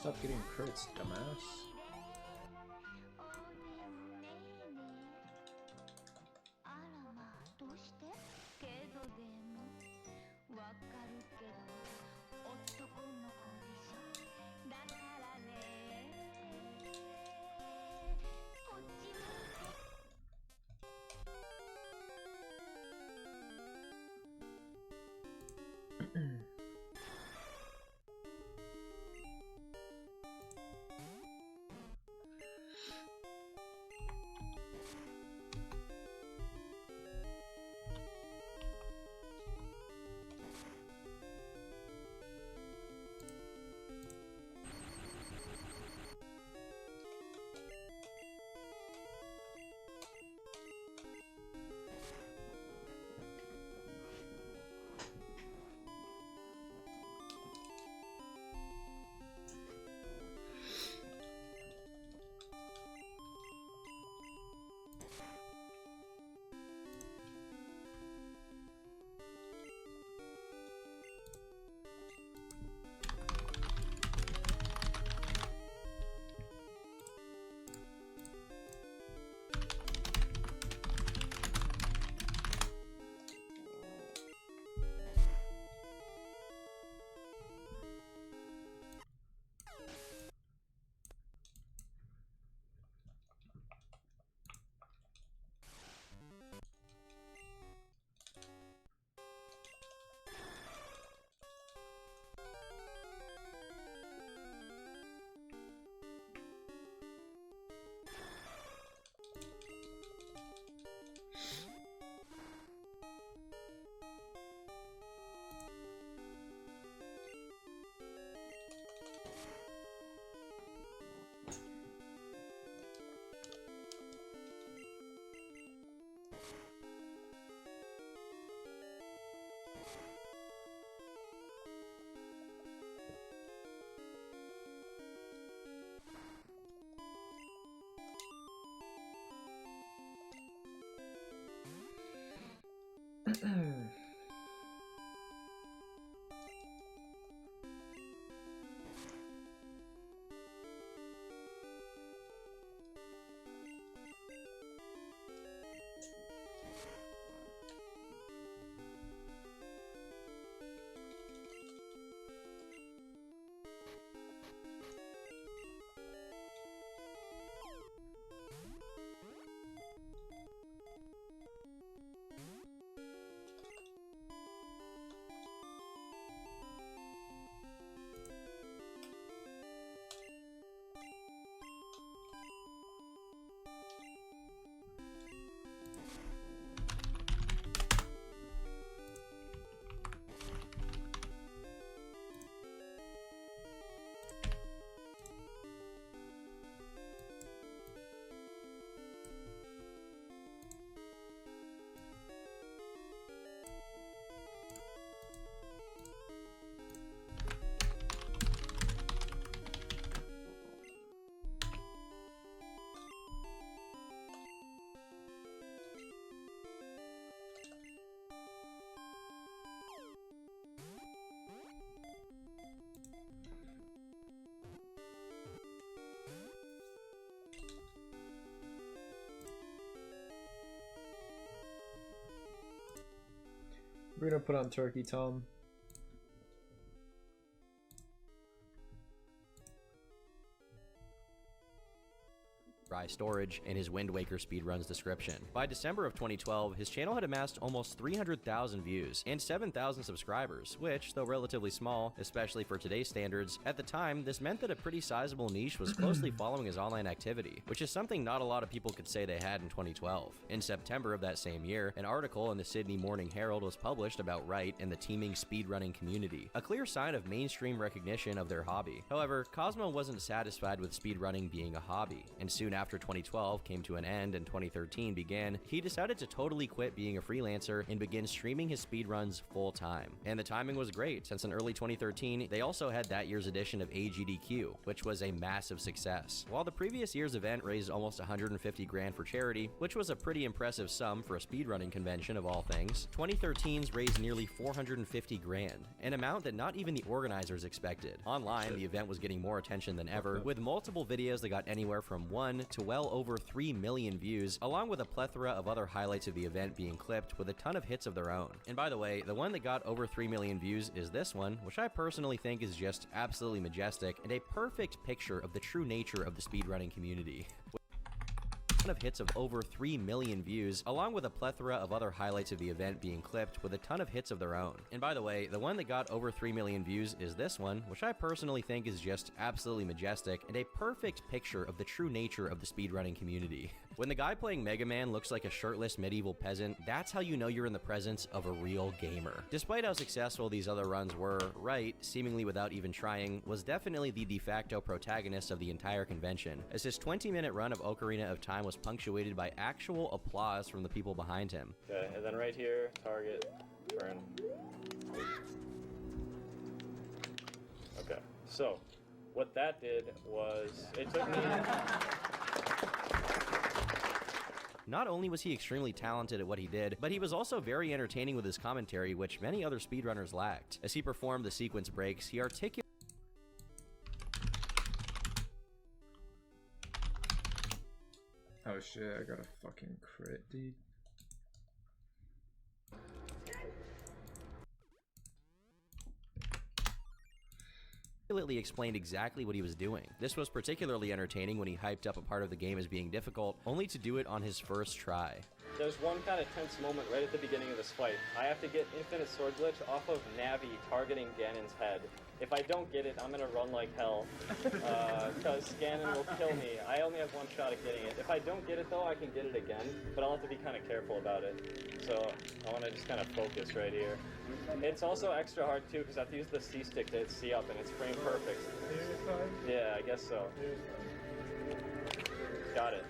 Stop getting crits, dumbass. We're gonna put on Turkey Tom. Dry storage in his Wind Waker speedruns description. By December of 2012, his channel had amassed almost 300,000 views and 7,000 subscribers, which, though relatively small, especially for today's standards, at the time, this meant that a pretty sizable niche was closely following his online activity, which is something not a lot of people could say they had in 2012. In September of that same year, an article in the Sydney Morning Herald was published about Wright and the teeming speedrunning community, a clear sign of mainstream recognition of their hobby. However, Cosmo wasn't satisfied with speedrunning being a hobby, and soon after 2012 came to an end and 2013 began, he decided to totally quit being a freelancer and begin streaming his speedruns full-time. And the timing was great, since in early 2013, they also had that year's edition of AGDQ, which was a massive success. While the previous year's event raised almost 150 grand for charity, which was a pretty impressive sum for a speedrunning convention of all things, 2013's raised nearly 450 grand, an amount that not even the organizers expected. Online, the event was getting more attention than ever, with multiple videos that got anywhere from 1 to well over 3 million views, along with a plethora of other highlights of the event being clipped with a ton of hits of their own. And by the way, the one that got over 3 million views is this one, which I personally think is just absolutely majestic and a perfect picture of the true nature of the speedrunning community. Of hits of over 3 million views, along with a plethora of other highlights of the event being clipped with a ton of hits of their own. And by the way, the one that got over 3 million views is this one, which I personally think is just absolutely majestic and a perfect picture of the true nature of the speedrunning community. When the guy playing Mega Man looks like a shirtless medieval peasant, that's how you know you're in the presence of a real gamer. Despite how successful these other runs were, Wright, seemingly without even trying, was definitely the de facto protagonist of the entire convention, as his 20-minute run of Ocarina of Time was punctuated by actual applause from the people behind him. Okay, and then right here, target, turn. Okay, so what that did was, it took me... Not only was he extremely talented at what he did, but he was also very entertaining with his commentary, which many other speedrunners lacked. As he performed the sequence breaks, he articulated Oh shit, I got a fucking crit, dude. explained exactly what he was doing. This was particularly entertaining when he hyped up a part of the game as being difficult, only to do it on his first try. There's one kind of tense moment right at the beginning of this fight. I have to get Infinite Sword Glitch off of Navi targeting Ganon's head. If I don't get it, I'm gonna run like hell, because Ganon will kill me. I only have one shot at getting it. If I don't get it though, I can get it again, but I'll have to be kind of careful about it. So I want to just kind of focus right here. It's also extra hard too, because I have to use the C stick to hit C up, and it's frame perfect. Yeah, I guess so. Got it.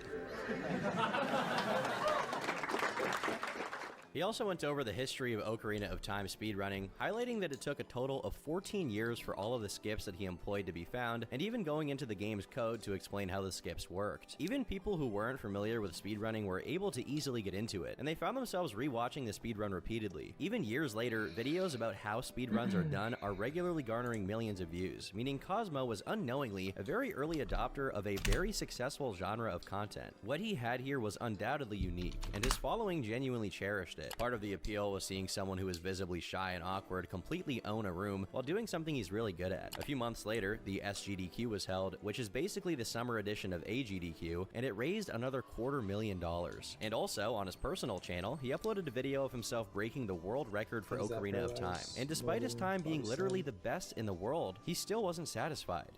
He also went over the history of Ocarina of Time speedrunning, highlighting that it took a total of 14 years for all of the skips that he employed to be found, and even going into the game's code to explain how the skips worked. Even people who weren't familiar with speedrunning were able to easily get into it, and they found themselves rewatching the speedrun repeatedly. Even years later, videos about how speedruns are done are regularly garnering millions of views, meaning Cosmo was unknowingly a very early adopter of a very successful genre of content. What he had here was undoubtedly unique, and his following genuinely cherished it. Part of the appeal was seeing someone who is visibly shy and awkward completely own a room while doing something he's really good at. A few months later, the SGDQ was held, which is basically the summer edition of AGDQ, and it raised another $250,000. And also, on his personal channel, he uploaded a video of himself breaking the world record for Ocarina of Time. And despite his time being literally the best in the world, he still wasn't satisfied.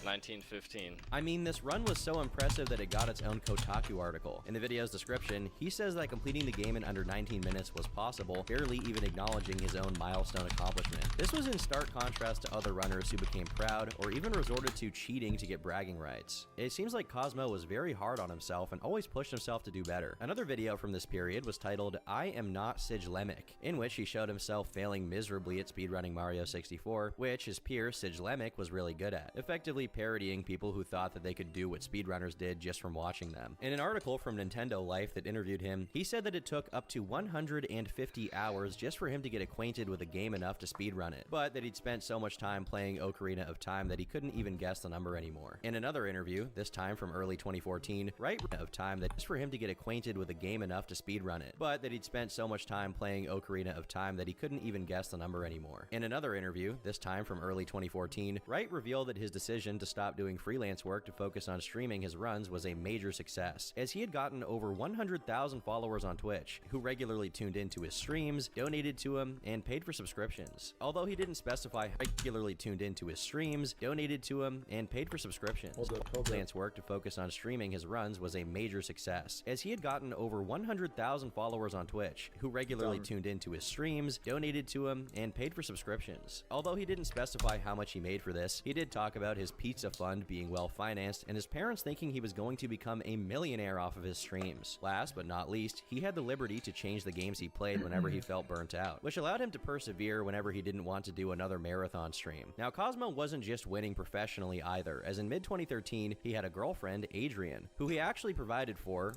1915. I mean, this run was so impressive that it got its own Kotaku article. In the video's description, he says that completing the game in under 19 minutes was possible, barely even acknowledging his own milestone accomplishment. This was in stark contrast to other runners who became proud or even resorted to cheating to get bragging rights. It seems like Cosmo was very hard on himself and always pushed himself to do better. Another video from this period was titled I Am Not Sigilemic, in which he showed himself failing miserably at speedrunning Mario 64, which his peer Sigilemic was really good at, effectively parodying people who thought that they could do what speedrunners did just from watching them. In an article from Nintendo Life that interviewed him, he said that it took up to 150 hours just for him to get acquainted with a game enough to speedrun it, but that he'd spent so much time playing Ocarina of Time that he couldn't even guess the number anymore. In another interview, this time from early 2014, right of time that just for him to get acquainted with a game enough to speedrun it, but that he'd spent so much time playing Ocarina of Time that he couldn't even guess the number anymore. In another interview, this time from early 2014, Wright revealed that his decision to stop doing freelance work to focus on streaming his runs was a major success, as he had gotten over 100,000 followers on Twitch, who regularly tuned into his streams, donated to him, and paid for subscriptions. Although he didn't specify how regularly tuned into his streams, donated to him, and paid for subscriptions. Freelance work to focus on streaming his runs was a major success, as he had gotten over 100,000 followers on Twitch, who regularly tuned into his streams, donated to him, and paid for subscriptions. Although he didn't specify how much he made for this, he did talk about his pizza fund being well financed and his parents thinking he was going to become a millionaire off of his streams. Last but not least, he had the liberty to change the games he played whenever he felt burnt out, which allowed him to persevere whenever he didn't want to do another marathon stream. Now, Cosmo wasn't just winning professionally either, as in mid-2013, he had a girlfriend, Adrian, who he actually provided for.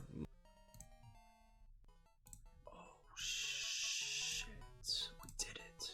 Oh shit, we did it.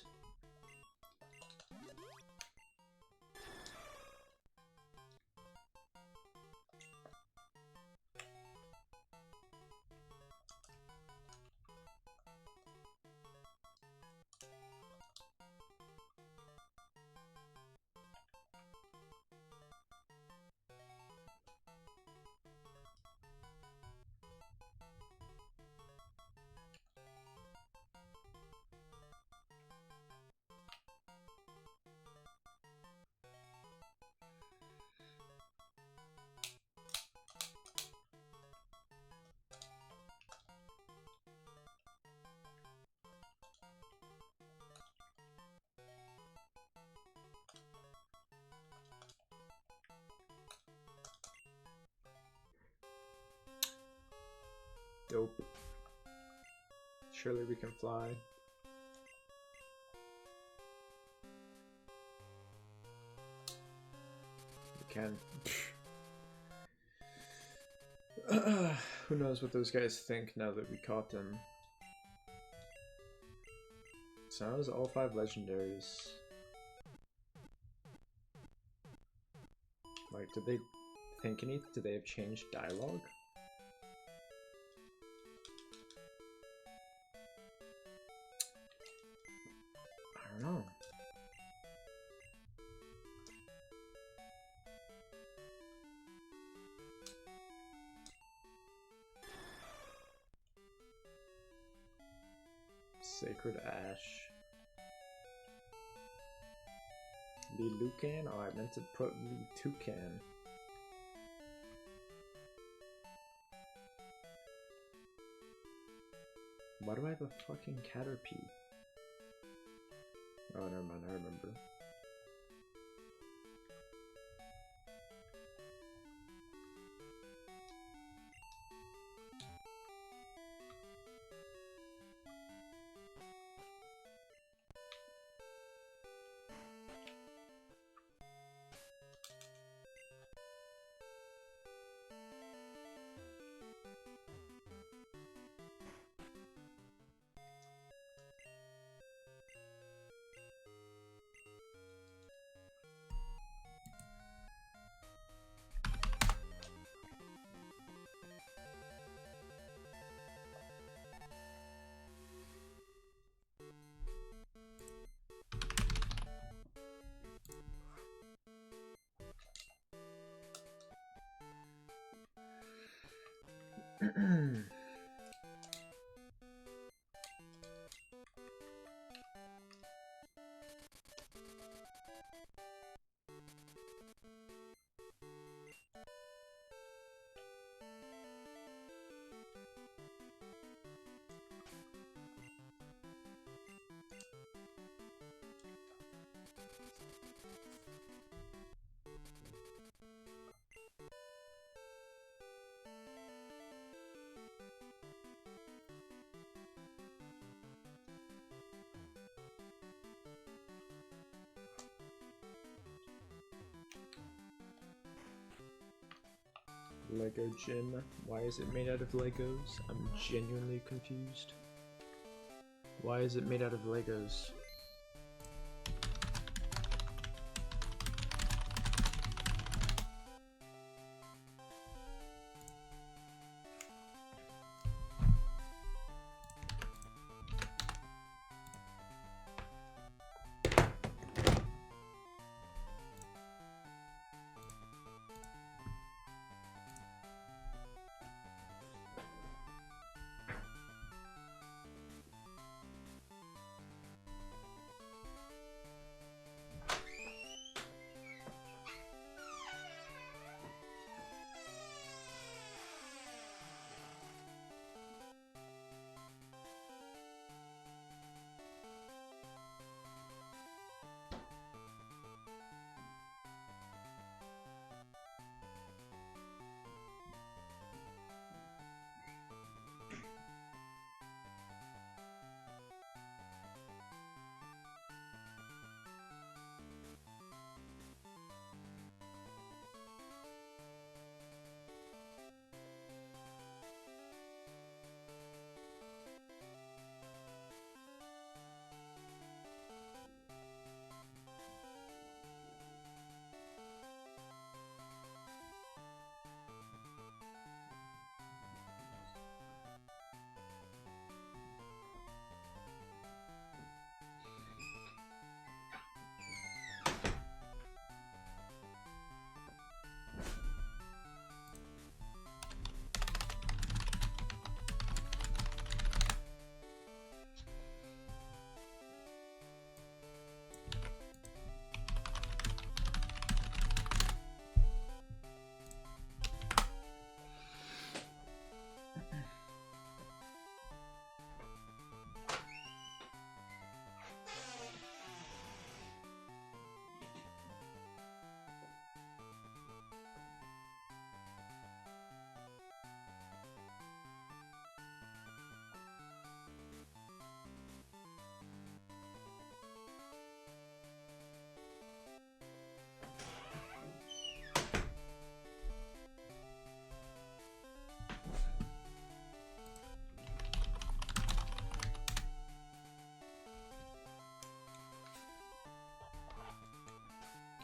Dope. Surely we can fly. We can. Who knows what those guys think now that we caught them. So that was all 5 legendaries. Like, did they think anything? Did they have changed dialogue? I don't know. Sacred Ash. Lee Lucan? Oh, I meant to put Lee Toucan. Why do I have a fucking Caterpie? Oh, never mind, I remember. Lego gym. Why is it made out of Legos? I'm genuinely confused. Why is it made out of Legos?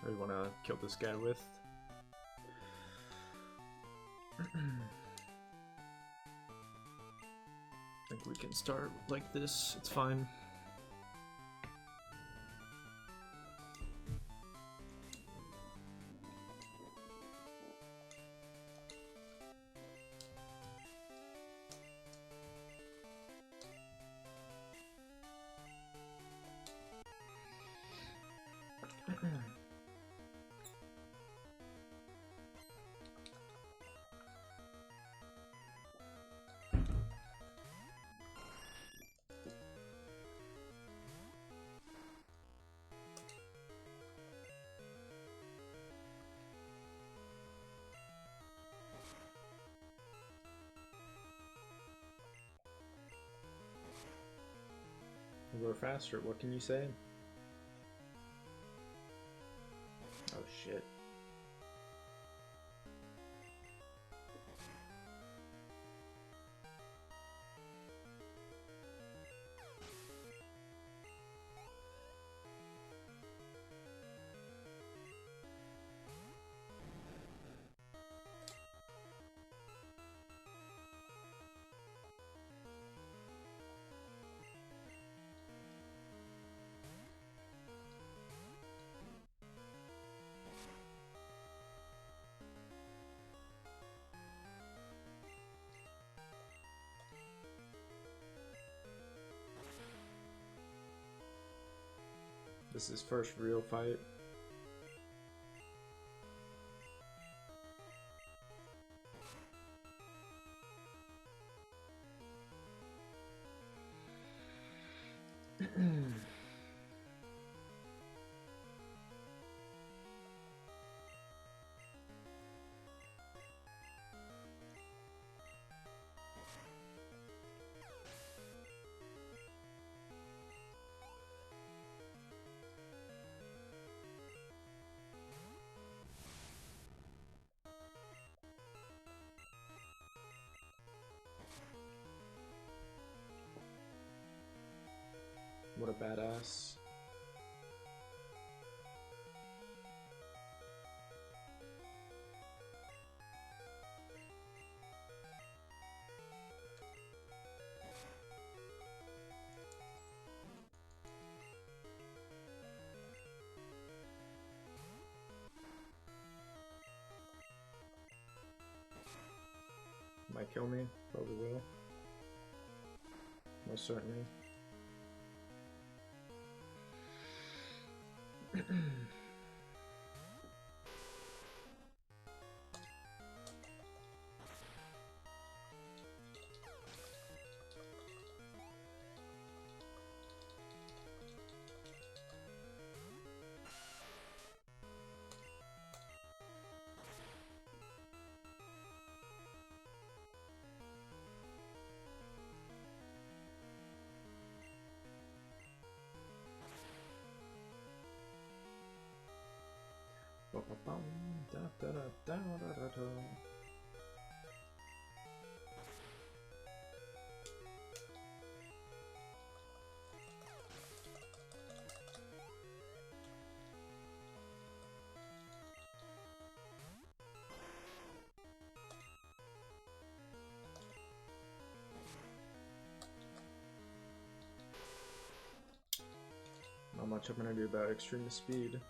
I want to kill this guy with. I think we can start like this. It's fine. Go faster, what can you say? Oh shit. This is first real fight. badass. Might kill me, probably will. Most certainly. Not much I'm gonna do about extreme speed.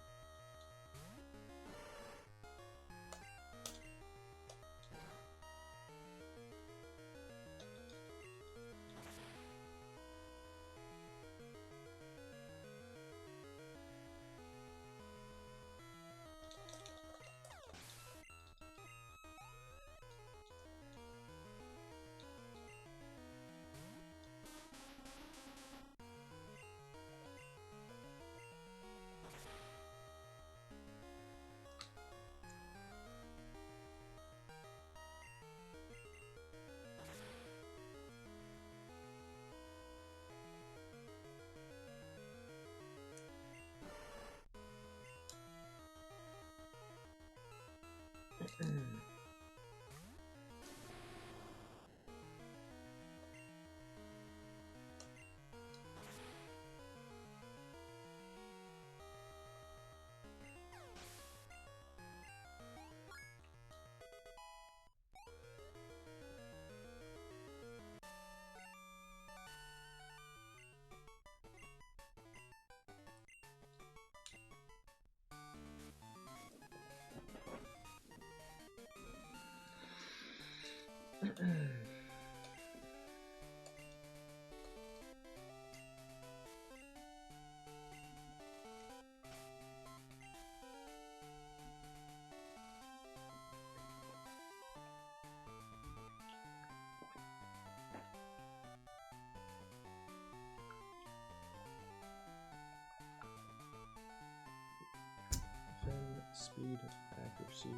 Speed, accuracy.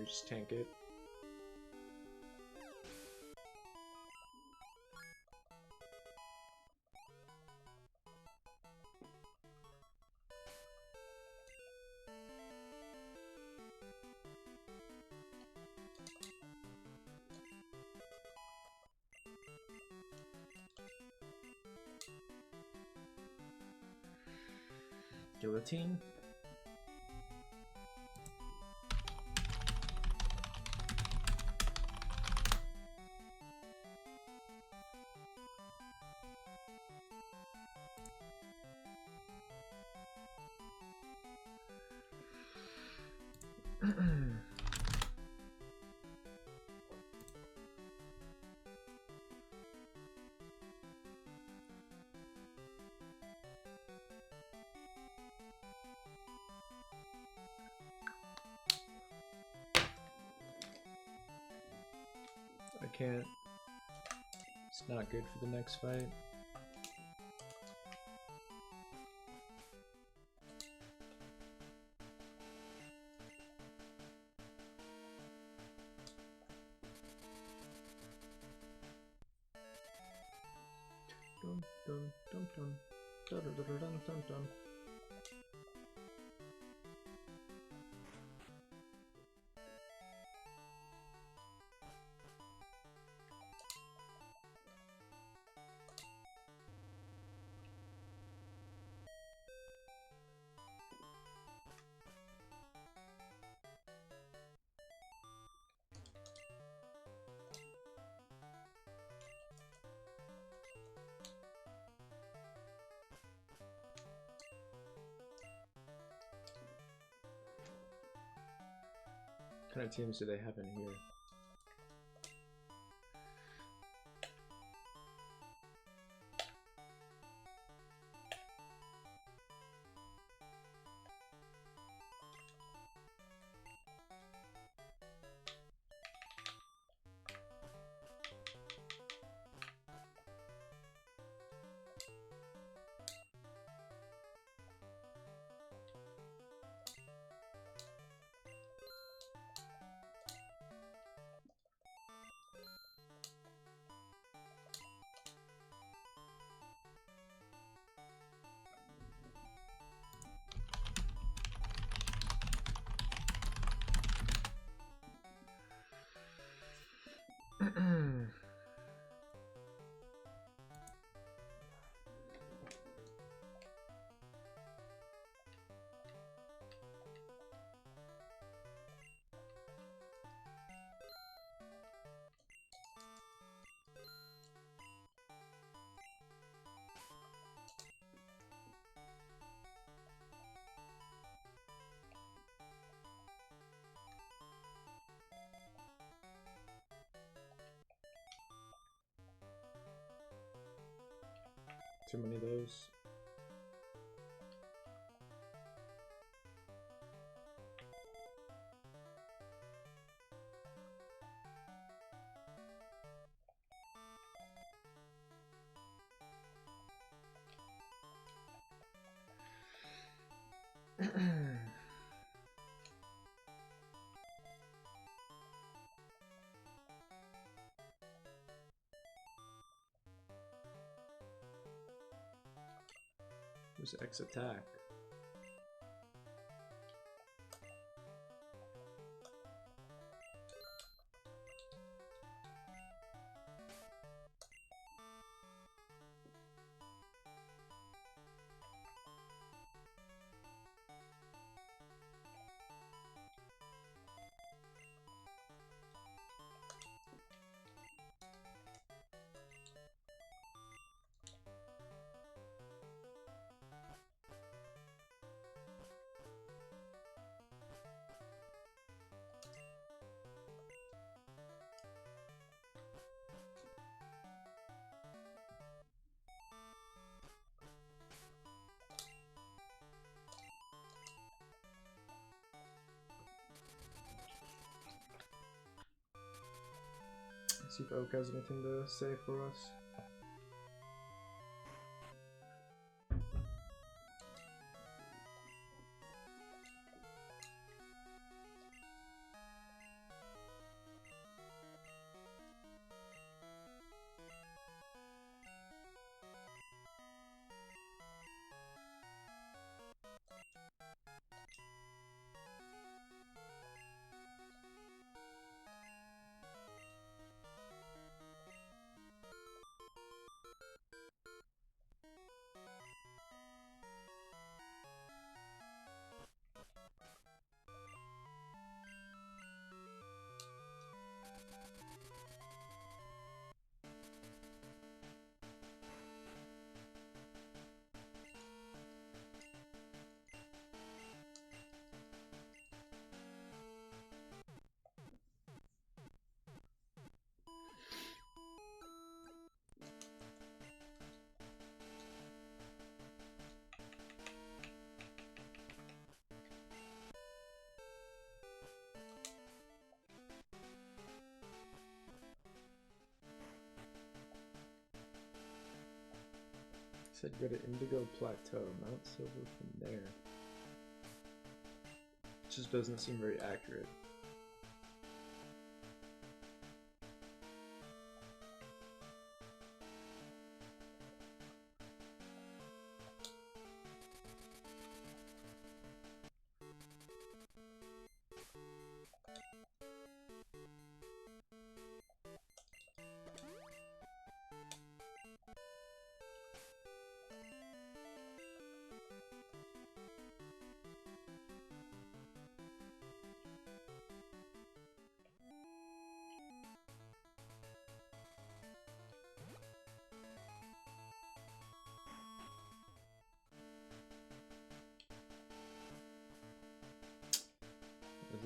just tank it. Guillotine. I can't. It's not good for the next fight. Dun dun dun dun dun dun dun dun dun dun. What kind of teams do they have in here? Too many of those. Who's X attack? See if Oak has anything to say for us. Said go to Indigo Plateau, Mount Silver from there. Just doesn't seem very accurate.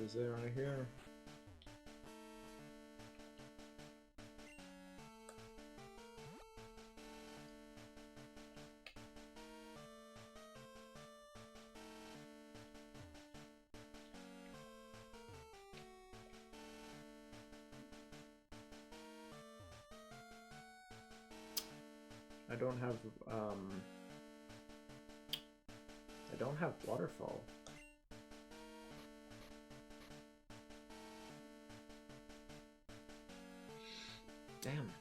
Is there right here? I don't have waterfall. Damn.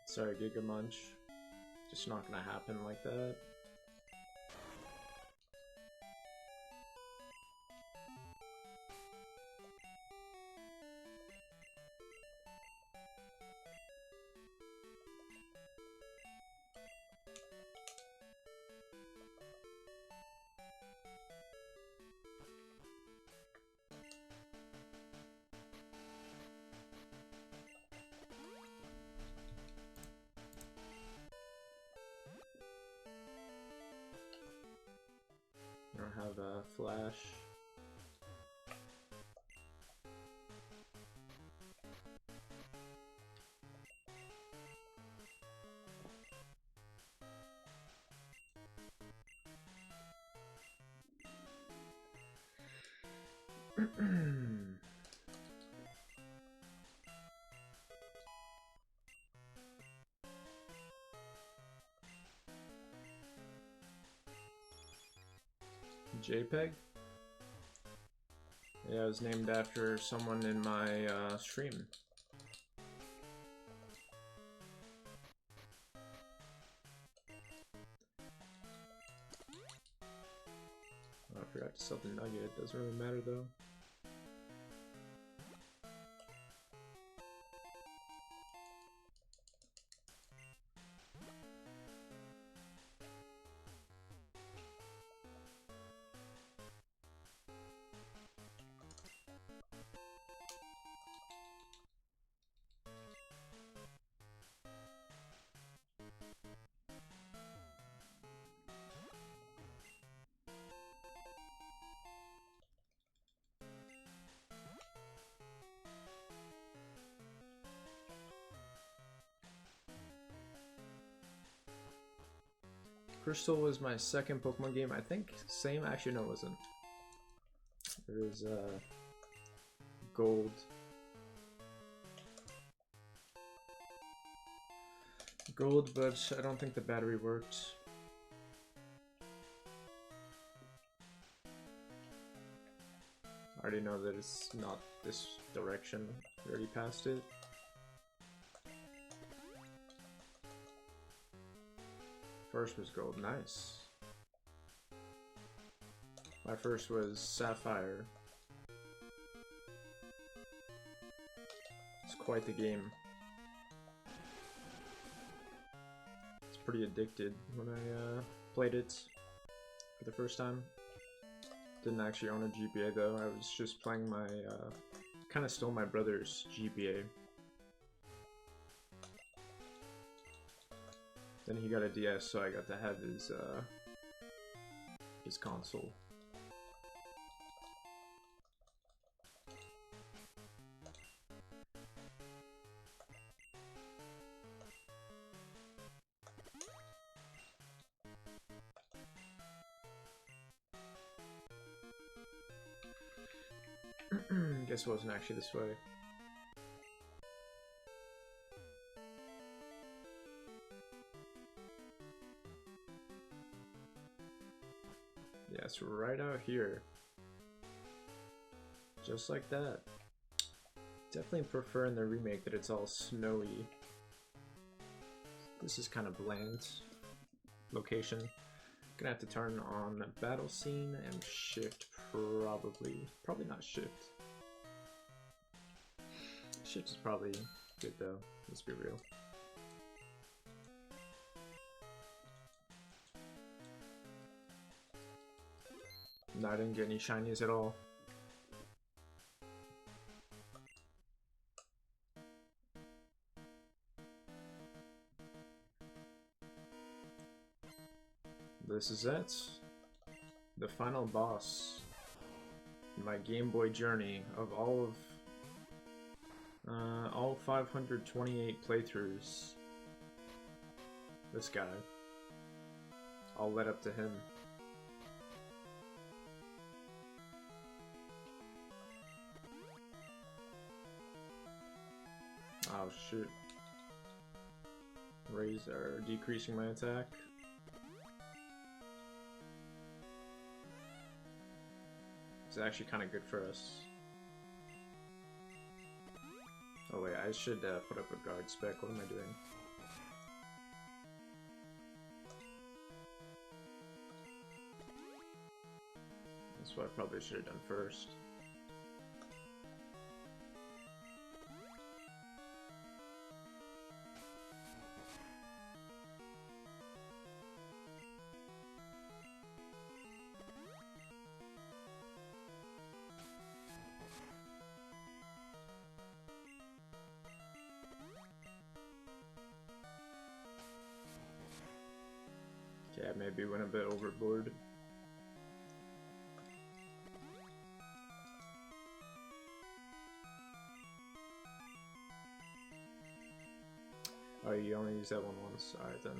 Sorry, Giga Munch. Just not gonna happen like that. I don't have a flash. JPEG? Yeah, it was named after someone in my stream. Oh, I forgot to sell the nugget. Doesn't really matter though. Crystal was my second Pokemon game. I think same. Actually, no, it wasn't. It was Gold. Gold, but I don't think the battery worked. I already know that it's not this direction. We already passed it. First was Gold, nice. My first was Sapphire. It's quite the game. It's pretty addicted when I played it for the first time. Didn't actually own a GBA though, I was just playing my, kind of stole my brother's GBA. Then he got a DS, so I got to have his console. Guess it wasn't actually this way. Yeah, it's right out here. Just like that. Definitely prefer in the remake that it's all snowy. This is kind of bland location. Gonna have to turn on battle scene and shift probably. Probably not shift. Shift is probably good though, let's be real. No, I didn't get any shinies at all. This is it. The final boss. My Game Boy journey of all 528 playthroughs. This guy. All led up to him. Oh shoot. Raise or decreasing my attack. It's actually kind of good for us. Oh wait, I should put up a guard spec. What am I doing? That's what I probably should have done first. Yeah, maybe went a bit overboard. Oh, you only use that one once. Alright then.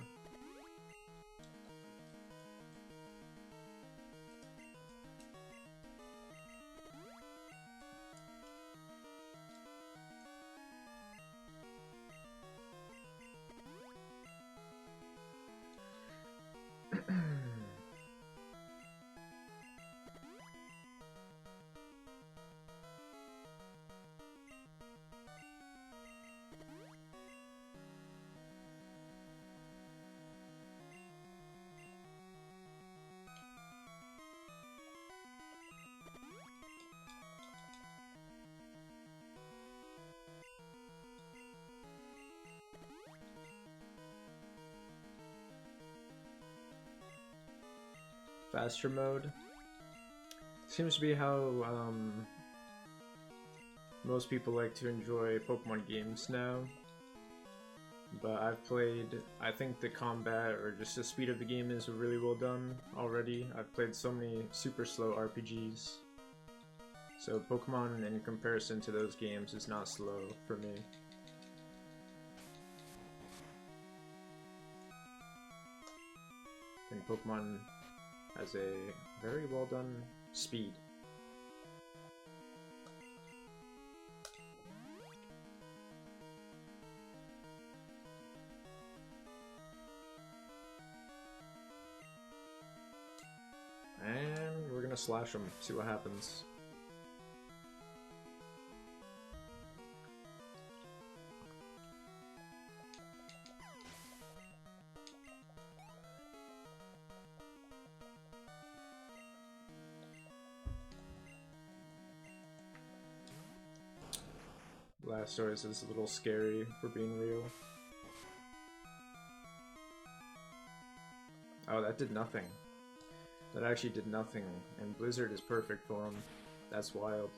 Faster mode seems to be how most people like to enjoy Pokemon games now. But I've played, I think the combat or just the speed of the game is really well done already. I've played so many super slow RPGs. So Pokemon in comparison to those games is not slow for me. I think Pokemon has a very well done speed. And we're gonna slash him, see what happens. Blastoise is a little scary for being real. Oh, that did nothing. That actually did nothing, and Blizzard is perfect for him. That's wild.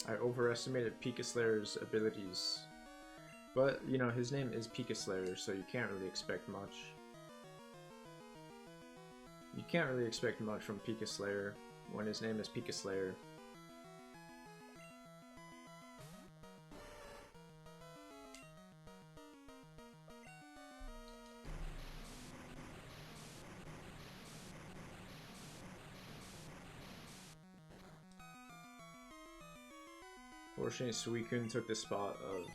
I overestimated Pika Slayer's abilities. But, you know, his name is Pika Slayer, so you can't really expect much. You can't really expect much from Pika Slayer when his name is Pika Slayer. Unfortunately, Suicune took the spot of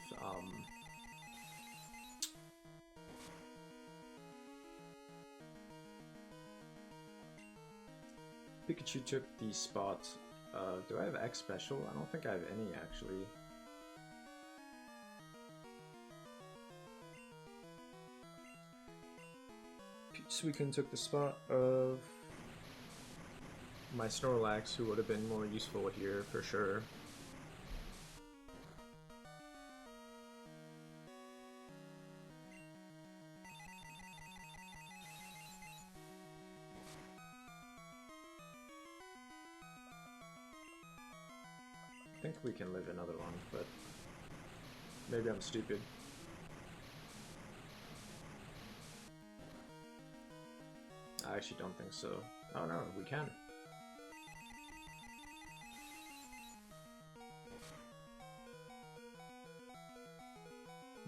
Pikachu took the spot of... Do I have X special? I don't think I have any, actually. Suicune took the spot of my Snorlax, who would have been more useful here for sure. I think we can live another one, but maybe I'm stupid. I actually don't think so. Oh no, we can.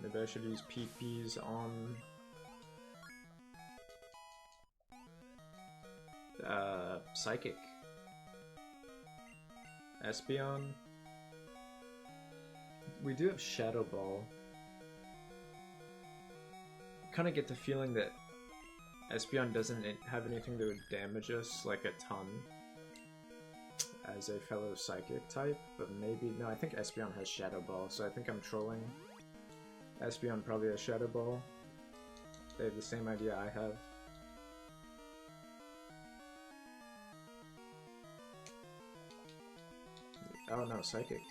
Maybe I should use PPs on Psychic. Espeon. We do have Shadow Ball. Kind of get the feeling that Espeon doesn't have anything that would damage us like a ton as a fellow Psychic type, but maybe... No, I think Espeon has Shadow Ball, so I think I'm trolling. Espeon probably has Shadow Ball. They have the same idea I have. Oh no, Psychic.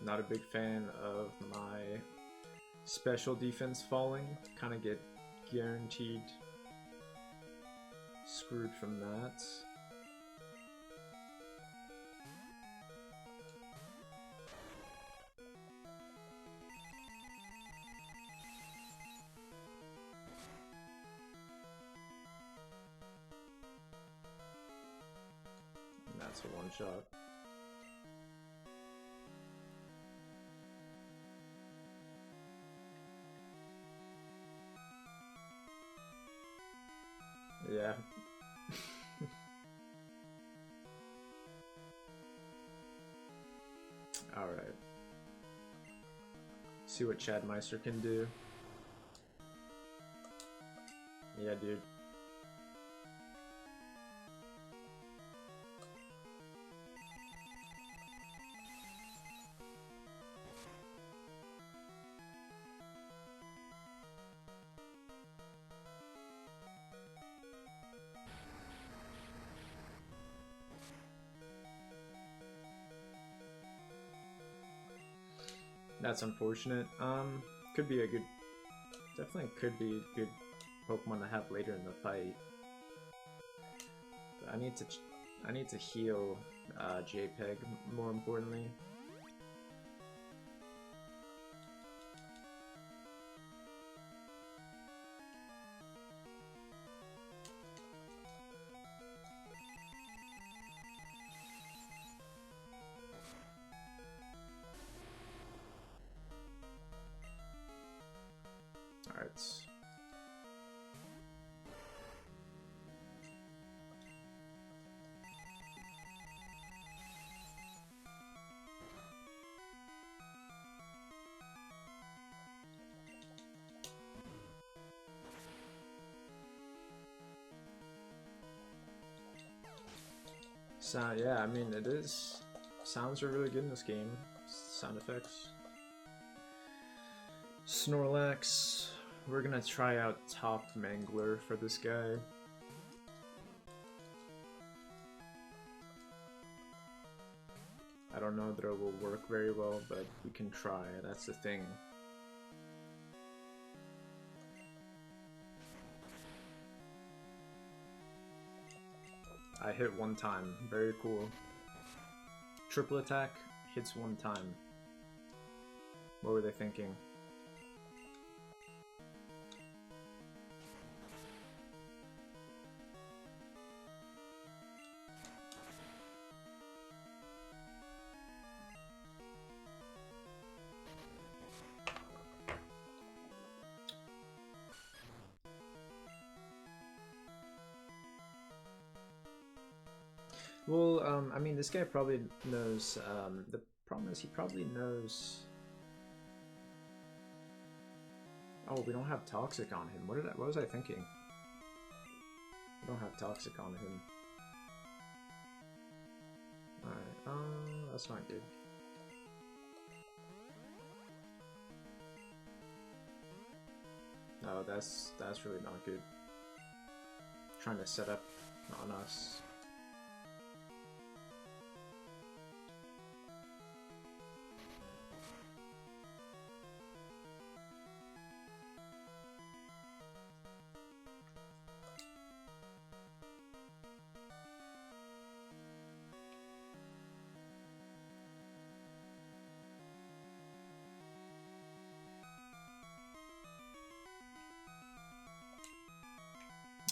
Not a big fan of my special defense falling. Kind of get guaranteed screwed from that. And that's a one shot. Yeah. Alright. See what Chad Meister can do. Yeah, dude. That's unfortunate. Could be a good... Definitely could be a good Pokemon to have later in the fight. But I need to heal JPEG more importantly. Alright. So yeah, I mean it is. Sounds are really good in this game. Sound effects. Snorlax. We're gonna try out Top Mangler for this guy. I don't know that it will work very well, but we can try. That's the thing. I hit one time. Very cool. Triple attack hits one time. What were they thinking? Well, I mean, this guy probably knows, the problem is he probably knows... Oh, we don't have Toxic on him. What was I thinking? We don't have Toxic on him. Alright, that's not good. No, that's really not good. Trying to set up on us.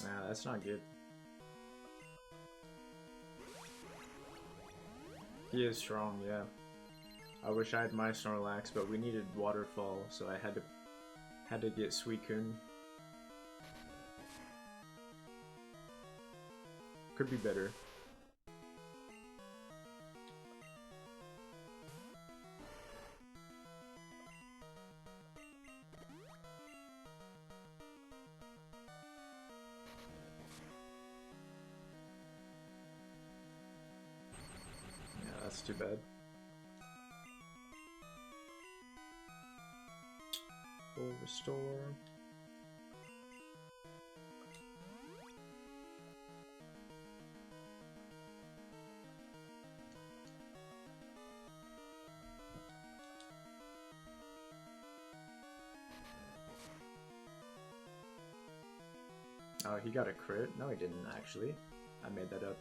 Yeah, that's not good. He is strong, yeah. I wish I had my Snorlax, but we needed Waterfall, so I had to get Suicune. Could be better. That's too bad. Full restore. Oh, he got a crit? No, he didn't actually. I made that up.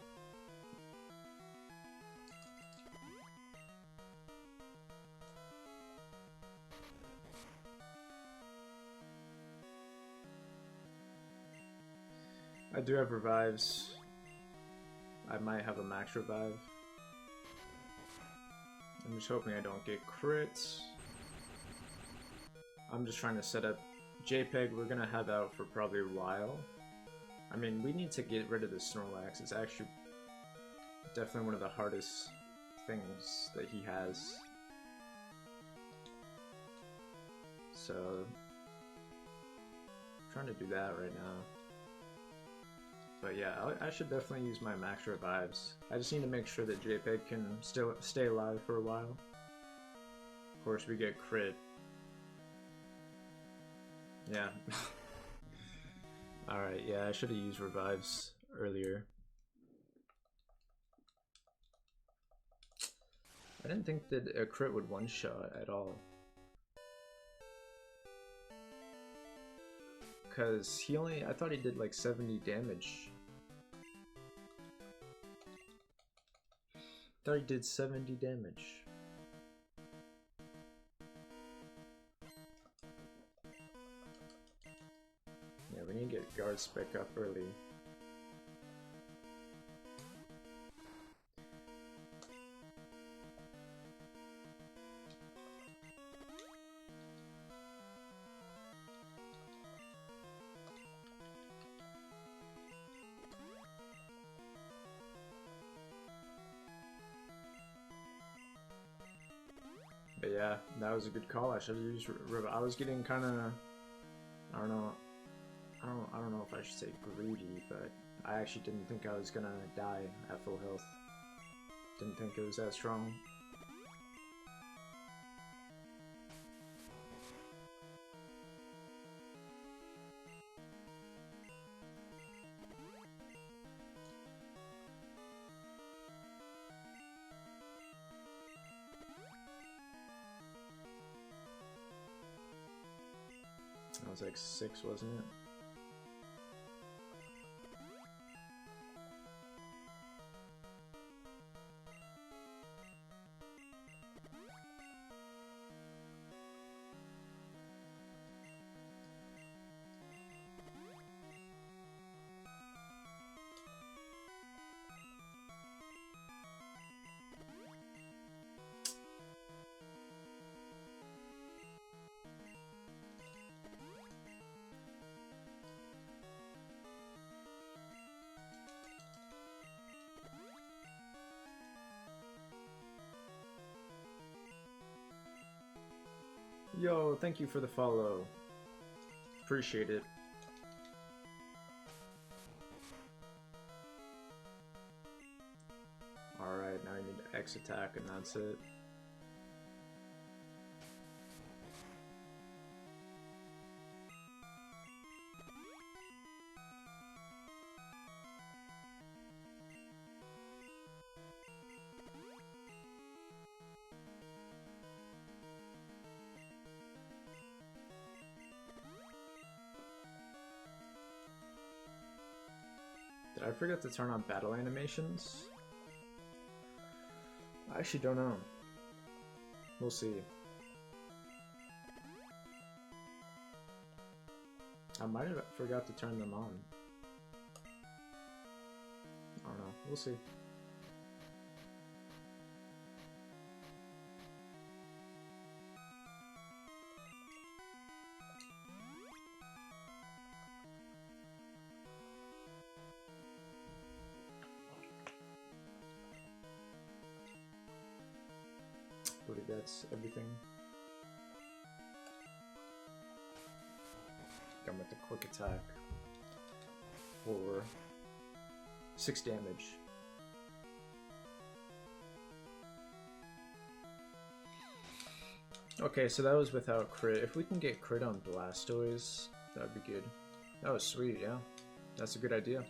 I do have revives. I might have a max revive. I'm just hoping I don't get crits. I'm just trying to set up JPEG. We're gonna have out for probably a while. I mean, we need to get rid of the Snorlax. It's actually definitely one of the hardest things that he has. So, I'm trying to do that right now. But yeah, I should definitely use my max revives. I just need to make sure that JPEG can still stay alive for a while. Of course, we get crit. Yeah. Alright, yeah, I should have used revives earlier. I didn't think that a crit would one-shot at all. Because I thought he did like 70 damage. I thought he did 70 damage. Yeah, we need to get guard spec up early. But yeah, that was a good call. I should have used I was getting kind of, I don't know if I should say greedy, but I actually didn't think I was gonna die at full health. Didn't think it was that strong. That was like 6, wasn't it? Yo, thank you for the follow. Appreciate it. Alright, now I need to X attack and that's it. Did I forget to turn on battle animations? I actually don't know. We'll see. I might have forgot to turn them on. I don't know. We'll see. I believe that's everything. Come with the quick attack for 6 damage. Okay, so that was without crit. If we can get crit on Blastoise, that would be good. That was sweet, yeah. That's a good idea.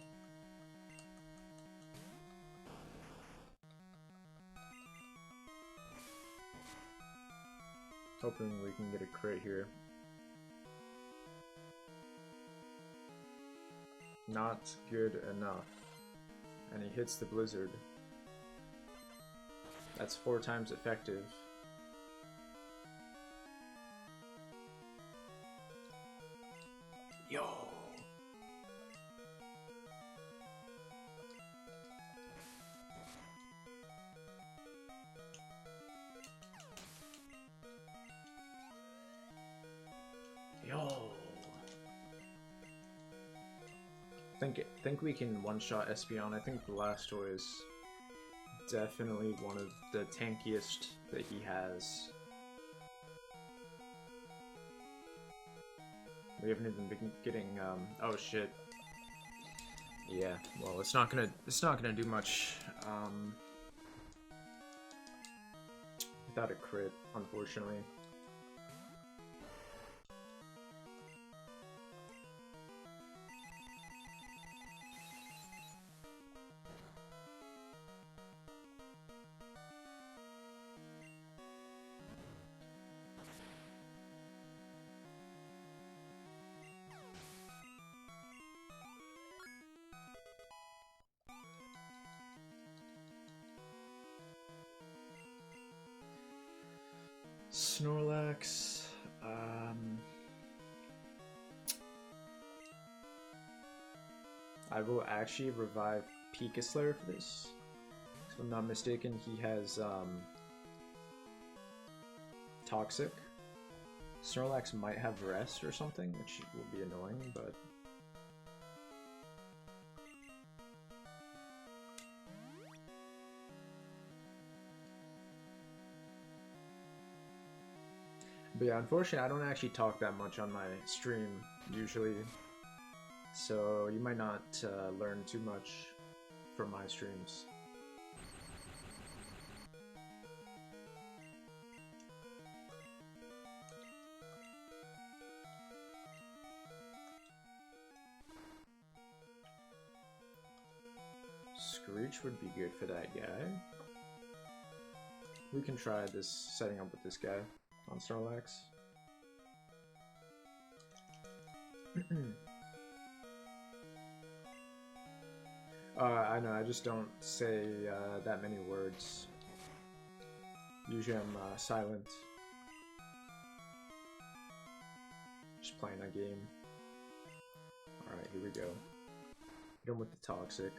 Hoping we can get a crit here. Not good enough. And he hits the blizzard. That's 4 times effective. Yo! Yo! Think we can one-shot Espeon. I think Blastoise is definitely one of the tankiest that he has. We haven't even been getting oh shit. Yeah, well it's not gonna do much without a crit, unfortunately. Snorlax, I will actually revive Pika Slayer for this. If I'm not mistaken, he has Toxic. Snorlax might have Rest or something, which will be annoying, but yeah, unfortunately, I don't actually talk that much on my stream, usually. So you might not learn too much from my streams. Screech would be good for that guy. We can try this, setting up with this guy on Snorlax. I know, I just don't say that many words. Usually I'm silent. Just playing a game. Alright, here we go. Hit him with the Toxic.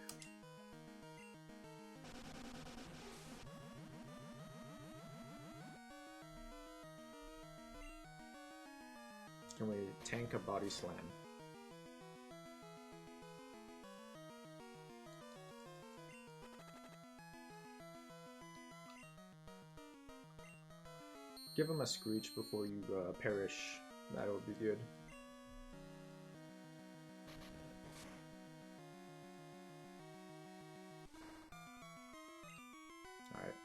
Can we tank a Body Slam? give him a Screech before you perish. That would be good. Alright.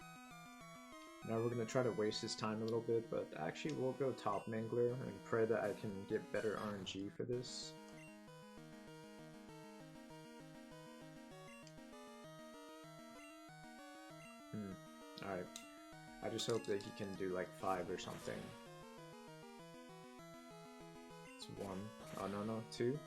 Now we're going to try to waste his time a little bit, but actually we'll go top Mangler and pray that I can get better RNG for this. Alright. I just hope that he can do like 5 or something. It's 1. Oh, no, 2.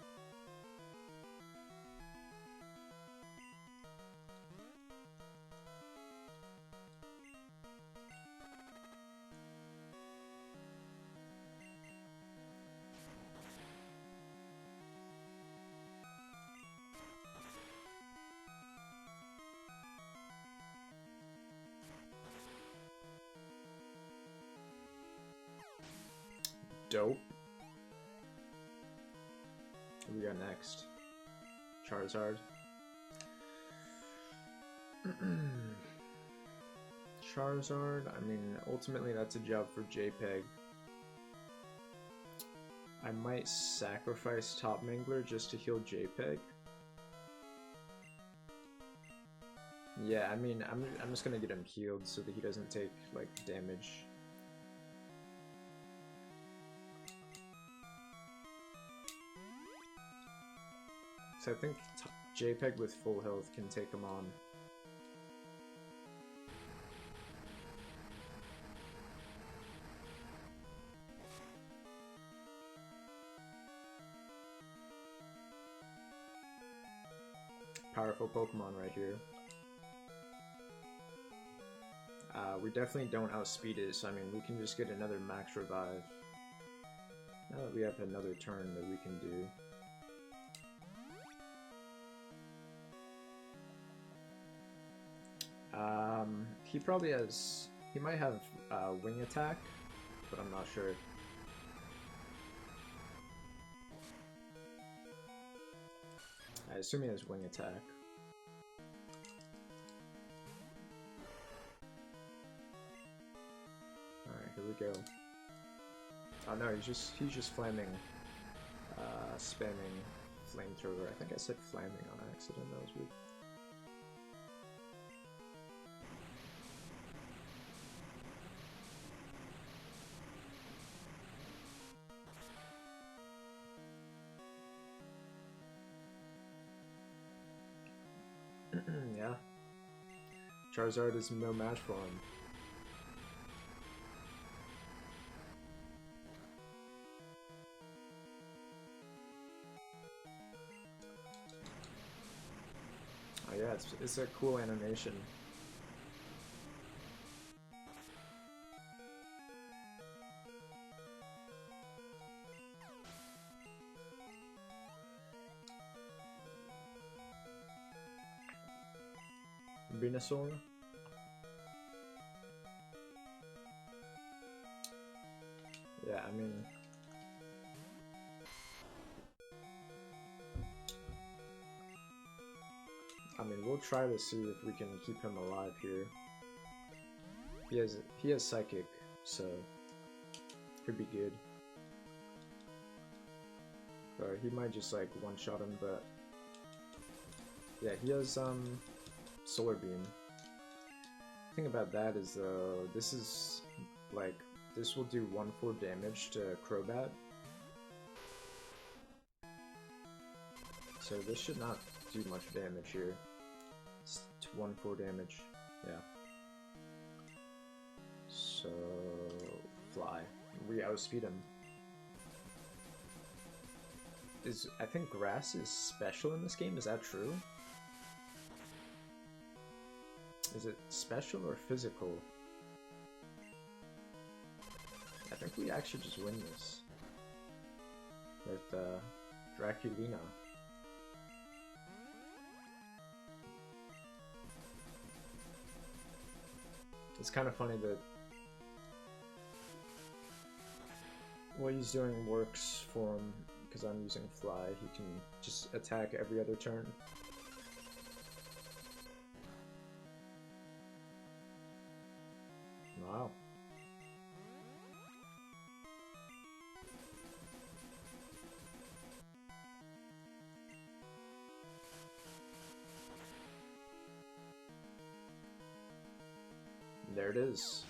Dope. What we got next? Charizard. Charizard, I mean, ultimately that's a job for JPEG. I might sacrifice Top Mangler just to heal JPEG. Yeah, I mean, I'm just gonna get him healed so that he doesn't take, like, damage. So I think JPEG with full health can take him on. Powerful Pokemon right here. We definitely don't outspeed it, so I mean, we can just get another max revive. Now that we have another turn that we can do. He probably has, he might have wing attack, but I'm not sure. I assume he has wing attack. Alright, here we go. Oh no, he's just flaming, spamming flamethrower. I think I said flaming on accident, that was weird. Yeah. Charizard is no match for him. Oh yeah, it's a cool animation. Venusaur. Yeah, I mean, we'll try to see if we can keep him alive here. He has Psychic, so could be good. But he might just like one-shot him, but yeah, he has Solar Beam. The thing about that is this is like, this will do 1/4 damage to Crobat. So this should not do much damage here. It's 1/4 damage, yeah. So, Fly. We outspeed him. I think Grass is special in this game, is that true? Is it special or physical? I think we actually just win this. With Draculina. It's kind of funny that what he's doing works for him, because I'm using Fly. He can just attack every other turn. Wow. there it is.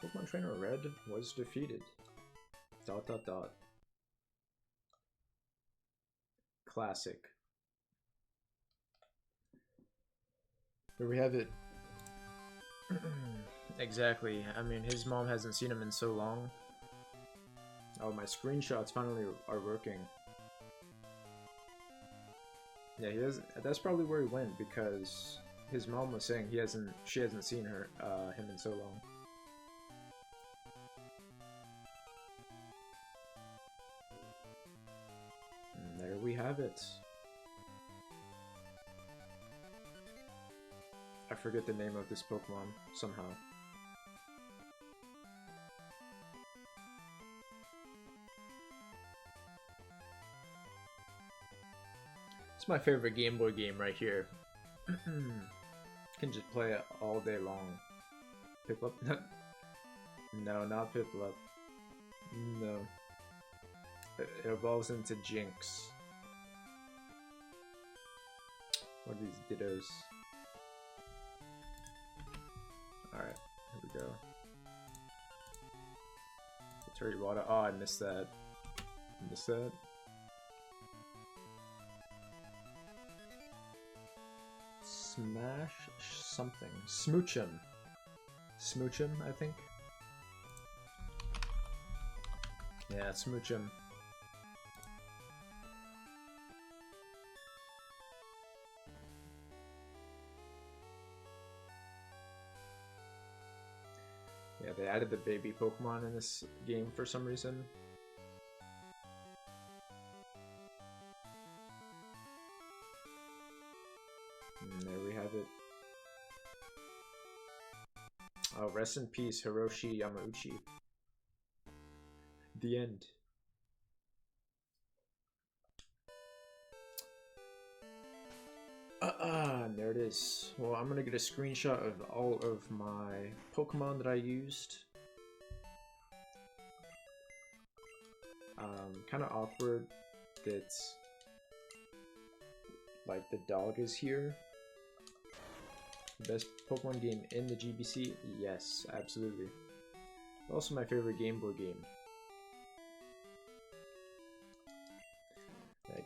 Pokemon Trainer Red was defeated. ... Classic. There we have it. Exactly. I mean, his mom hasn't seen him in so long. Oh, my screenshots finally are working. Yeah, he has. That's probably where he went because his mom was saying she hasn't seen him in so long. And there we have it. I forget the name of this Pokemon somehow. It's my favorite Game Boy game right here. Can just play it all day long. Piplup? No, not Piplup. No. It evolves into Jinx. What are these dittos? Alright, here we go. Water. Oh, I missed that. Missed that. Smash something. Smoochum. Smoochum, I think. Yeah, Smoochum. Yeah, they added the baby Pokemon in this game for some reason. And there we have it. Oh, rest in peace, Hiroshi Yamauchi. The end. And there it is. Well, I'm gonna get a screenshot of all of my Pokemon that I used. Kind of awkward that like the dog is here. Best Pokemon game in the GBC? Yes, absolutely. Also my favorite Game Boy game.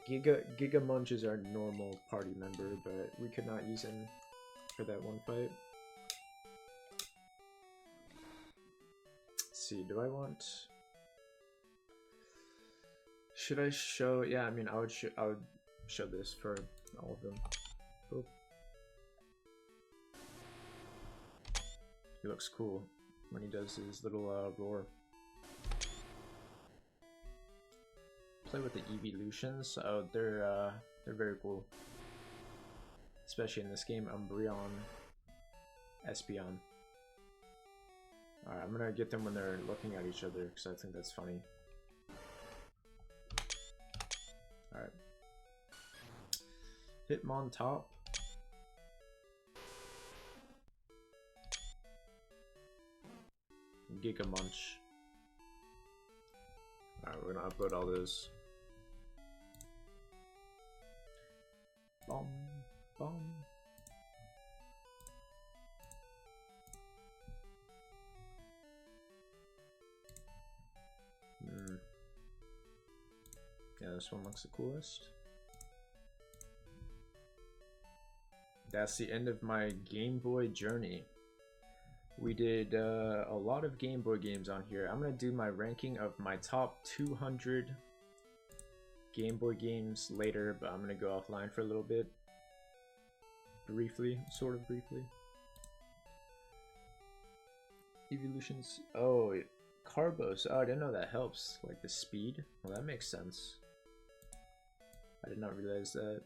Giga Munch is our normal party member, but we could not use him for that one fight. Let's see, do I want... Should I show... Yeah, I mean, I would show this for all of them. Boop. He looks cool when he does his little roar. Play with the evolutions. Oh, they're very cool. Especially in this game, Umbreon, Espeon. Alright, I'm gonna get them when they're looking at each other because I think that's funny. Alright. Hitmon top. Giga Munch. Alright, we're gonna upload all those. Bomb, bomb. Yeah, this one looks the coolest. That's the end of my Game Boy journey. We did a lot of Game Boy games on here. I'm gonna do my ranking of my top 200 Game Boy games later, but I'm gonna go offline for a little bit. Briefly, sort of briefly. Evolutions. Oh, Carbos. Oh, I didn't know that helps. Like the speed. Well, that makes sense. I did not realize that.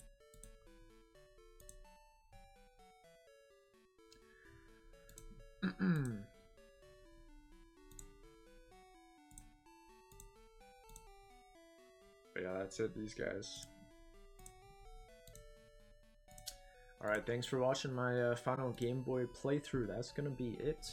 But yeah, that's it, these guys. Alright, thanks for watching my final Game Boy playthrough. That's gonna be it.